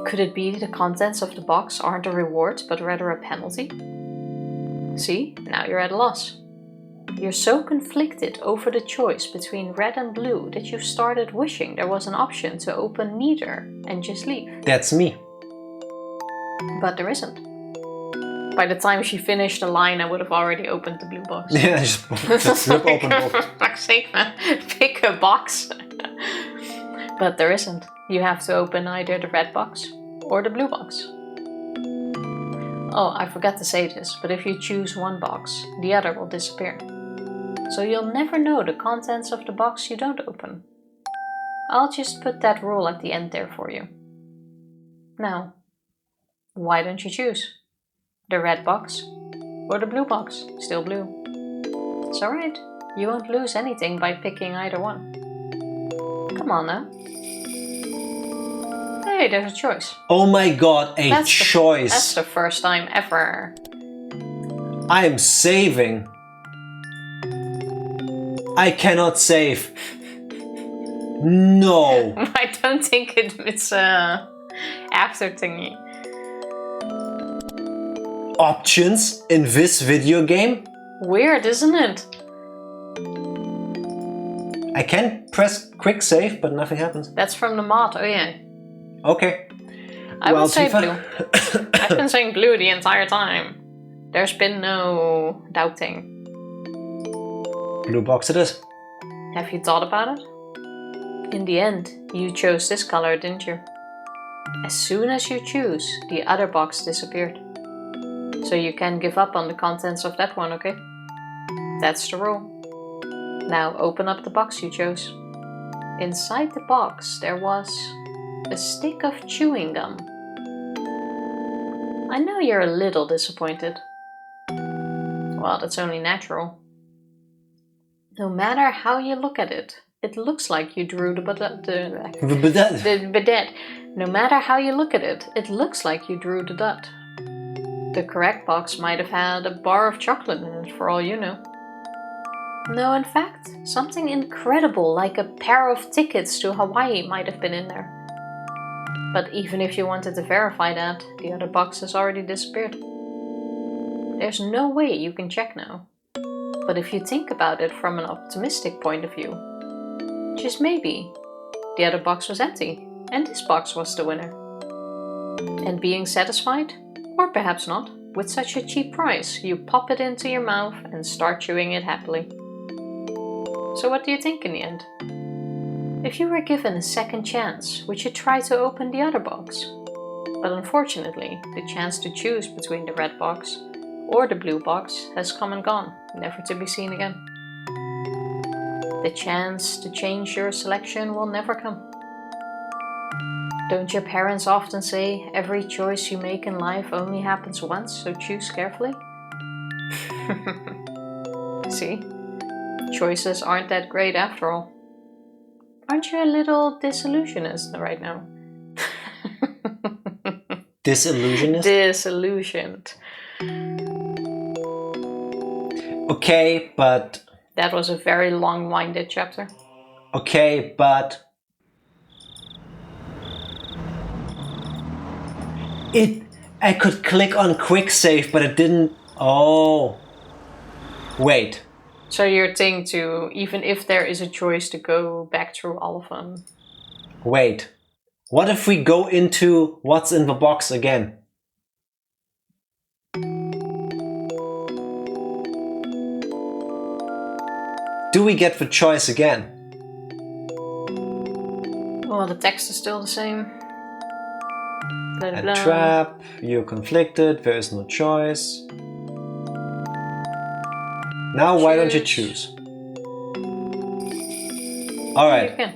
B: Could it be the contents of the box aren't a reward, but rather a penalty? See, now you're at a loss. You're so conflicted over the choice between red and blue that you've started wishing there was an option to open neither and just leave.
A: That's me.
B: But there isn't. By the time she finished the line, I would have already opened the blue box.
A: Yeah, just rip open both.
B: For fuck's sake, man. Pick a box. But there isn't. You have to open either the red box or the blue box. Oh, I forgot to say this, but if you choose one box, the other will disappear. So you'll never know the contents of the box you don't open. I'll just put that rule at the end there for you. Now, why don't you choose? The red box or the blue box? Still blue. It's alright, you won't lose anything by picking either one. Come on now. Hey, there's a choice.
A: Oh my god, choice.
B: That's the first time ever.
A: I'm saving. I cannot save. No.
B: I don't think it's after thingy.
A: Options in this video game?
B: Weird, isn't it?
A: I can press quick save, but nothing happens.
B: That's from the mod, oh yeah.
A: Okay.
B: I would say blue. I've been saying blue the entire time. There's been no doubting.
A: Blue box it is.
B: Have you thought about it? In the end, you chose this color, didn't you? As soon as you choose, the other box disappeared. So you can give up on the contents of that one, okay? That's the rule. Now open up the box you chose. Inside the box there was a stick of chewing gum. I know you're a little disappointed. Well, that's only natural. No matter how you look at it, it looks like you drew the bidet. No matter how you look at it, it looks like you drew the dot. The correct box might have had a bar of chocolate in it for all you know. No, in fact, something incredible like a pair of tickets to Hawaii might have been in there. But even if you wanted to verify that, the other box has already disappeared. There's no way you can check now. But if you think about it from an optimistic point of view, just maybe, the other box was empty, and this box was the winner. And being satisfied, or perhaps not, with such a cheap price, you pop it into your mouth and start chewing it happily. So what do you think in the end? If you were given a second chance, would you try to open the other box? But unfortunately, the chance to choose between the red box or the blue box has come and gone, never to be seen again. The chance to change your selection will never come. Don't your parents often say, every choice you make in life only happens once, so choose carefully? See? Choices aren't that great after all. Aren't you a little disillusionist right now?
A: Disillusionist?
B: Disillusioned.
A: Okay, but...
B: That was a very long-winded chapter.
A: Okay, but... I could click on quick save, but it didn't... Oh... Wait.
B: So you're saying to, even if there is a choice to go back through all of them.
A: Wait. What if we go into what's in the box again? Do we get the choice again?
B: Well, the text is still the same. Blah,
A: A
B: blah.
A: trap, you're conflicted, there is no choice. Now why don't you choose? Alright.
B: You can.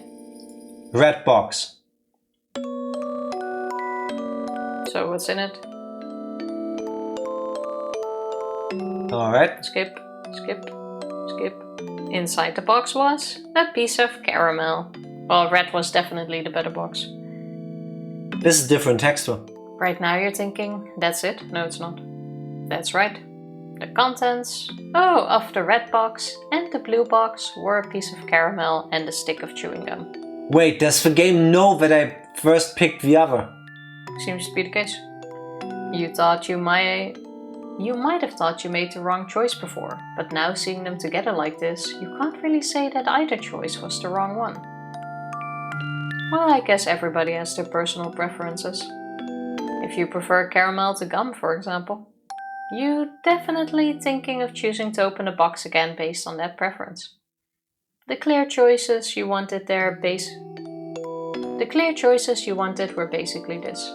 A: Red box.
B: So what's in it?
A: Alright.
B: Skip, skip, skip. Inside the box was a piece of caramel. Well, red was definitely the better box.
A: This is different texture.
B: Right now you're thinking, that's it? No, it's not. That's right. The contents of the red box and the blue box were a piece of caramel and a stick of chewing gum.
A: Wait, does the game know that I first picked the other?
B: Seems to be the case. You might have thought you made the wrong choice before, but now seeing them together like this, you can't really say that either choice was the wrong one. Well, I guess everybody has their personal preferences. If you prefer caramel to gum, for example, you're definitely thinking of choosing to open a box again based on that preference. The clear choices you wanted were basically this.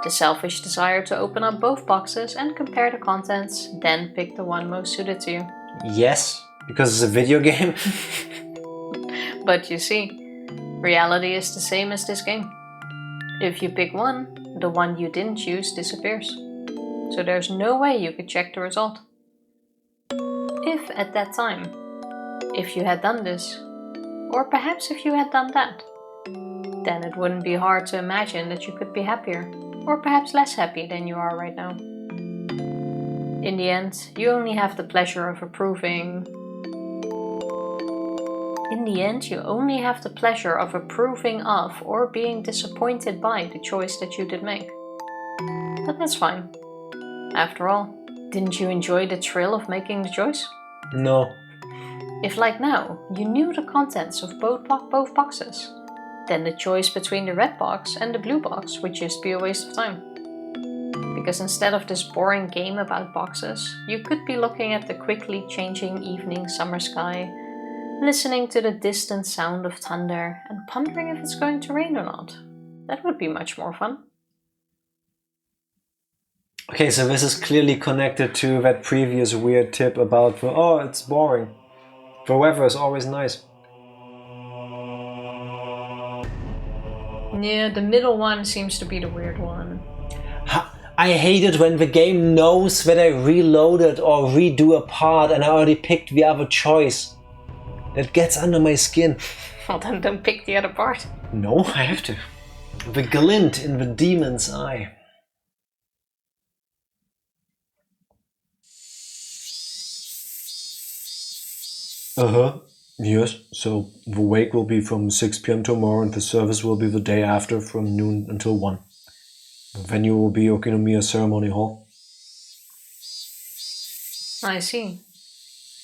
B: The selfish desire to open up both boxes and compare the contents, then pick the one most suited to you.
A: Yes, because it's a video game.
B: But you see, reality is the same as this game. If you pick one, the one you didn't choose disappears. So there's no way you could check the result. If at that time, if you had done this, or perhaps if you had done that, then it wouldn't be hard to imagine that you could be happier, or perhaps less happy than you are right now. In the end, you only have the pleasure of approving of or being disappointed by the choice that you did make. But that's fine. After all, didn't you enjoy the thrill of making the choice?
A: No.
B: If, like now, you knew the contents of both boxes, then the choice between the red box and the blue box would just be a waste of time. because instead of this boring game about boxes, you could be looking at the quickly changing evening summer sky, listening to the distant sound of thunder, and pondering if it's going to rain or not. That would be much more fun.
A: Okay, so this is clearly connected to that previous weird tip about, oh, it's boring. The weather is always nice.
B: Yeah, the middle one seems to be the weird one.
A: I hate it when the game knows that I reloaded or redo a part and I already picked the other choice. That gets under my skin.
B: Well, then don't pick the other part.
A: No, I have to. The glint in the demon's eye. Yes, so the wake will be from 6 p.m. tomorrow and the service will be the day after from noon until 1. The venue will be Okinomiya Ceremony Hall.
B: I see.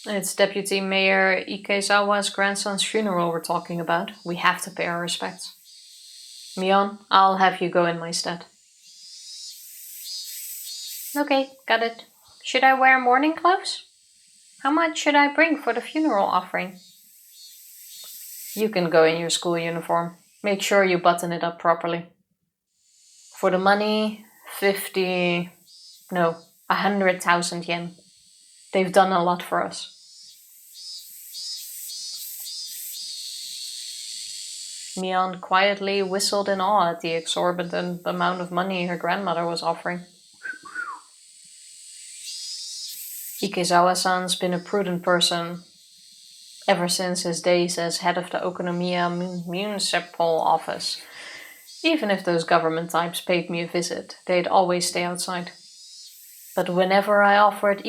B: It's Deputy Mayor Ikeizawa's grandson's funeral we're talking about. We have to pay our respects. Mion, I'll have you go in my stead. Okay, got it. Should I wear mourning clothes? How much should I bring for the funeral offering? You can go in your school uniform. Make sure you button it up properly. For the money, 100,000 yen. They've done a lot for us. Mion quietly whistled in awe at the exorbitant amount of money her grandmother was offering. Ikeizawa-san's been a prudent person ever since his days as head of the Okonomiya municipal office. Even if those government types paid me a visit, they'd always stay outside. But whenever I offered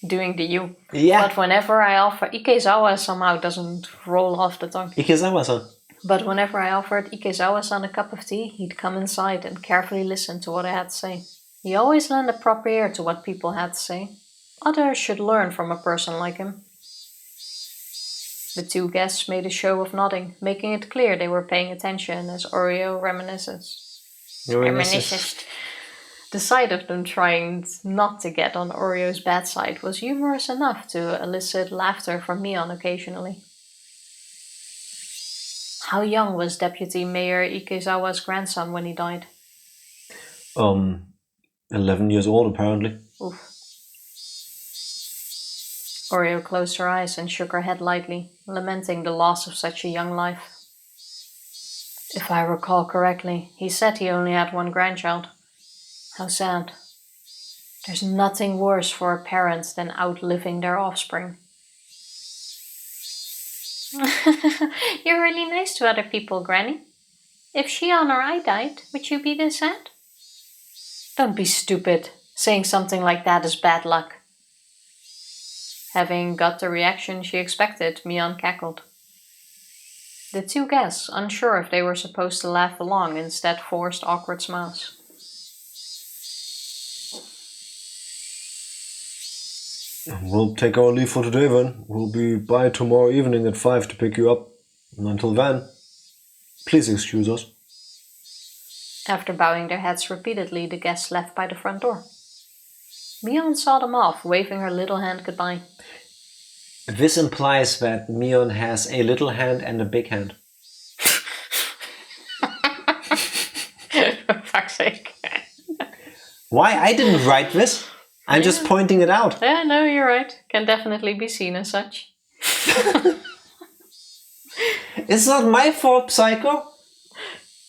B: doing the U.
A: Yeah.
B: But whenever I offer Ikeizawa somehow doesn't roll off the tongue.
A: Ikeizawa-san.
B: But whenever I offered Ikeizawa-san a cup of tea, he'd come inside and carefully listen to what I had to say. He always lent a proper ear to what people had to say. Others should learn from a person like him. The two guests made a show of nodding, making it clear they were paying attention as Oreo reminisced. The sight of them trying not to get on Oreo's bad side was humorous enough to elicit laughter from Mion occasionally. How young was Deputy Mayor Ikeizawa's grandson when he died?
A: 11 years old apparently.
B: Oof. Oreo closed her eyes and shook her head lightly, lamenting the loss of such a young life. If I recall correctly, he said he only had one grandchild. How sad. There's nothing worse for a parent than outliving their offspring. You're really nice to other people, Granny. If Shion or I died, would you be this sad? Don't be stupid. Saying something like that is bad luck. Having got the reaction she expected, Mion cackled. The two guests, unsure if they were supposed to laugh along, instead forced awkward smiles.
A: We'll take our leave for today then. We'll be by tomorrow evening at 5 to pick you up. And until then, please excuse us.
B: After bowing their heads repeatedly, the guests left by the front door. Mion saw them off, waving her little hand goodbye.
A: This implies that Mion has a little hand and a big hand.
B: For fuck's sake.
A: Why? I didn't write this. I'm just pointing it out.
B: Yeah, no, you're right. Can definitely be seen as such.
A: It's not my fault, Psycho.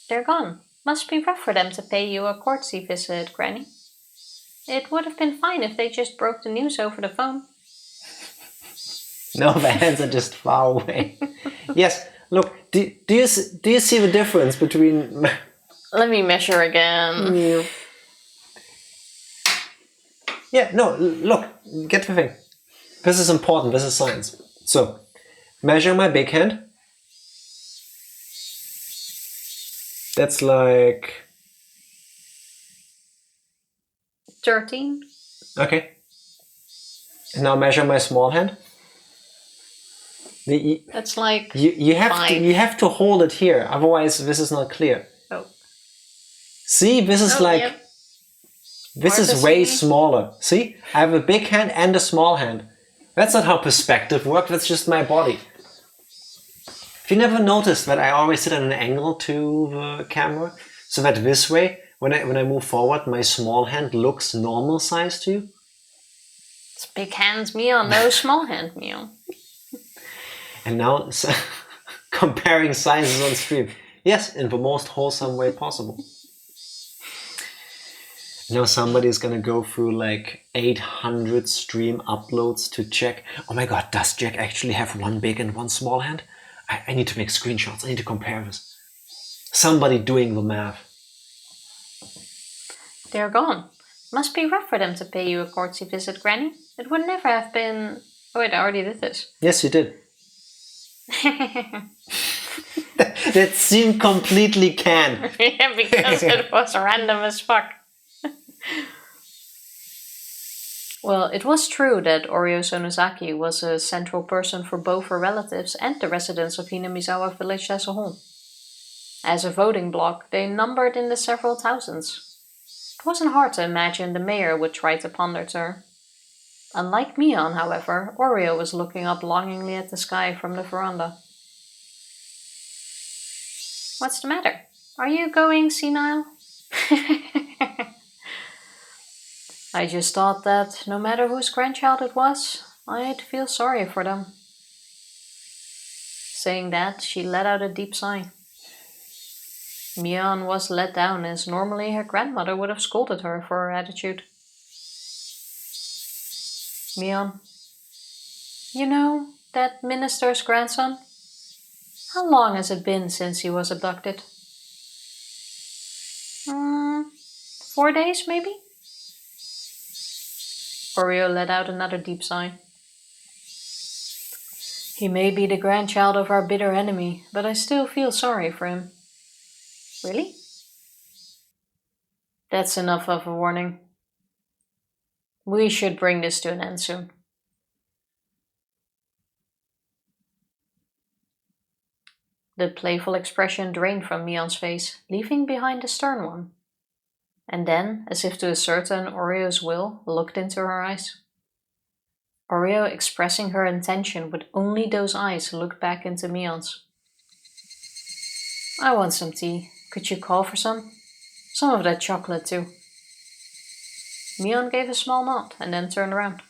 B: They're gone. Must be rough for them to pay you a courtesy visit, Granny. It would have been fine if they just broke the news over the phone.
A: No, the hands are just far away. Yes, look, do you see the difference between...
B: Let me measure again.
A: Yeah, no, look, get the thing. This is important, this is science. So, measure my big hand. That's like...
B: 13.
A: Okay. And now measure my small hand.
B: That's like
A: you have to hold it here, otherwise this is not clear.
B: Oh.
A: See, this is this is way smaller. See, I have a big hand and a small hand. That's not how perspective works, that's just my body. If you never noticed that I always sit at an angle to the camera, so that this way, when I move forward, my small hand looks normal size to you?
B: It's big hands Mion, no small hand Mion.
A: And now, comparing sizes on stream. Yes, in the most wholesome way possible. Now somebody's gonna go through like 800 stream uploads to check, oh my god, does Jack actually have one big and one small hand? I need to make screenshots, I need to compare this. Somebody doing the math.
B: They're gone. Must be rough for them to pay you a courtesy visit, Granny. It would never have been... Oh wait, I already did this.
A: Yes, you did. That seemed completely canned.
B: Yeah, because it was random as fuck. Well, it was true that Oreo Sonozaki was a central person for both her relatives and the residents of Hinamizawa village as a whole. As a voting bloc, they numbered in the several thousands. It wasn't hard to imagine the mayor would try to ponderate her. Unlike Mion, however, Oreo was looking up longingly at the sky from the veranda. What's the matter? Are you going senile? I just thought that no matter whose grandchild it was, I'd feel sorry for them. Saying that, she let out a deep sigh. Mion was let down as normally her grandmother would have scolded her for her attitude. Mion, you know, that minister's grandson? How long has it been since he was abducted? 4 days, maybe? Oreo let out another deep sigh. He may be the grandchild of our bitter enemy, but I still feel sorry for him. Really? That's enough of a warning. We should bring this to an end soon. The playful expression drained from Mion's face, leaving behind a stern one. And then, as if to ascertain Oreo's will, looked into her eyes. Oreo, expressing her intention with only those eyes, looked back into Mion's. I want some tea. Could you call for some? Some of that chocolate too. Mion gave a small nod and then turned around.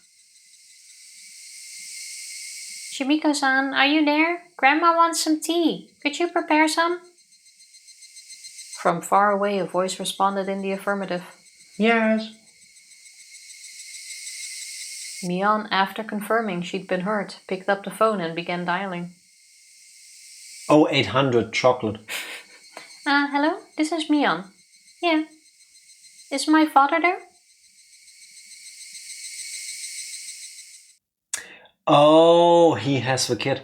B: Shimiko-san, are you there? Grandma wants some tea. Could you prepare some? From far away, a voice responded in the affirmative.
A: Yes.
B: Mion, after confirming she'd been heard, picked up the phone and began dialing.
A: 0800 chocolate.
B: Hello? This is Mion. Yeah. Is my father there?
A: Oh, he has the kid.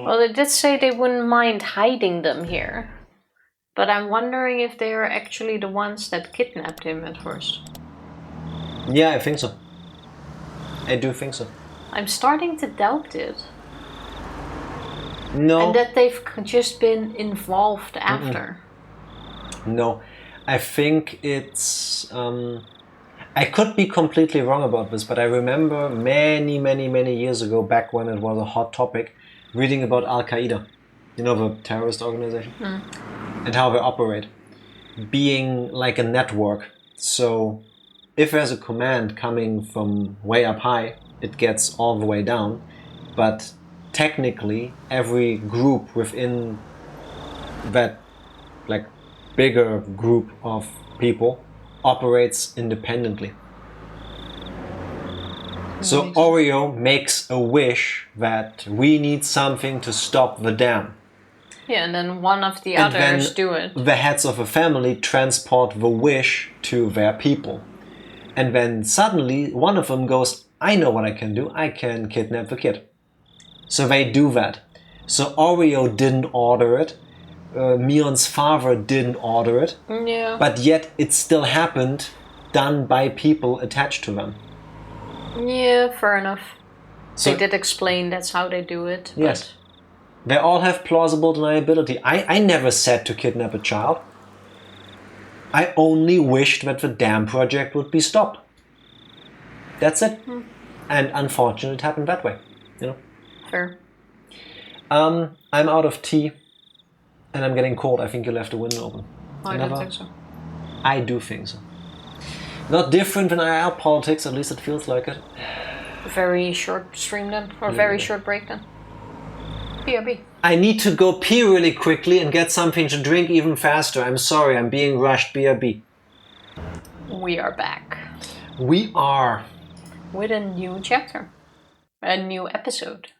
B: Well, they did say they wouldn't mind hiding them here. But I'm wondering if they are actually the ones that kidnapped him at first.
A: Yeah, I think so. I do think so.
B: I'm starting to doubt it.
A: No.
B: And that they've just been involved after.
A: No. I think it's... I could be completely wrong about this, but I remember many years ago, back when it was a hot topic, reading about Al-Qaeda. You know, the terrorist organization? And how they operate. Being like a network. So if there's a command coming from way up high, it gets all the way down. But technically, every group within that like bigger group of people operates independently. So Oreo makes a wish that we need something to stop the dam.
B: Yeah, and then one of the others do it.
A: The heads of a family transport the wish to their people. And then suddenly one of them goes, I know what I can do, I can kidnap the kid. So they do that. So Oreo didn't order it, Mion's father didn't order it,
B: yeah.
A: But yet it still happened, done by people attached to them.
B: Yeah, fair enough.
A: So,
B: they did explain that's how they do it.
A: Yes. They all have plausible deniability. I never said to kidnap a child. I only wished that the damn project would be stopped. That's it. And unfortunately, it happened that way. You know.
B: Fair.
A: I'm out of tea, and I'm getting cold. I think you left the window open.
B: I don't think so.
A: I do think so. Not different than IR politics. At least it feels like it.
B: Very short stream then, or very short break then. BRB.
A: I need to go pee really quickly and get something to drink even faster. I'm sorry, I'm being rushed. BRB.
B: We are back.
A: We are.
B: With a new chapter. A new episode.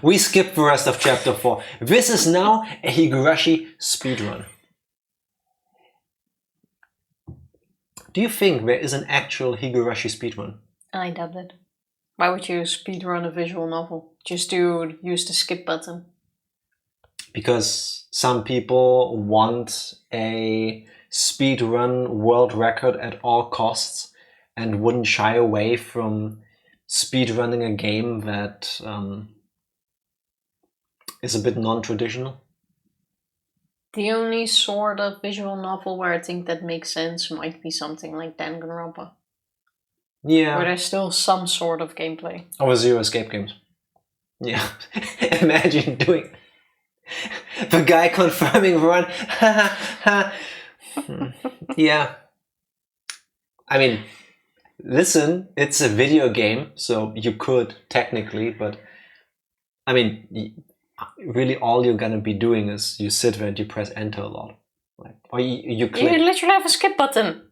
A: We skipped the rest of chapter 4. This is now a Higurashi speedrun. Do you think there is an actual Higurashi speedrun?
B: I doubt it. Why would you speedrun a visual novel? Just to use the skip button.
A: Because some people want a speedrun world record at all costs and wouldn't shy away from speedrunning a game that is a bit non-traditional.
B: The only sort of visual novel where I think that makes sense might be something like Danganronpa.
A: Yeah.
B: Where there's still some sort of gameplay.
A: Or Zero Escape games. Yeah. Imagine doing the guy confirming the run. Yeah. I mean, listen, it's a video game, so you could technically, but I mean, really all you're gonna be doing is you sit there and you press enter a lot. Right? Or you click.
B: You literally have a skip button.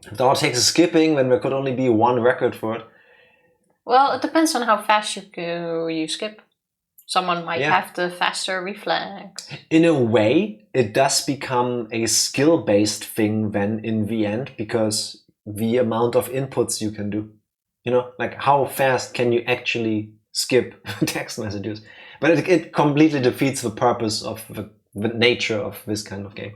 A: It all takes a skipping when there could only be one record for it.
B: Well, it depends on how fast you skip. Someone might have the faster reflex.
A: In a way, it does become a skill-based thing then in the end, because the amount of inputs you can do. You know, like how fast can you actually skip text messages? But it completely defeats the purpose of the nature of this kind of game.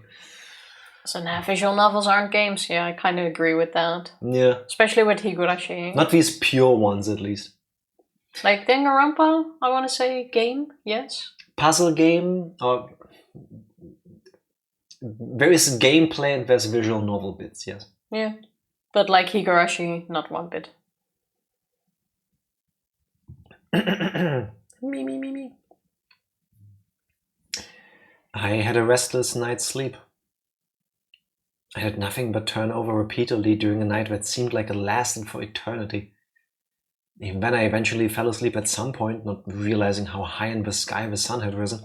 B: So now visual novels aren't games. Yeah, I kind of agree with that.
A: Yeah.
B: Especially with Higurashi.
A: Not these pure ones, at least.
B: Like Danganronpa, I want to say game, yes.
A: Puzzle game, or there is gameplay and there's visual novel bits, yes.
B: Yeah, but like Higurashi, not one bit.
A: Me. I had a restless night's sleep. I had nothing but turn over repeatedly during a night that seemed like it lasted for eternity. Even then I eventually fell asleep at some point, not realizing how high in the sky the sun had risen.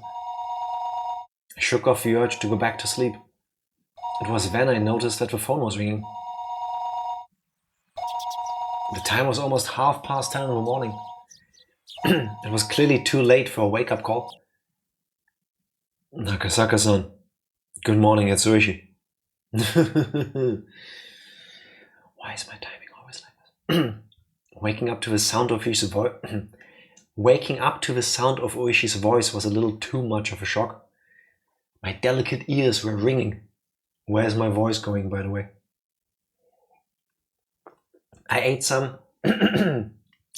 A: I shook off the urge to go back to sleep. It was then I noticed that the phone was ringing. The time was almost 10:30 in the morning. It was clearly too late for a wake-up call. Nakasaka-san. Good morning, it's Ooishi. Why is my timing always like this? Waking up to the sound of Ooishi's voice. Waking up to the sound of Ooishi's voice was a little too much of a shock. My delicate ears were ringing. Where's my voice going, by the way? I ate some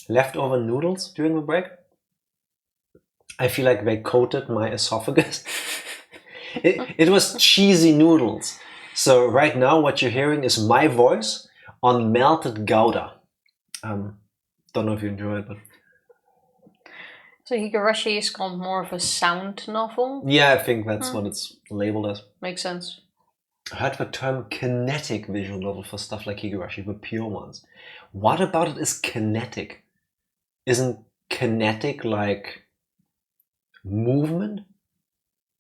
A: leftover noodles during the break. I feel like they coated my esophagus. It was cheesy noodles. So right now what you're hearing is my voice on melted Gouda. Don't know if you enjoy it, but...
B: So Higurashi is called more of a sound novel?
A: Yeah, I think that's what it's labeled as.
B: Makes sense.
A: I heard the term kinetic visual novel for stuff like Higurashi, the pure ones. What about it is kinetic? Isn't kinetic like movement?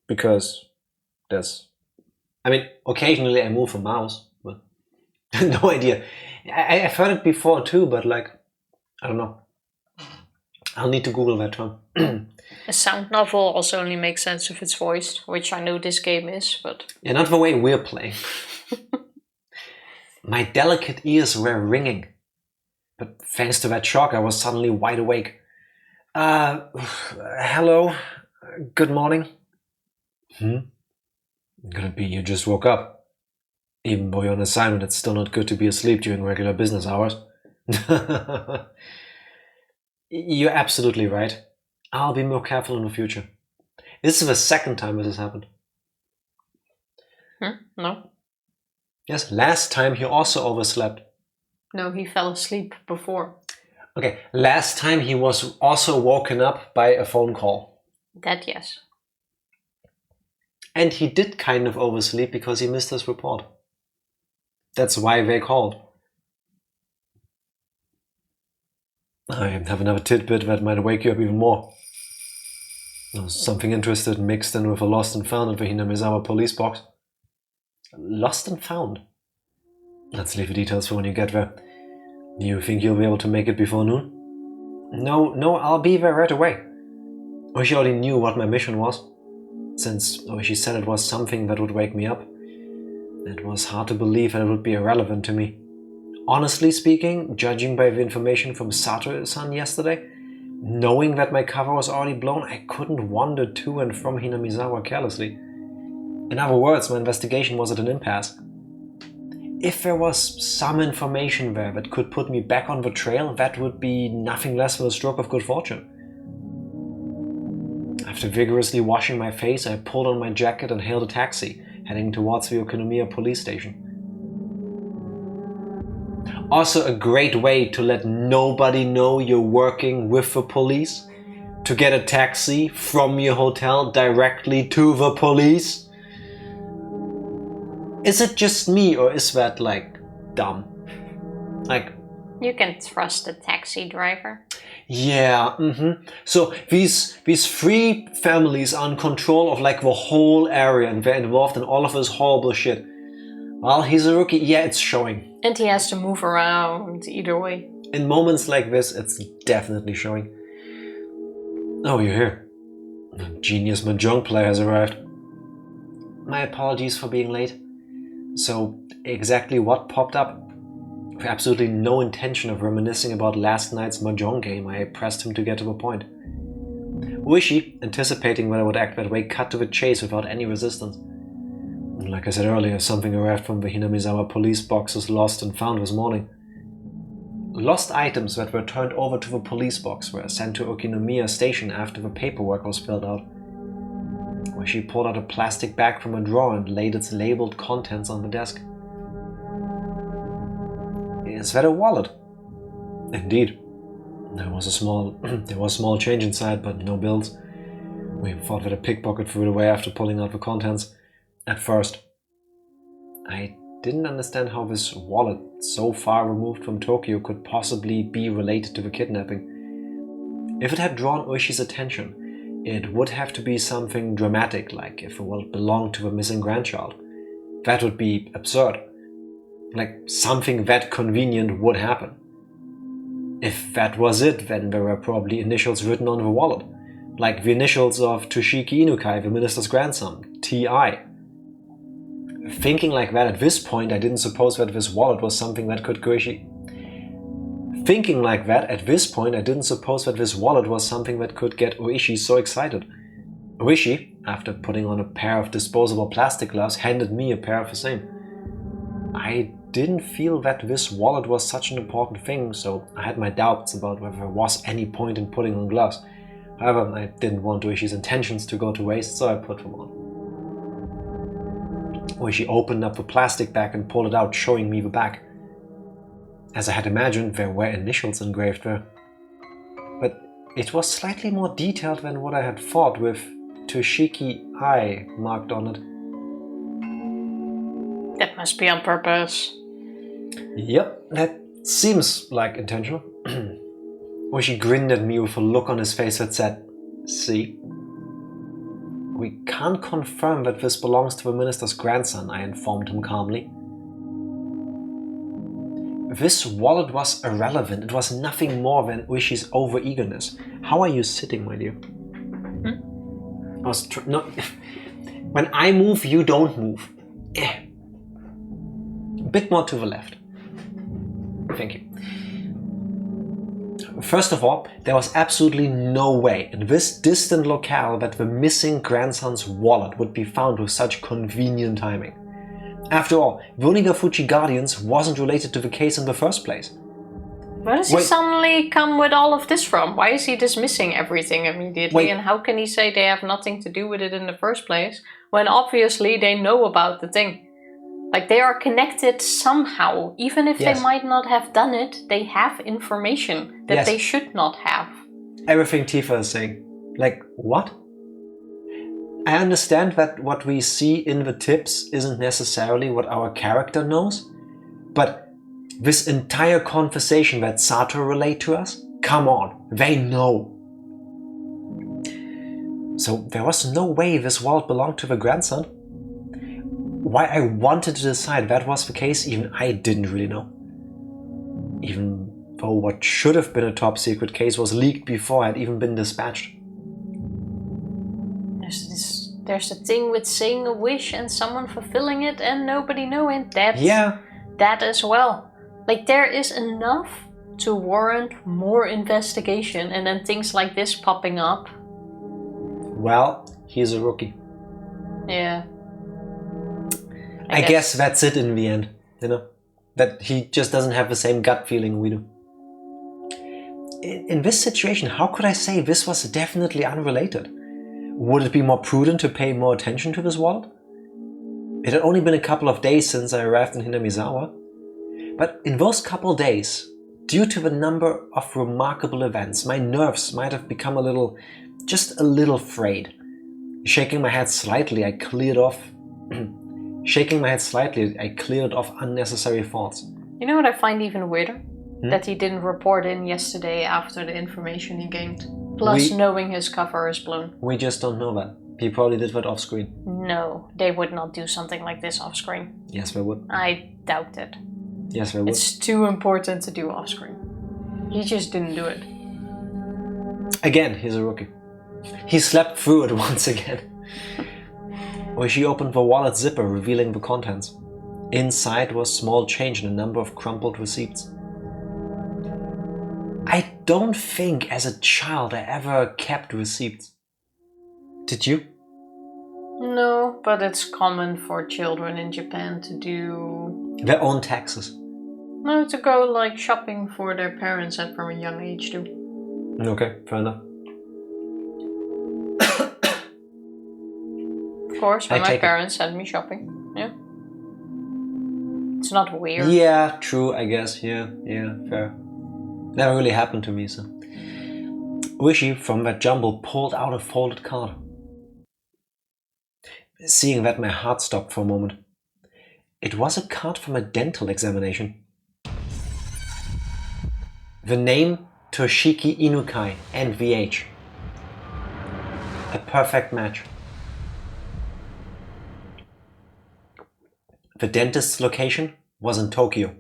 A: Because there's... I mean, occasionally I move a mouse, but no idea. I've heard it before too, but like, I don't know. I'll need to Google that term.
B: A sound novel also only makes sense if it's voiced, which I know this game is, but...
A: Yeah, not the way we're playing. My delicate ears were ringing. But thanks to that shock, I was suddenly wide awake. Hello? Good morning? Could it be you just woke up? Even though you're on assignment, it's still not good to be asleep during regular business hours. You're absolutely right. I'll be more careful in the future. This is the second time this has happened.
B: No.
A: Yes, last time he also overslept.
B: No, he fell asleep before.
A: Okay, last time he was also woken up by a phone call.
B: That yes.
A: And he did kind of oversleep because he missed his report. That's why they called. I have another tidbit that might wake you up even more. Something interesting mixed in with a lost and found at the Hinamizawa police box. Lost and found? Let's leave the details for when you get there. You think you'll be able to make it before noon? No, I'll be there right away. Oishi already knew what my mission was. Since Oishi said it was something that would wake me up, it was hard to believe that it would be irrelevant to me. Honestly speaking, judging by the information from Sato-san yesterday, knowing that my cover was already blown, I couldn't wander to and from Hinamizawa carelessly. In other words, my investigation was at an impasse. If there was some information there that could put me back on the trail, that would be nothing less than a stroke of good fortune. After vigorously washing my face, I pulled on my jacket and hailed a taxi, heading towards the Okonomiya police station. Also a great way to let nobody know you're working with the police. To get a taxi from your hotel directly to the police. Is it just me or is that dumb?
B: You can trust the taxi driver.
A: Yeah, So these three families are in control of the whole area and they're involved in all of this horrible shit. Well, he's a rookie, yeah, it's showing.
B: And he has to move around either way.
A: In moments like this, it's definitely showing. Oh, you're here. A genius mahjong player has arrived. My apologies for being late. So, exactly what popped up? With absolutely no intention of reminiscing about last night's mahjong game, I pressed him to get to the point. Ooishi, anticipating that I would act that way, cut to the chase without any resistance. Like I said earlier, something arrived from the Hinamizawa police boxes lost and found this morning. Lost items that were turned over to the police box were sent to Okonomiya station after the paperwork was filled out. Where she pulled out a plastic bag from a drawer and laid its labeled contents on the desk. Is that a wallet? Indeed. There was small change inside, but no bills. We thought that a pickpocket threw it away after pulling out the contents. At first. I didn't understand how this wallet, so far removed from Tokyo, could possibly be related to the kidnapping. If it had drawn Oishi's attention, it would have to be something dramatic, like if the wallet belonged to the missing grandchild. That would be absurd. Something that convenient would happen. If that was it, then there were probably initials written on the wallet, like the initials of Toshiki Inukai, the minister's grandson, T.I. Thinking like that at this point, I didn't suppose that this wallet was something that could get Ooishi so excited. Ooishi, after putting on a pair of disposable plastic gloves, handed me a pair of the same. I didn't feel that this wallet was such an important thing, so I had my doubts about whether there was any point in putting on gloves. However, I didn't want Ooishi's intentions to go to waste, so I put them on. Ooishi opened up the plastic bag and pulled it out, showing me the bag. As I had imagined, there were initials engraved there. But it was slightly more detailed than what I had thought, with Toshiki I marked on it.
B: That must be on purpose.
A: Yep, that seems like intentional. Ooishi grinned at me with a look on his face that said, "See? We can't confirm that this belongs to the minister's grandson," I informed him calmly. This wallet was irrelevant. It was nothing more than Ooishi's over-eagerness. How are you sitting, my dear? No. When I move, you don't move. A bit more to the left. Thank you. First of all, there was absolutely no way in this distant locale that the missing grandson's wallet would be found with such convenient timing. After all, the Onigafuchi Guardians wasn't related to the case in the first place.
B: Where does he suddenly come with all of this from? Why is he dismissing everything immediately? And how can he say they have nothing to do with it in the first place, when obviously they know about the thing? Like, they are connected somehow. Even if they might not have done it, they have information that they should not have.
A: Everything Tifa is saying. Like, what? I understand that what we see in the tips isn't necessarily what our character knows, but this entire conversation that Sato relayed to us? Come on, they know. So there was no way this wallet belonged to the grandson. Why I wanted to decide that was the case, even I didn't really know. Even though what should have been a top secret case was leaked before it had even been dispatched.
B: There's a thing with saying a wish and someone fulfilling it and nobody knowing that. That as well. Like, there is enough to warrant more investigation, and then things like this popping up.
A: Well, he's a rookie.
B: Yeah.
A: I guess that's it in the end, you know? That he just doesn't have the same gut feeling we do. In this situation, how could I say this was definitely unrelated? Would it be more prudent to pay more attention to this wallet? It had only been a couple of days since I arrived in Hinamizawa. But in those couple days, due to the number of remarkable events, my nerves might have become just a little frayed. Shaking my head slightly, I cleared off unnecessary thoughts.
B: You know what I find even weirder? That he didn't report in yesterday after the information he gained. Plus knowing his cover is blown.
A: We just don't know that. He probably did that off screen.
B: No, they would not do something like this off screen.
A: Yes, they would.
B: I doubt it.
A: Yes, they would.
B: It's too important to do off screen. He just didn't do it.
A: Again, he's a rookie. He slept through it once again. She opened the wallet zipper, revealing the contents. Inside was small change and a number of crumpled receipts. I don't think as a child I ever kept receipts. Did you?
B: No, but it's common for children in Japan to do...
A: their own taxes.
B: No, to go like shopping for their parents at from a young age too.
A: Okay, fair enough.
B: Of course, when my parents sent me shopping. Yeah. It's not weird.
A: Yeah, true, I guess. Yeah, fair. Never really happened to me, so. Ooishi from that jumble pulled out a folded card. Seeing that, my heart stopped for a moment. It was a card from a dental examination. The name Toshiki Inukai and the age. A perfect match. The dentist's location was in Tokyo.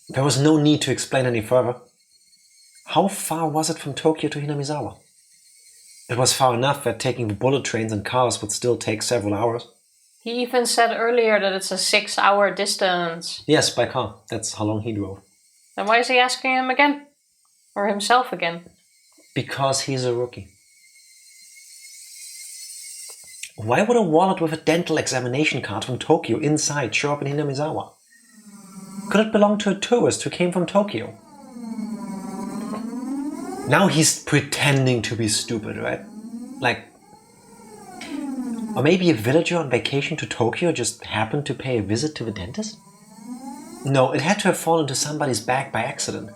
A: There was no need to explain any further. How far was it from Tokyo to Hinamizawa? It was far enough that taking the bullet trains and cars would still take several hours.
B: He even said earlier that it's a 6-hour distance.
A: Yes, by car. That's how long he drove.
B: Then why is he asking him again? Or himself again?
A: Because he's a rookie. Why would a wallet with a dental examination card from Tokyo inside show up in Hinamizawa? Could it belong to a tourist who came from Tokyo? Now he's pretending to be stupid, right? Like, or maybe a villager on vacation to Tokyo just happened to pay a visit to the dentist? No, it had to have fallen into somebody's bag by accident.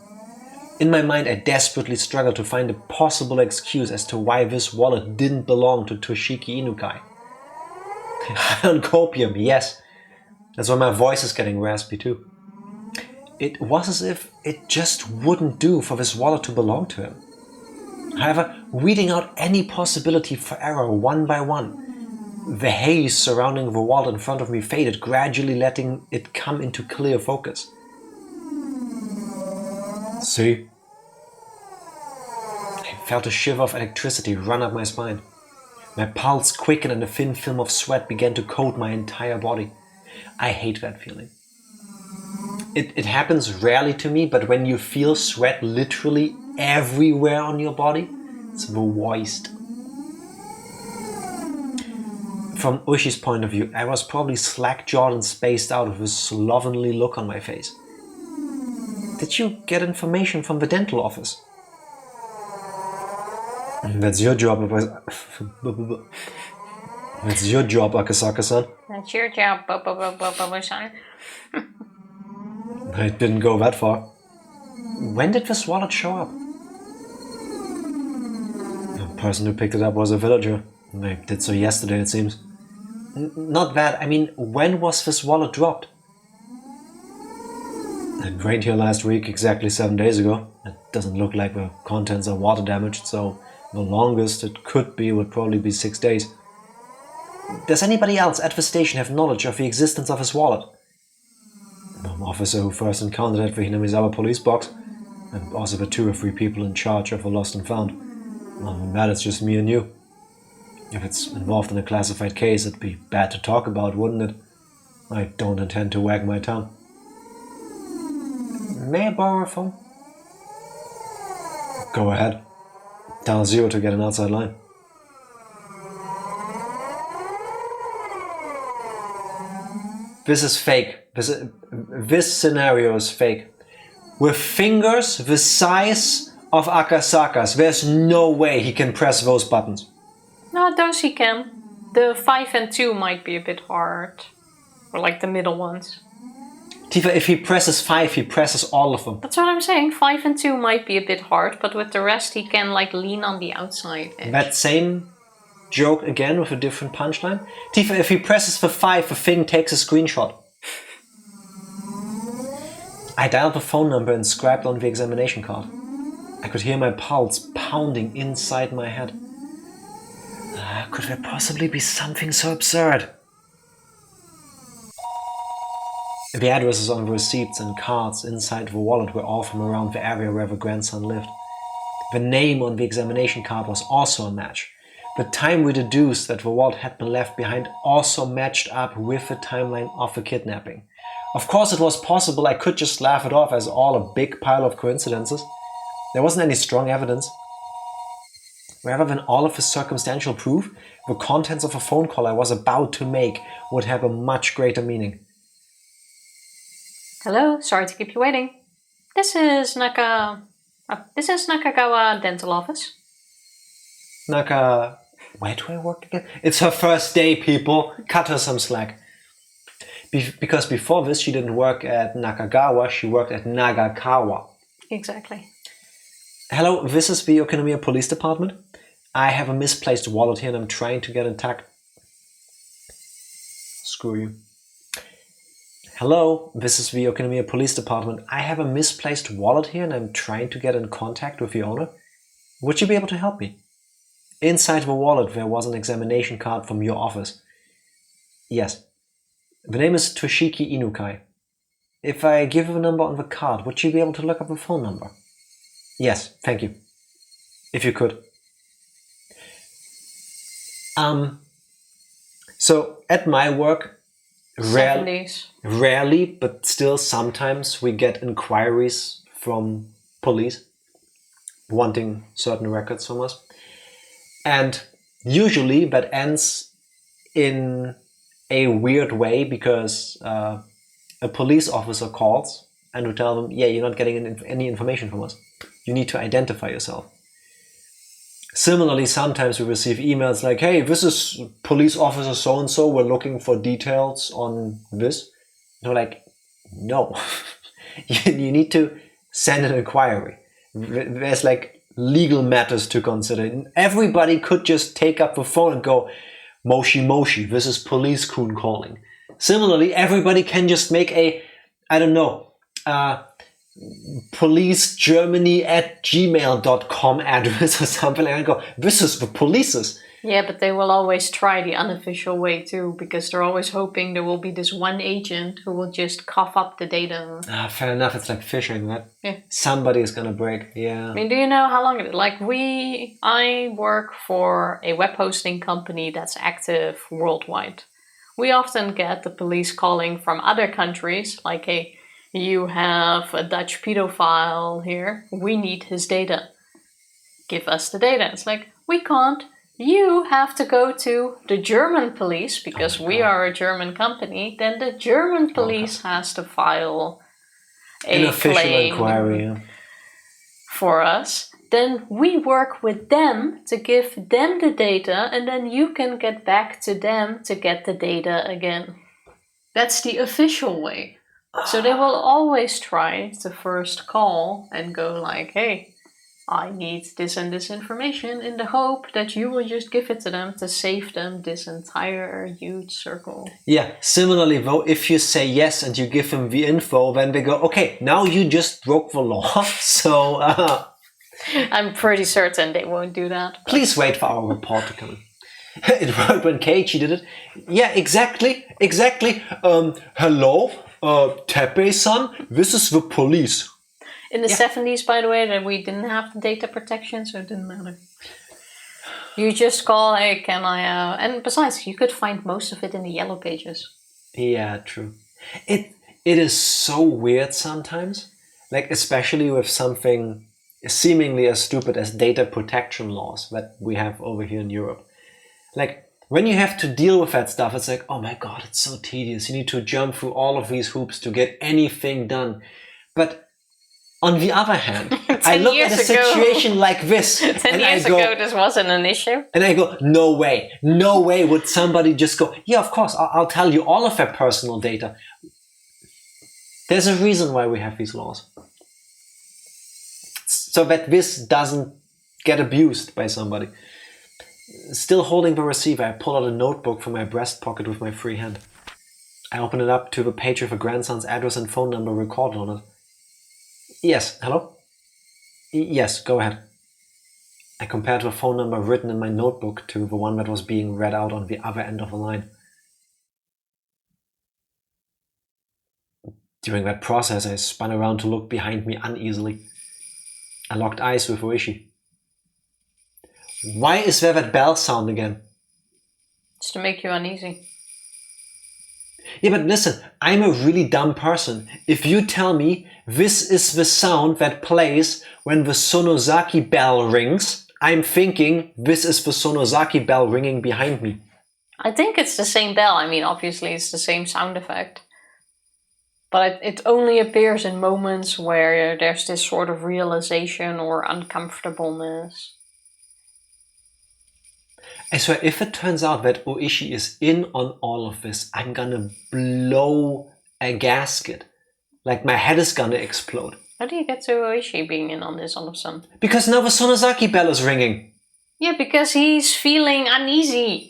A: In my mind, I desperately struggled to find a possible excuse as to why this wallet didn't belong to Toshiki Inukai. On copium, yes. That's why my voice is getting raspy too. It was as if it just wouldn't do for this wallet to belong to him. However, weeding out any possibility for error one by one, the haze surrounding the wallet in front of me faded, gradually letting it come into clear focus. See? I felt a shiver of electricity run up my spine. My pulse quickened and a thin film of sweat began to coat my entire body. I hate that feeling. It happens rarely to me, but when you feel sweat literally everywhere on your body, it's the worst. From Ushi's point of view, I was probably slack-jawed and spaced out with a slovenly look on my face. Did you get information from the dental office? That's your job, That's your job, Akasaka-san.
B: That's your job, son.
A: I didn't go that far. When did this wallet show up? The person who picked it up was a villager. They did so yesterday, it seems. Not that, I mean, when was this wallet dropped? It rained here last week, exactly 7 days ago. It doesn't look like the contents are water damaged, so the longest it could be would probably be 6 days. Does anybody else at the station have knowledge of the existence of his wallet? The officer who first encountered it at the Hinamizawa police box, and also the 2 or 3 people in charge of the lost and found. Other than that, it's just me and you. If it's involved in a classified case, it'd be bad to talk about, wouldn't it? I don't intend to wag my tongue. May I borrow a phone? Go ahead. Dial 0 to get an outside line. This is fake. This scenario is fake. With fingers the size of Akasaka's, there's no way he can press those buttons.
B: No, those he can. The 5 and 2 might be a bit hard. Or like the middle ones.
A: Tifa, if he presses 5, he presses all of them.
B: That's what I'm saying. 5 and 2 might be a bit hard, but with the rest he can like lean on the outside edge.
A: That same joke again with a different punchline. Tifa, if he presses the 5, the thing takes a screenshot. I dialed the phone number inscribed on the examination card. I could hear my pulse pounding inside my head. Could there possibly be something so absurd? The addresses on the receipts and cards inside the wallet were all from around the area where the grandson lived. The name on the examination card was also a match. The time we deduced that the wallet had been left behind also matched up with the timeline of the kidnapping. Of course it was possible I could just laugh it off as all a big pile of coincidences. There wasn't any strong evidence. Rather than all of the circumstantial proof, the contents of a phone call I was about to make would have a much greater meaning.
B: Hello, sorry to keep you waiting. This is Nakagawa Dental Office.
A: Where do I work again? It's her first day, people. Cut her some slack. Because before this, she didn't work at Nakagawa, she worked at Nagakawa.
B: Exactly.
A: Hello, this is the Okinawa Police Department. I have a misplaced wallet here and I'm trying to get in touch. Screw you. Hello, this is the Okinawa Police Department. I have a misplaced wallet here and I'm trying to get in contact with the owner. Would you be able to help me? Inside the wallet there was an examination card from your office. Yes. The name is Toshiki Inukai. If I give you the number on the card, would you be able to look up the phone number? Yes, thank you. If you could. So at my work, rarely, but still sometimes we get inquiries from police wanting certain records from us. And usually that ends in a weird way because a police officer calls and we tell them, yeah, you're not getting any information from us. You need to identify yourself. Similarly, sometimes we receive emails like, hey, this is police officer so-and-so, we're looking for details on this. And we're like, no, you need to send an inquiry. There's like legal matters to consider. Everybody could just take up the phone and go, Moshi Moshi, this is Police Kun calling. Similarly, everybody can just make a, I don't know, policegermany@gmail.com address or something and go, this is the police's.
B: Yeah, but they will always try the unofficial way too, because they're always hoping there will be this one agent who will just cough up the data.
A: Fair enough, it's like phishing, right?
B: Yeah.
A: Somebody is gonna break, yeah.
B: I mean, do you know how long it is? Like I work for a web hosting company that's active worldwide. We often get the police calling from other countries, like, hey, you have a Dutch pedophile here. We need his data. Give us the data. It's like, we can't. You have to go to the German police because we are a German company. Then the German police has to file
A: an official inquiry
B: for us, then we work with them to give them the data, and then you can get back to them to get the data again. That's the official way. So they will always try to first call and go like, hey, I need this and this information, in the hope that you will just give it to them to save them this entire huge circle.
A: Yeah, similarly though, if you say yes and you give them the info, then they go, okay, now you just broke the law, so...
B: I'm pretty certain they won't do that. But...
A: Please wait for our report to come in. It worked when Keiichi did it. Yeah, exactly. Hello, Teppei-san, this is the police.
B: In the 70s, by the way, that we didn't have the data protection, so it didn't matter. You just call, hey, can I... And besides, you could find most of it in the yellow pages.
A: Yeah, true. It is so weird sometimes. Like, especially with something seemingly as stupid as data protection laws that we have over here in Europe. Like, when you have to deal with that stuff, it's like, oh my god, it's so tedious. You need to jump through all of these hoops to get anything done. But on the other hand, I look at a situation like this.
B: 10 years ago, this wasn't an issue.
A: And I go, no way would somebody just go, yeah, of course, I'll tell you all of their personal data. There's a reason why we have these laws. So that this doesn't get abused by somebody. Still holding the receiver, I pull out a notebook from my breast pocket with my free hand. I open it up to the page with a grandson's address and phone number recorded on it. Yes, hello? Yes, go ahead. I compared the phone number written in my notebook to the one that was being read out on the other end of the line. During that process, I spun around to look behind me uneasily. I locked eyes with Ooishi. Why is there that bell sound again?
B: It's to make you uneasy.
A: Yeah, but listen, I'm a really dumb person. If you tell me this is the sound that plays when the Sonozaki bell rings, I'm thinking this is the Sonozaki bell ringing behind me.
B: I think it's the same bell. I mean, obviously it's the same sound effect. But it only appears in moments where there's this sort of realization or uncomfortableness.
A: I swear, if it turns out that Ooishi is in on all of this, I'm gonna blow a gasket. Like my head is gonna explode.
B: How do you get to Ooishi being in on this all of a sudden?
A: Because now the Sonozaki bell is ringing.
B: Yeah, because he's feeling uneasy.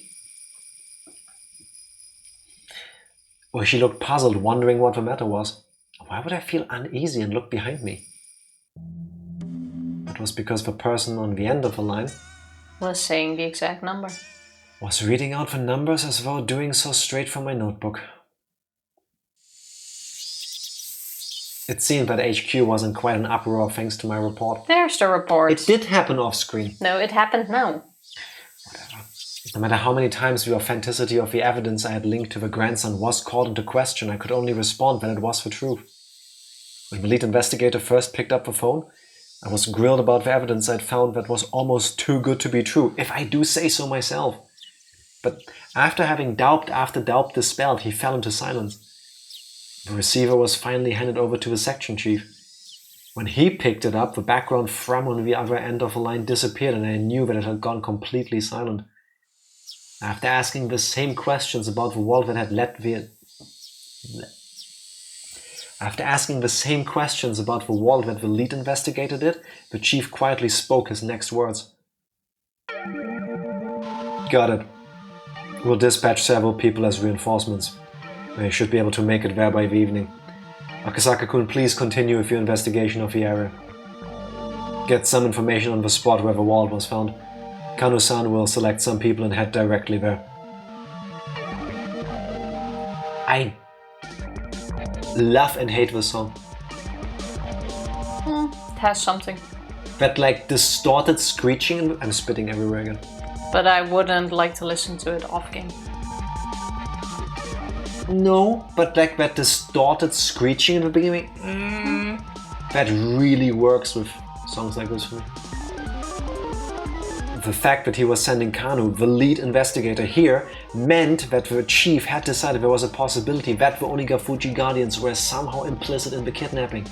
A: Ooishi looked puzzled, wondering what the matter was. Why would I feel uneasy and look behind me? It was because the person on the end of the line
B: was saying the exact number.
A: Was reading out the numbers as though doing so straight from my notebook. It seemed that HQ was in quite an uproar thanks to my report.
B: There's the report.
A: It did happen off screen.
B: No, it happened now.
A: Whatever. No matter how many times the authenticity of the evidence I had linked to the grandson was called into question, I could only respond that it was the truth. When the lead investigator first picked up the phone, I was grilled about the evidence I'd found that was almost too good to be true, if I do say so myself. But after having doubt after doubt dispelled, he fell into silence. The receiver was finally handed over to the section chief. When he picked it up, the background from on the other end of the line disappeared and I knew that it had gone completely silent. After asking the same questions about the wall that had led the... After asking the same questions about the wall that the lead investigator did, the chief quietly spoke his next words. Got it. We'll dispatch several people as reinforcements. They should be able to make it there by the evening. Akasaka-kun, please continue with your investigation of the area. Get some information on the spot where the wall was found. Kano-san will select some people and head directly there. I love and hate this song.
B: It has something.
A: That like distorted screeching, I'm spitting everywhere again.
B: But I wouldn't like to listen to it off game.
A: No, but like that distorted screeching in the beginning, that really works with songs like this for me. The fact that he was sending Kanu, the lead investigator here, meant that the chief had decided there was a possibility that the Onigafuchi Guardians were somehow implicit in the kidnapping.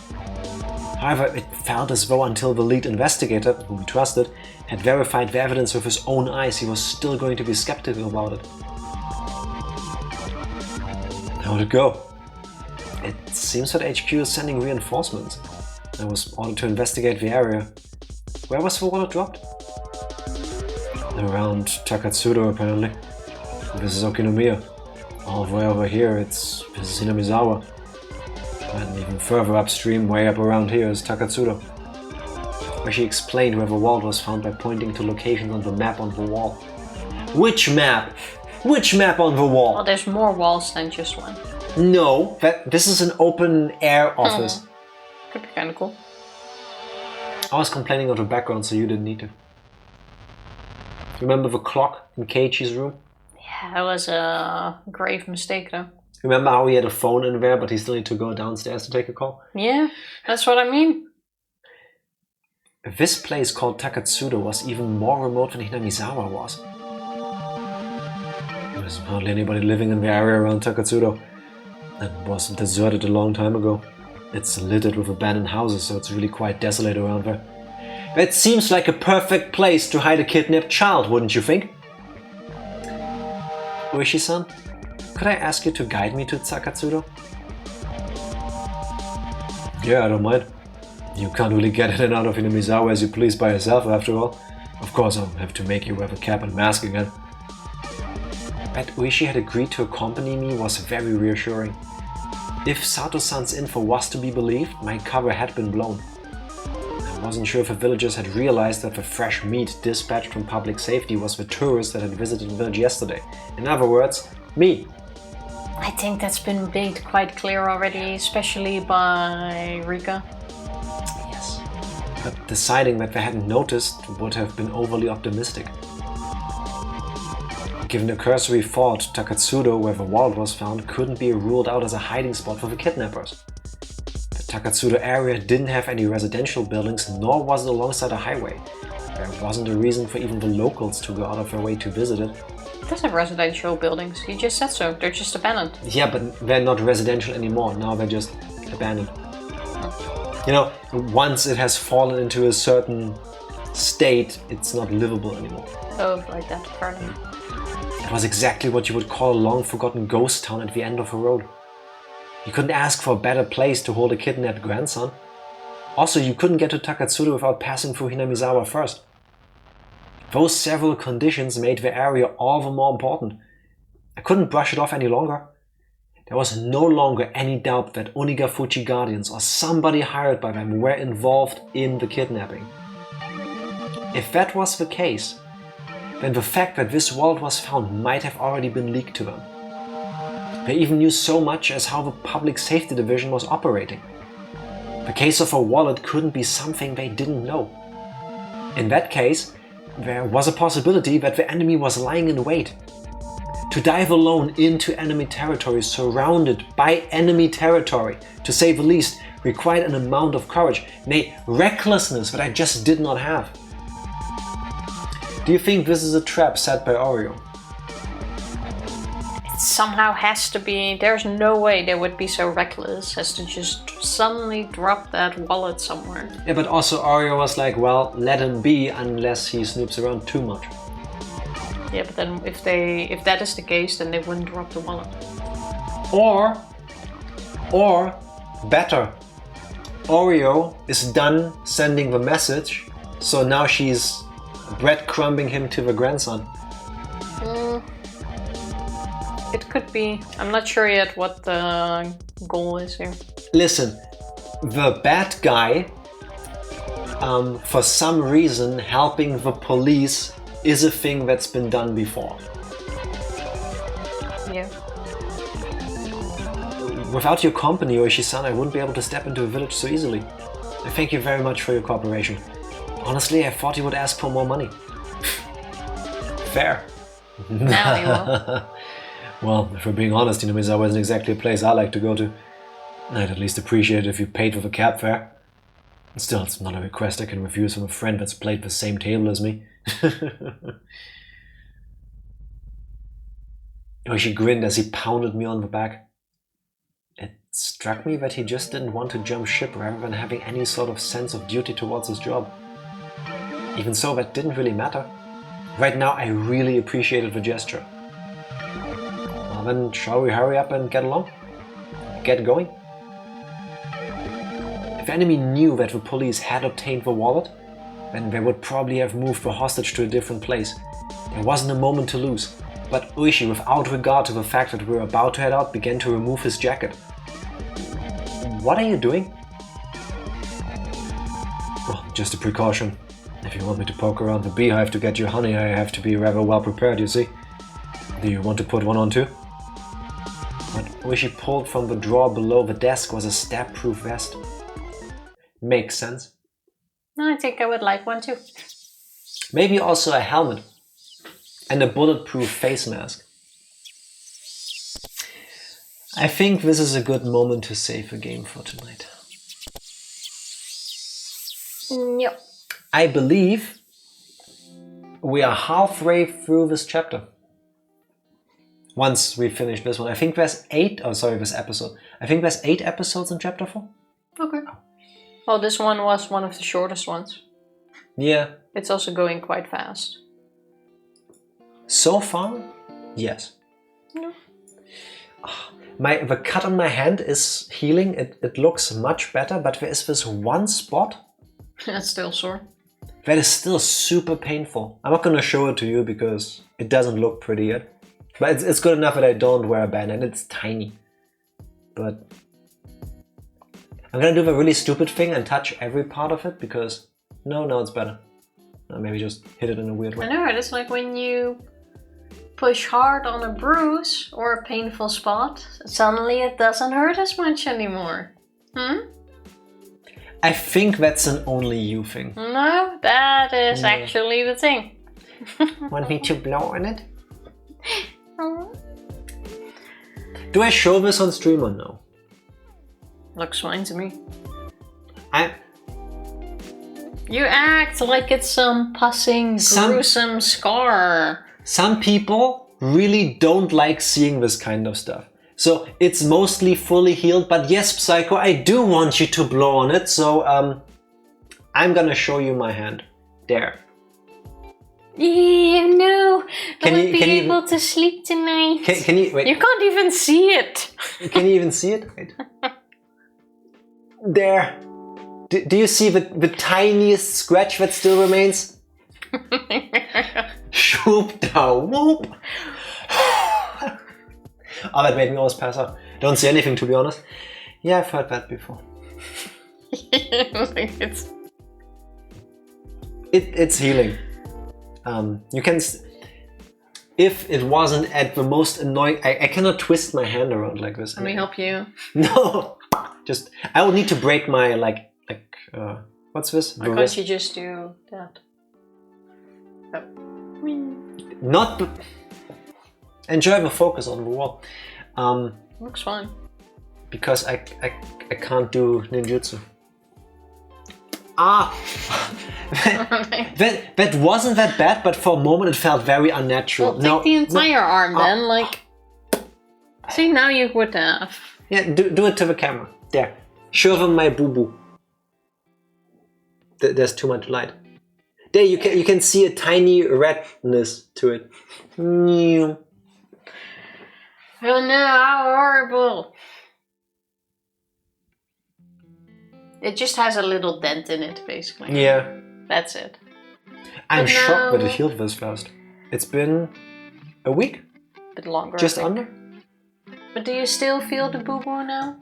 A: However, it felt as though until the lead investigator, whom we trusted, had verified the evidence with his own eyes, he was still going to be skeptical about it. How would it go? It seems that HQ is sending reinforcements. I was ordered to investigate the area. Where was the wallet dropped? Around Takatsudo, apparently. This is Okinomiya. All the way over here, this is Hinamizawa. And even further upstream, way up around here, is Takatsudo. Where she explained where the wallet was found by pointing to locations on the map on the wall. Which map? Which map on the wall?
B: Well, there's more walls than just one.
A: No, this is an open air office.
B: Could be kind of cool.
A: I was complaining of the background, so you didn't need to. Remember the clock in Keiichi's room?
B: Yeah, that was a grave mistake though.
A: Remember how he had a phone in there, but he still needed to go downstairs to take a call?
B: Yeah, that's what I mean.
A: This place called Takatsudo was even more remote than Hinamizawa was. There's hardly anybody living in the area around Takatsudo. It was deserted a long time ago. It's littered with abandoned houses, so it's really quite desolate around there. It seems like a perfect place to hide a kidnapped child, wouldn't you think? Ooishi-san, could I ask you to guide me to Takatsudo? Yeah, I don't mind. You can't really get in and out of Hinamizawa as you please by yourself, after all. Of course, I'll have to make you wear a cap and mask again. That Ooishi had agreed to accompany me was very reassuring. If Sato-san's info was to be believed, my cover had been blown. I wasn't sure if the villagers had realized that the fresh meat dispatched from public safety was the tourist that had visited the village yesterday. In other words, me.
B: I think that's been made quite clear already, especially by Rika.
A: Yes. But deciding that they hadn't noticed would have been overly optimistic. Given a cursory thought, Takatsudo, where the wallet was found, couldn't be ruled out as a hiding spot for the kidnappers. The Takatsudo area didn't have any residential buildings, nor was it alongside a highway. There wasn't a reason for even the locals to go out of their way to visit it.
B: It does have residential buildings, you just said so, they're just abandoned.
A: Yeah, but they're not residential anymore, now they're just abandoned. You know, once it has fallen into a certain state, it's not livable anymore.
B: Oh, like that, pardon.
A: It was exactly what you would call a long-forgotten ghost town at the end of a road. You couldn't ask for a better place to hold a kidnapped grandson. Also, you couldn't get to Takatsudo without passing through Hinamizawa first. Those several conditions made the area all the more important. I couldn't brush it off any longer. There was no longer any doubt that Onigafuchi Guardians or somebody hired by them were involved in the kidnapping. If that was the case, then the fact that this wallet was found might have already been leaked to them. They even knew so much as how the Public Safety Division was operating. The case of a wallet couldn't be something they didn't know. In that case, there was a possibility that the enemy was lying in wait. To dive alone into enemy territory, surrounded by enemy territory, to say the least, required an amount of courage, nay, recklessness that I just did not have. Do you think this is a trap set by Oreo?
B: It somehow has to be. There's no way they would be so reckless as to just suddenly drop that wallet somewhere.
A: Yeah, but also Oreo was like, well, let him be unless he snoops around too much.
B: Yeah, but then if that is the case, then they wouldn't drop the wallet.
A: Or better, Oreo is done sending the message, so now she's breadcrumbing him to the grandson.
B: It could be. I'm not sure yet what the goal is here.
A: Listen, the bad guy, for some reason, helping the police is a thing that's been done before.
B: Yeah.
A: Without your company, Ooishi-san, I wouldn't be able to step into a village so easily. I thank you very much for your cooperation. Honestly, I thought you would ask for more money. Fair.
B: Now you will.
A: Well, if we're being honest, Hinamizawa isn't exactly a place I like to go to. I'd at least appreciate it if you paid for the cab fare. Still, it's not a request I can refuse from a friend that's played the same table as me. Oishi grinned as he pounded me on the back. It struck me that he just didn't want to jump ship rather than having any sort of sense of duty towards his job. Even so, that didn't really matter. Right now, I really appreciated the gesture. Well then, shall we hurry up and get along? Get going? If the enemy knew that the police had obtained the wallet, then they would probably have moved the hostage to a different place. There wasn't a moment to lose. But Ooishi, without regard to the fact that we were about to head out, began to remove his jacket. What are you doing? Well, just a precaution. If you want me to poke around the beehive to get you honey, I have to be rather well prepared, you see. Do you want to put one on too? What Ooishi pulled from the drawer below the desk was a stab-proof vest. Makes sense.
B: I think I would like one too.
A: Maybe also a helmet. And a bulletproof face mask. I think this is a good moment to save the game for tonight.
B: Yep.
A: I believe we are halfway through this chapter. Once we finish this one. I think there's this episode. I think there's 8 episodes in chapter 4.
B: Okay. Well, this one was one of the shortest ones.
A: Yeah.
B: It's also going quite fast.
A: So far, yes.
B: No.
A: The cut on my hand is healing. It looks much better, but there is this one spot
B: That's still sore.
A: that is still super painful. I'm not going to show it to you because it doesn't look pretty yet. But it's good enough that I don't wear a band, and it's tiny. But I'm going to do the really stupid thing and touch every part of it because no, it's better. Maybe just hit it in a weird way.
B: I know, it's like when you push hard on a bruise or a painful spot, suddenly it doesn't hurt as much anymore.
A: I think that's an only you thing.
B: No, that is actually the thing.
A: Want me to blow on it? Do I show this on stream or no?
B: Looks fine to me. You act like it's some passing gruesome scar.
A: Some people really don't like seeing this kind of stuff. So it's mostly fully healed, but yes, Psycho, I do want you to blow on it, so I'm gonna show you my hand. There.
B: Ew, no, I won't be able to sleep tonight.
A: Can you, wait.
B: You can't even see it.
A: Can you even see it? Wait. There. Do you see the tiniest scratch that still remains? Shoop da whoop. Oh, that made me almost pass out. Don't see anything, to be honest. Yeah, I've heard that before. It's healing. You can... If it wasn't at the most annoying... I cannot twist my hand around like this.
B: Let me help you.
A: No! Just... I will need to break my, what's this?
B: Why can't you just do that? Oh.
A: Not... Enjoy the focus on the wall.
B: Looks fine.
A: Because I can't do ninjutsu. Ah! that wasn't that bad, but for a moment it felt very unnatural.
B: Well, take the entire arm then, See, now you would have.
A: Yeah, do it to the camera. There. Show them my boo-boo. There's too much light. There, you can see a tiny redness to it.
B: Oh no, how horrible! It just has a little dent in it, basically.
A: Yeah.
B: That's it.
A: I'm shocked that it healed this fast. It's been a week?
B: A bit longer.
A: Just under?
B: But do you still feel the boo-boo now?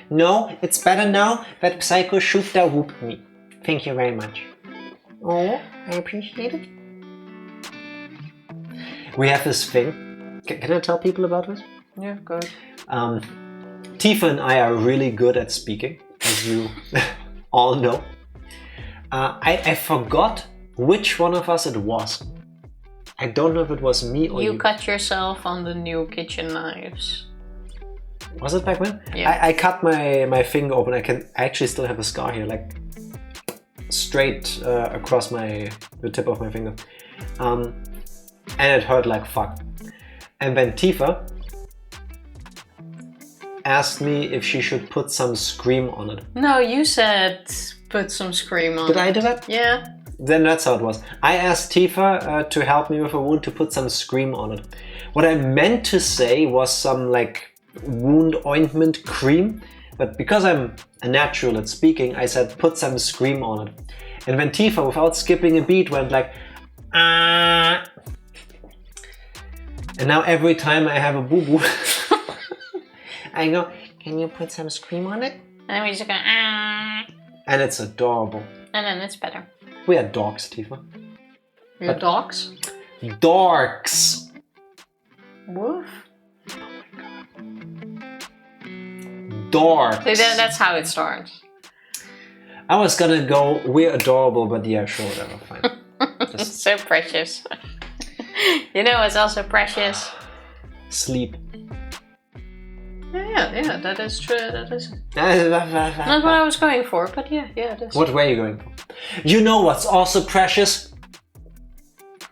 A: No, it's better now that Psycho shoot da whooped me. Thank you very much. Oh, I appreciate it. We have this thing. Can I tell people about this?
B: Yeah, go ahead.
A: Tifa and I are really good at speaking, as you all know. I forgot which one of us it was. I don't know if it was me or you.
B: You cut yourself on the new kitchen knives.
A: Was it back when?
B: Yeah.
A: I cut my finger open. I actually still have a scar here. straight across the tip of my finger. And it hurt like fuck. And then Tifa asked me if she should put some Scream on it.
B: No, you said put some Scream on it.
A: Did I do that?
B: Yeah.
A: Then that's how it was. I asked Tifa to help me with a wound to put some Scream on it. What I meant to say was some like wound ointment cream, but because I'm a natural at speaking, I said put some Scream on it. And then Tifa, without skipping a beat, went like, ah. And now every time I have a boo-boo, I go, can you put some Scream on it?
B: And we just go, ah.
A: And it's adorable.
B: And then it's better.
A: We are dogs, Tifa.
B: You're dogs?
A: Dorks!
B: Woof.
A: Dorks.
B: So that's how it starts.
A: I was gonna go, we're adorable, but yeah, sure, whatever, fine.
B: It's so precious. You know what's also precious?
A: Sleep.
B: Yeah, that is true. That is not what I was going for, but yeah, it is.
A: What were you going for? You know what's also precious?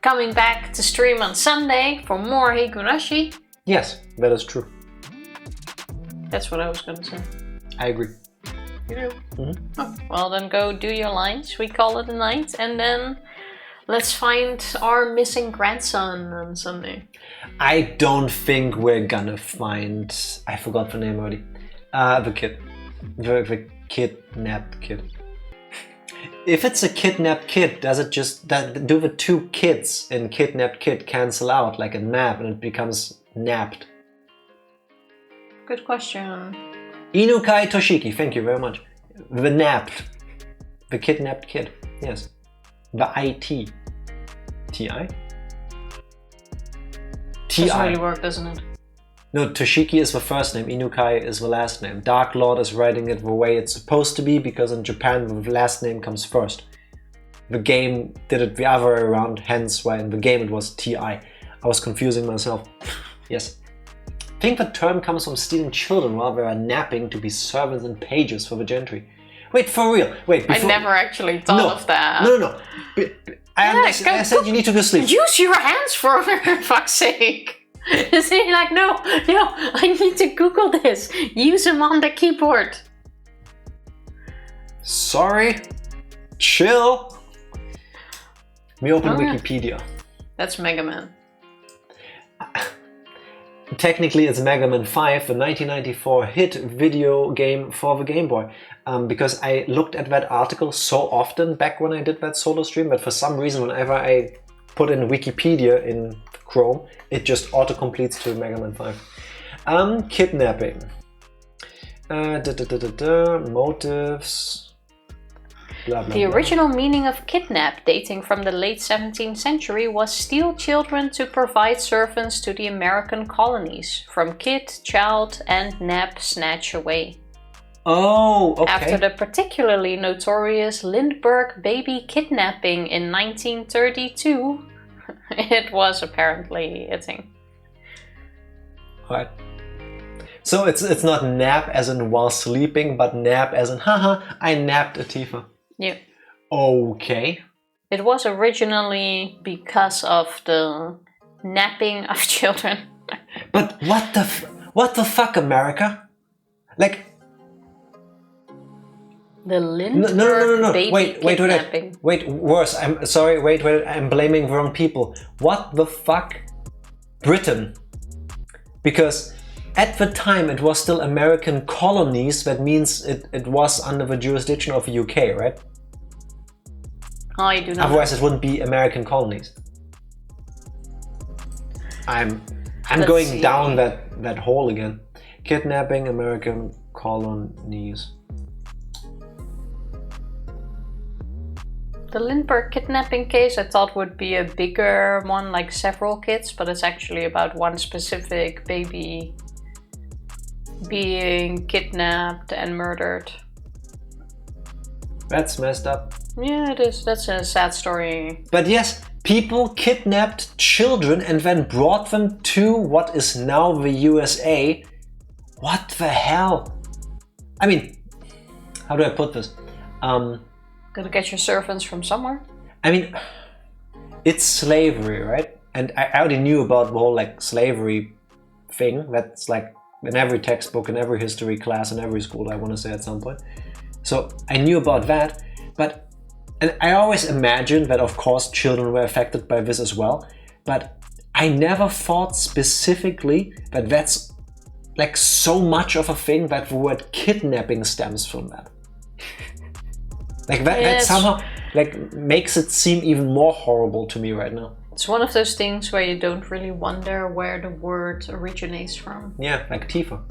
B: Coming back to stream on Sunday for more Higurashi.
A: Yes, that is true.
B: That's what I was going to say.
A: I agree.
B: You know? Oh, well, then go do your lines. We call it a night, and then let's find our missing grandson on Sunday.
A: I don't think we're gonna find... I forgot the name already. The kid. The kidnapped kid. If it's a kidnapped kid, do the two kids in kidnapped kid cancel out like a nap and it becomes napped?
B: Good question.
A: Inukai Toshiki, thank you very much. The napped. The kidnapped kid, yes. The IT. TI?
B: Doesn't really work, doesn't it?
A: No, Toshiki is the first name, Inukai is the last name. Dark Lord is writing it the way it's supposed to be because in Japan the last name comes first. The game did it the other way around, hence why in the game it was TI. I was confusing myself. Yes. I think the term comes from stealing children while they are napping to be servants and pages for the gentry. Wait, for real? Wait,
B: I never actually thought of that.
A: No. I said you need to go sleep.
B: Use your hands for fuck's sake. Saying like, no, I need to Google this. Use them on the keyboard.
A: Sorry. Chill. We open Wikipedia.
B: That's Mega Man.
A: Technically it's Mega Man 5, the 1994 hit video game for the Game Boy. Because I looked at that article so often back when I did that solo stream, but for some reason whenever I put in Wikipedia in Chrome, it just auto-completes to Mega Man 5. Kidnapping. Motives. Blah, blah,
B: The
A: blah.
B: original meaning of kidnap, dating from the late 17th century, was steal children to provide servants to the American colonies. From kid, child, and nap, snatch away.
A: Oh, okay.
B: After the particularly notorious Lindbergh baby kidnapping in 1932, it was apparently a thing.
A: Right. So it's not nap as in while sleeping, but nap as in haha, I napped a Tifa.
B: Yeah.
A: Okay.
B: It was originally because of the napping of children.
A: But what the fuck, America? Like.
B: The Lindbergh baby kidnapping.
A: Wait, worse. I'm sorry. Wait. I'm blaming the wrong people. What the fuck, Britain? Because at the time it was still American colonies. That means it was under the jurisdiction of the UK, right?
B: I do not.
A: Otherwise, it wouldn't be American colonies. I'm going down that hole again. Kidnapping American colonies.
B: The Lindbergh kidnapping case I thought would be a bigger one, like several kids, but it's actually about one specific baby being kidnapped and murdered.
A: That's messed up.
B: Yeah, it is. That's a sad story.
A: But yes, people kidnapped children and then brought them to what is now the USA. What the hell? I mean, how do I put this?
B: Gotta get your servants from somewhere.
A: I mean, it's slavery, right? And I already knew about the whole like slavery thing. That's like in every textbook, in every history class, in every school, I want to say at some point. So I knew about that, but and I always imagined that of course children were affected by this as well, but I never thought specifically that that's like so much of a thing that the word kidnapping stems from that. Like that somehow like makes it seem even more horrible to me right now.
B: It's one of those things where you don't really wonder where the word originates from.
A: Yeah, like Tifa.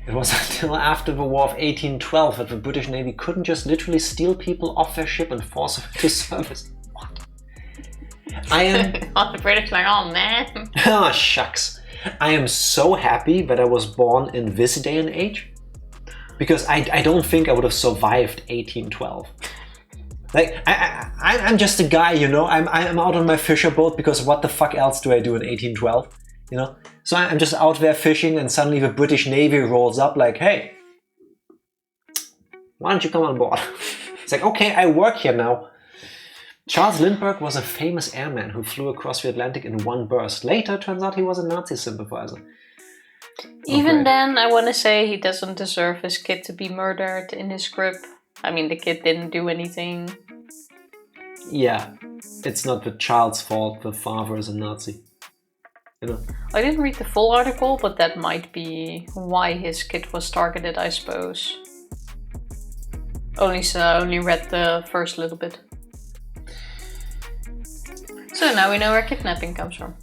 A: It was until after the War of 1812 that the British Navy couldn't just literally steal people off their ship and force them into service. What? I am...
B: The British like, oh man.
A: Oh, shucks. I am so happy that I was born in this day and age. Because I don't think I would have survived 1812. Like, I'm just a guy, you know? I'm out on my fisher boat because what the fuck else do I do in 1812? You know? So I'm just out there fishing and suddenly the British Navy rolls up like, hey, why don't you come on board? It's like, okay, I work here now. Charles Lindbergh was a famous airman who flew across the Atlantic in one burst. Later, it turns out he was a Nazi sympathizer.
B: Even then, I want to say he doesn't deserve his kid to be murdered in his grip. I mean, the kid didn't do anything.
A: Yeah, it's not the child's fault the father is a Nazi. You know?
B: I didn't read the full article, but that might be why his kid was targeted, I suppose. Only read the first little bit. So now we know where kidnapping comes from.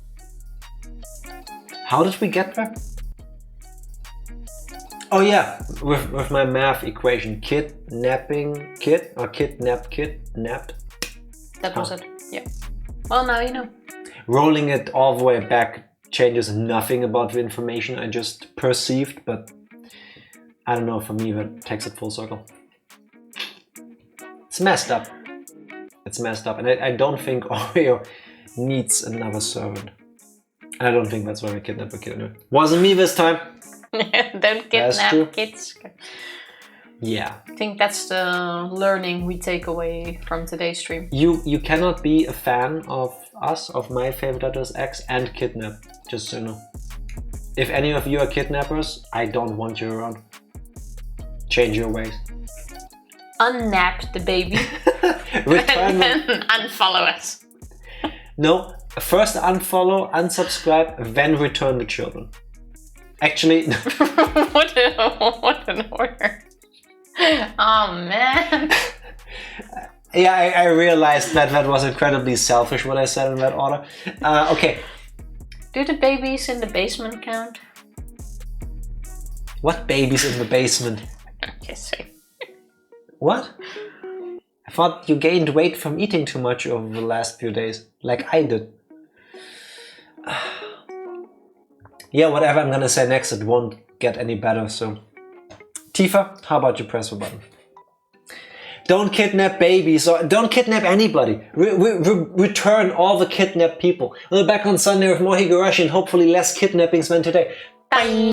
A: How did we get there? Oh yeah, with my math equation, kidnapping, kid, or kidnapped, kidnapped.
B: That was it, yeah. Well, now you know.
A: Rolling it all the way back changes nothing about the information I just perceived, but I don't know, for me that takes it full circle. It's messed up. It's messed up, and I don't think Oreo needs another servant. And I don't think that's why we kidnapped a kid anyway. Wasn't me this time.
B: Don't kidnap kids.
A: Yeah.
B: I think that's the learning we take away from today's stream.
A: You cannot be a fan of us, of My Favorite Letters X, and kidnap. Just so you know. If any of you are kidnappers, I don't want you around. Change your ways.
B: Unnap the baby.
A: Return
B: and then unfollow us.
A: No, first unfollow, unsubscribe, then return the children. Actually...
B: what an order. Oh man.
A: Yeah, I realized that was incredibly selfish what I said in that order. Okay.
B: Do the babies in the basement count?
A: What babies in the basement?
B: Just saying.
A: What? I thought you gained weight from eating too much over the last few days, like I did. Yeah, whatever I'm gonna say next, it won't get any better, so... Tifa, how about you press the button? Don't kidnap babies, or don't kidnap anybody. Return all the kidnapped people. We'll be back on Sunday with more Higurashi and hopefully less kidnappings than today. Bye!